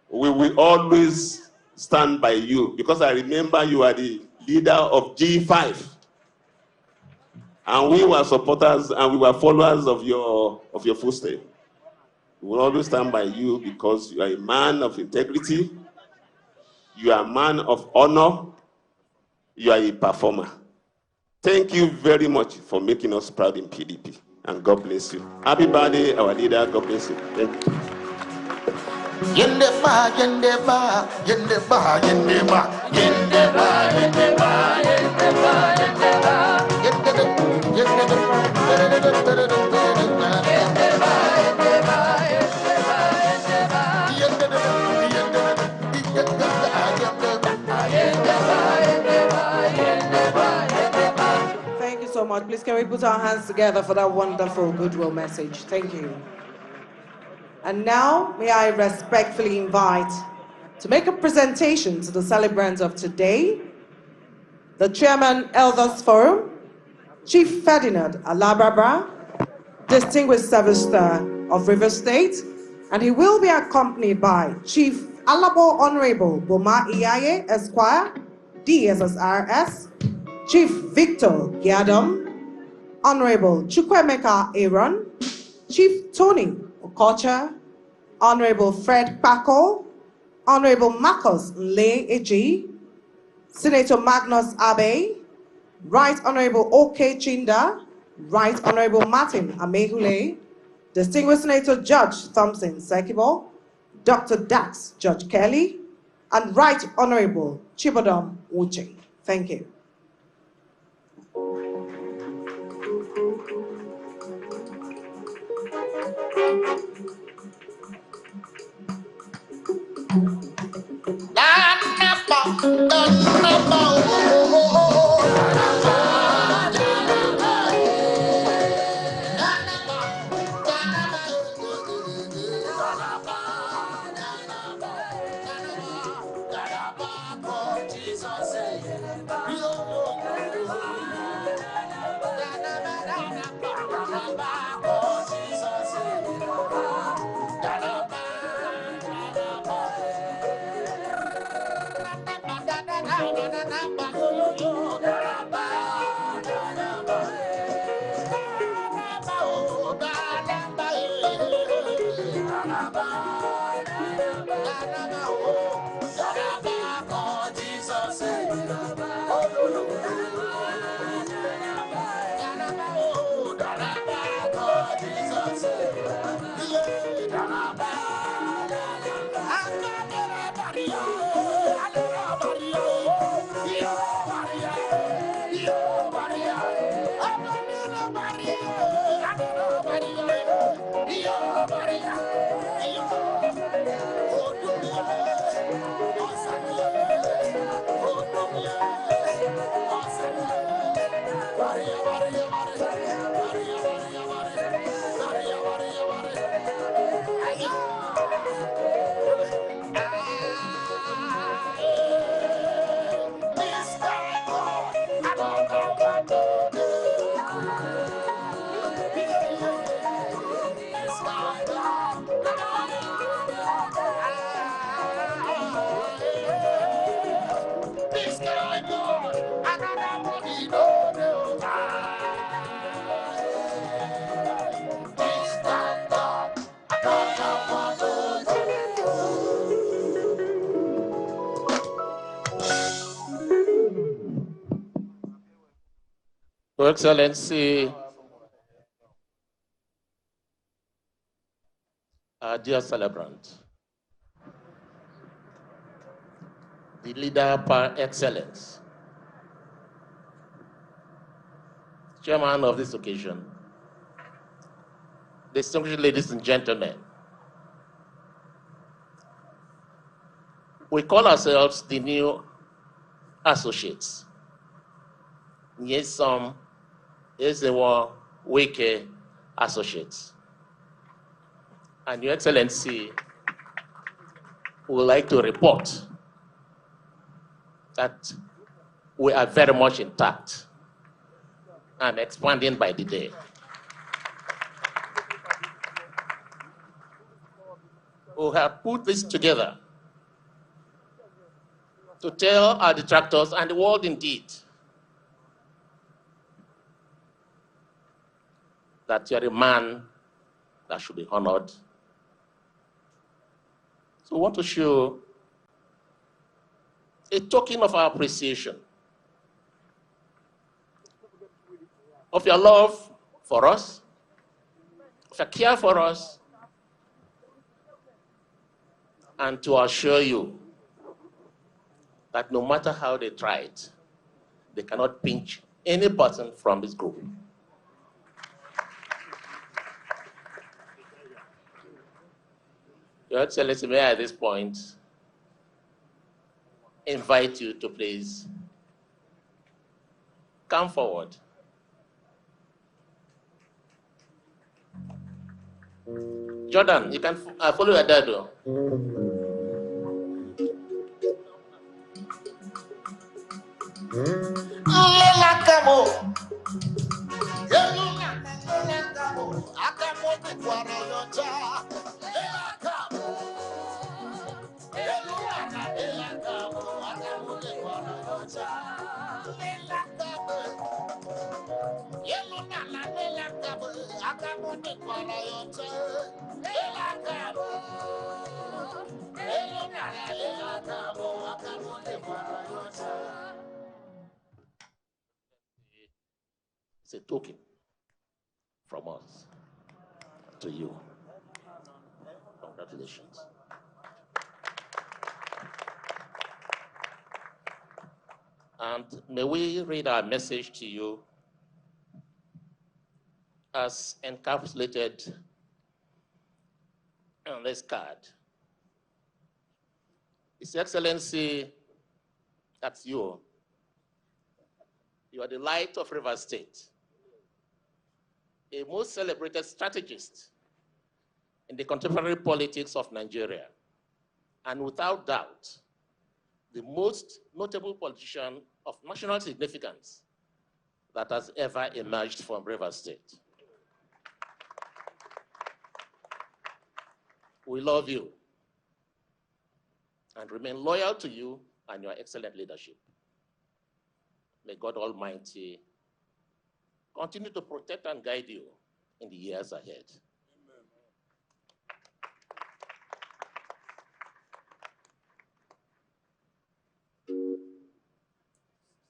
we will always stand by you, because I remember you are the leader of G5. And we were supporters and we were followers of your footsteps. We will always stand by you because you are a man of integrity, you are a man of honor, you are a performer. Thank you very much for making us proud in PDP, and God bless you. Happy birthday, our leader. God bless you. Thank you. Yendeba, yendeba, yendeba, yendeba, yendeba, yendeba, Thank you so much. Please, can we put our hands together for that wonderful goodwill message? Thank you. And now, may I respectfully invite to make a presentation to the celebrants of today, the Chairman Elders Forum, Chief Ferdinand Alababa, Distinguished Service Star of Rivers State, and he will be accompanied by Chief Alabo Honorable Boma Iyaye Esquire, DSSRS, Chief Victor Giadam, Honorable Chukwemeka Aaron, Chief Tony Okocha, Honorable Fred Paco, Honorable Marcus Nle Eji, Senator Magnus Abe, Right Honorable O.K. Chinda, Right Honorable Martin Amehule, Distinguished Senator Judge Thompson Sekibo, Dr. Dax Judge Kelly, and Right Honorable Chibodom Uche. Thank you. Your Excellency, our dear celebrant, the leader par excellence, chairman of this occasion, distinguished ladies and gentlemen, we call ourselves the new associates. Nyesom is the one Wike associates. And Your Excellency would like to report that we are very much intact and expanding by the day. We have put this together to tell our detractors and the world indeed that you're a man that should be honored. So we want to show a token of our appreciation of your love for us, of your care for us, and to assure you that no matter how they try it, they cannot pinch any person from this group. Your Excellency, may I at this point invite you to please come forward. Jordan, you can follow your dad. It's a token from us to you. Congratulations. And may we read our message to you as encapsulated on this card. His Excellency, that's you. You are the light of River State, a most celebrated strategist in the contemporary politics of Nigeria, and without doubt, the most notable politician of national significance that has ever emerged from River State. We love you and remain loyal to you and your excellent leadership. May God Almighty continue to protect and guide you in the years ahead.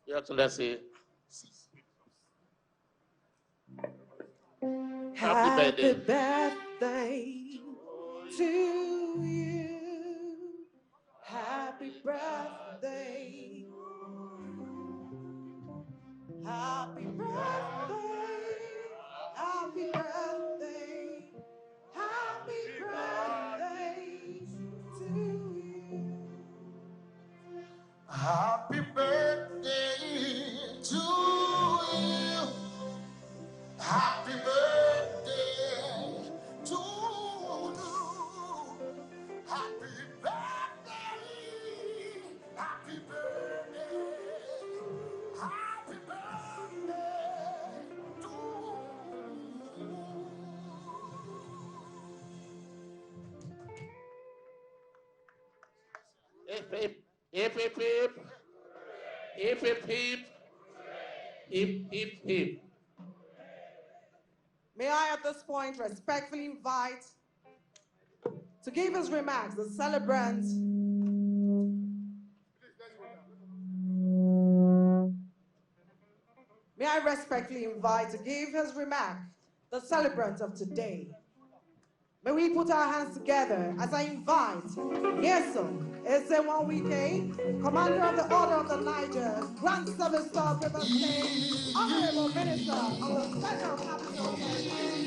Your Excellency, happy birthday to you. Happy birthday. Happy birthday. Happy birthday. Happy birthday to you. Happy birthday to you. Hip, hip, hip, hip. Hip, hip, hip. Hip, hip, hip. May I at this point respectfully invite to give his remarks the celebrant. May I respectfully invite to give his remark the celebrant of today. May we put our hands together as I invite Nyesom Wike, Commander of the Order of the Niger, Grand Service Star of River State, Honorable Minister of the Federal Capital Territory.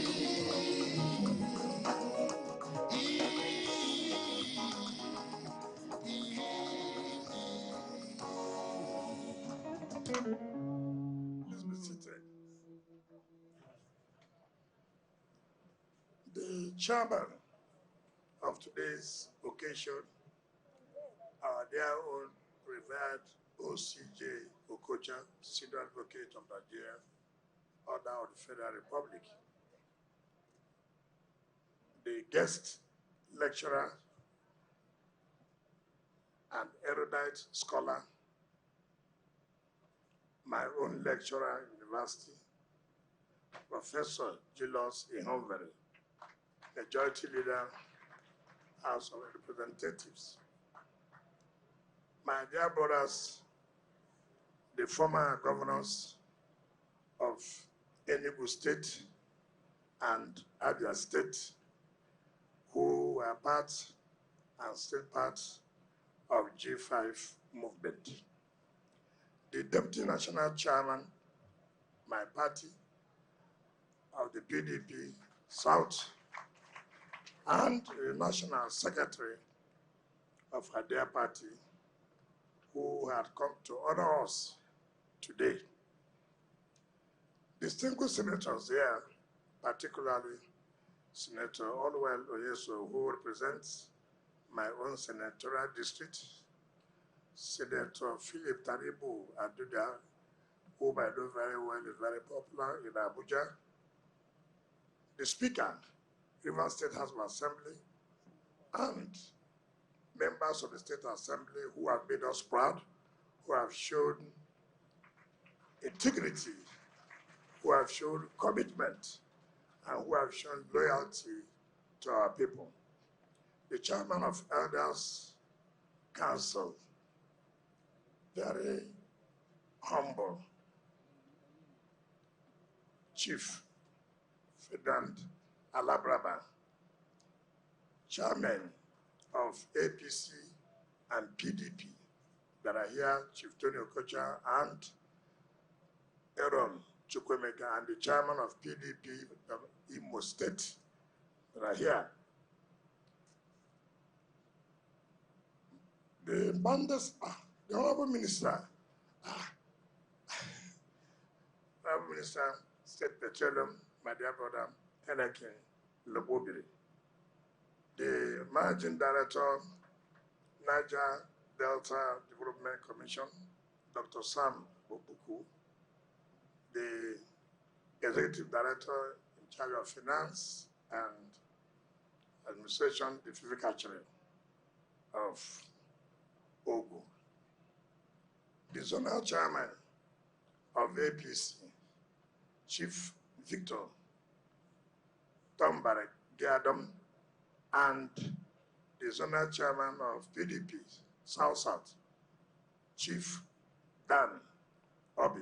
Please be seated. The chairman of today's occasion, our dear own revered OCJ Okocha, Senior Advocate of Nigeria, Order of the Federal Republic, the guest lecturer and erudite scholar, my own lecturer in university, Professor Julius Ihonvere, Majority Leader, House of Representatives. My dear brothers, the former governors of Enugu State and Abia State, who were part and still part of G5 movement. The Deputy National Chairman, my party, of the PDP South, and the National Secretary of her dear party, who had come to honor us today. Distinguished senators here, particularly Senator Olwell Oyeso, who represents my own senatorial district, Senator Philip Taribu Aduda, whom I know very well, is very popular in Abuja, the Speaker, Rivers State House of Assembly, and members of the State Assembly who have made us proud, who have shown integrity, who have shown commitment, and who have shown loyalty to our people. The Chairman of Elders Council, very humble, Chief Ferdinand Alabraba, Chairman of APC and PDP that are here, Chief Tony Okocha and Aaron Chukwemeka, and the Chairman of PDP of Imo State that are here. The Bandas, the Honorable Minister, Honorable Minister, State Petroleum, my dear brother, Enekin Lobobiri, the Managing Director, Niger Delta Development Commission, Dr. Sam Bobuku, the Executive Director in charge of Finance and Administration, the Prefecture of Ogu, the Zonal Chairman of APC, Chief Victor Tombarek Giadom, and the Zonal Chairman of PDP, South, Chief Dan Obi.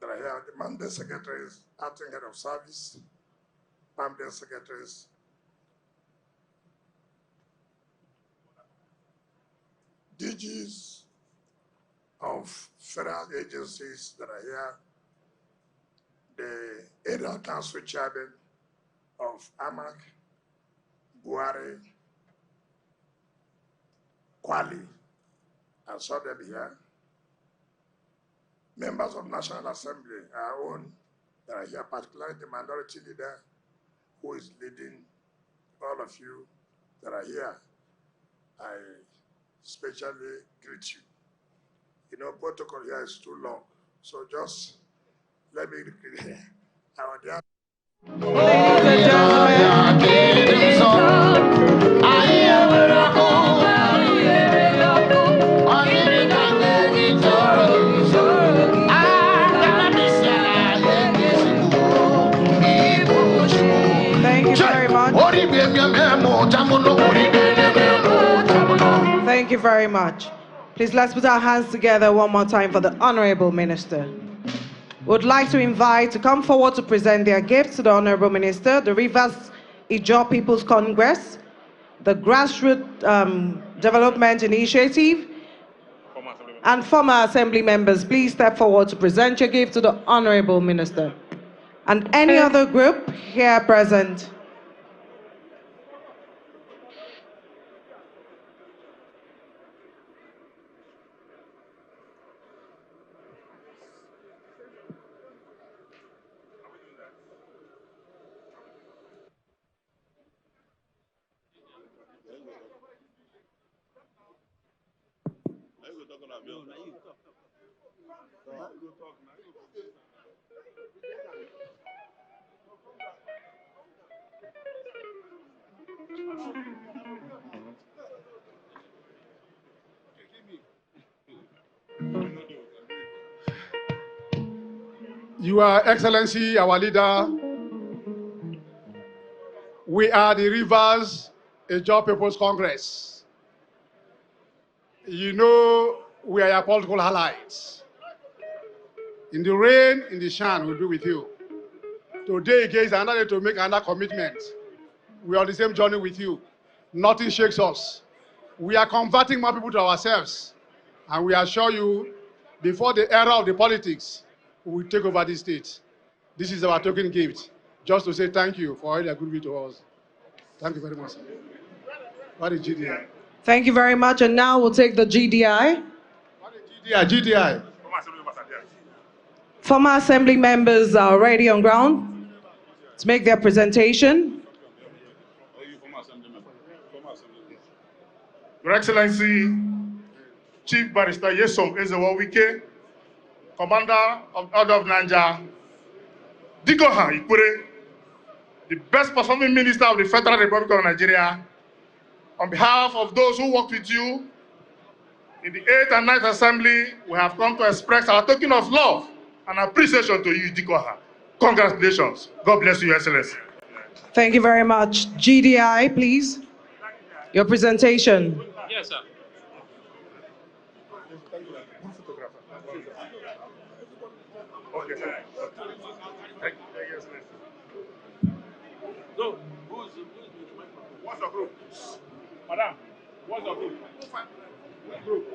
That I have the Mandate Secretaries, Acting Head of Service, Permanent Secretaries, DGs of federal agencies that are here, the Area Council Chairman of AMAC, Buhari, Kwali, and so them here. Members of National Assembly, our own, that are here, particularly the minority leader who is leading all of you that are here. I especially greet you. You know, protocol here is too long, so just let me repeat our dear. Ladies and gentlemen, Thank you very much. Please let's put our hands together one more time for the Honorable Minister. Would like to invite to come forward to present their gifts to the Honorable Minister, the Rivers Ijaw People's Congress, the Grassroots Development Initiative, and former Assembly members. Please step forward to present your gift to the Honorable Minister. And any other group here present. Your Excellency, our leader, we are the Rivers Ijaw People's Congress. You know we are your political allies. In the rain, in the shine, we'll be with you. Today, again, is another day to make another commitment. We are on the same journey with you. Nothing shakes us. We are converting more people to ourselves. And we assure you, before the era of the politics, we will take over this state. This is our token gift, just to say thank you for all your good will to us. Thank you very much. What is GDI? Thank you very much. And now we'll take the GDI. GDI. Former Assembly members are already on ground to make their presentation. Your Excellency, Chief Barrister Nyesom Wike, Commander of the Order of Niger, Dikoha Ikure, the best performing minister of the Federal Republic of Nigeria, on behalf of those who worked with you in the 8th and 9th Assembly, we have come to express our token of love and appreciation to you, Dikoha. Congratulations. God bless you, Your Excellency. Thank you very much. GDI, please. Your presentation. Yes, sir. Okay, sir. Thank you, Your Excellency. So, What's your group? Madam, what's your group? Group.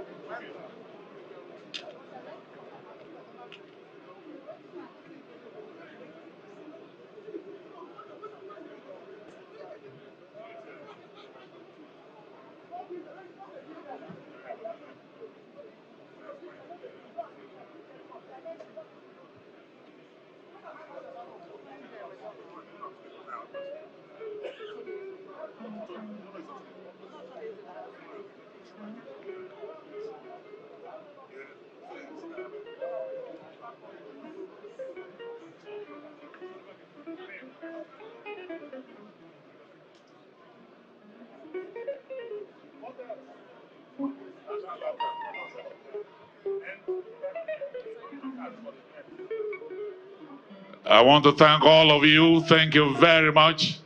I want to thank all of you. Thank you very much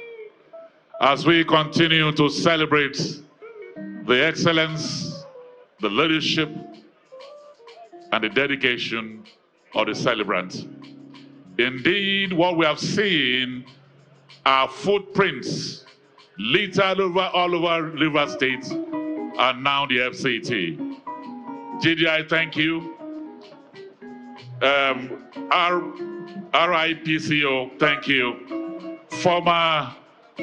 as we continue to celebrate the excellence, the leadership, and the dedication of the celebrant. Indeed, what we have seen are footprints littered all over River State and now the FCT. GDI, thank you. RIPCO, thank you. Former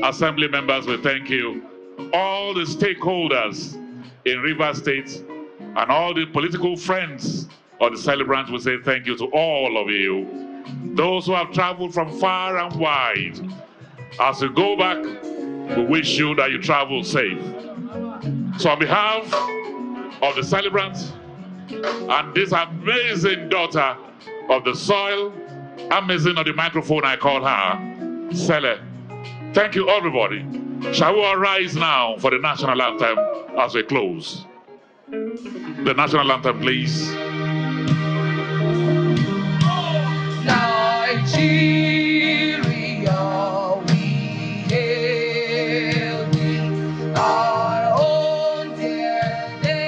Assembly members, we thank you. All the stakeholders in River State and all the political friends of the celebrants, we say thank you to all of you. Those who have traveled from far and wide, as you go back, we wish you that you travel safe. So on behalf of the celebrants and this amazing daughter of the soil, amazing of the microphone, I call her, Sele. Thank you, everybody. Shall we all rise now for the national anthem as we close? The national anthem, please. Nigeria, we hail thee, our own dear nation.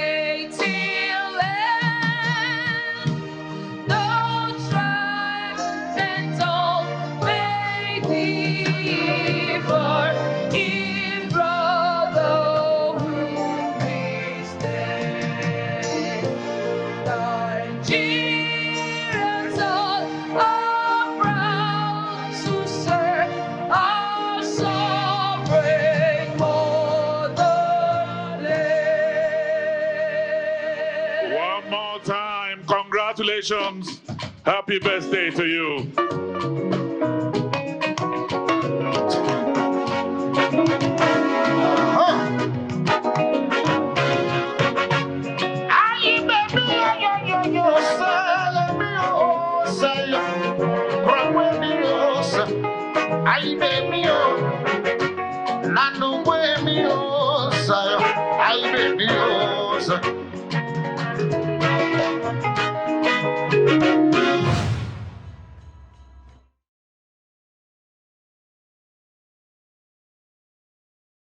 Congratulations. Happy birthday to you.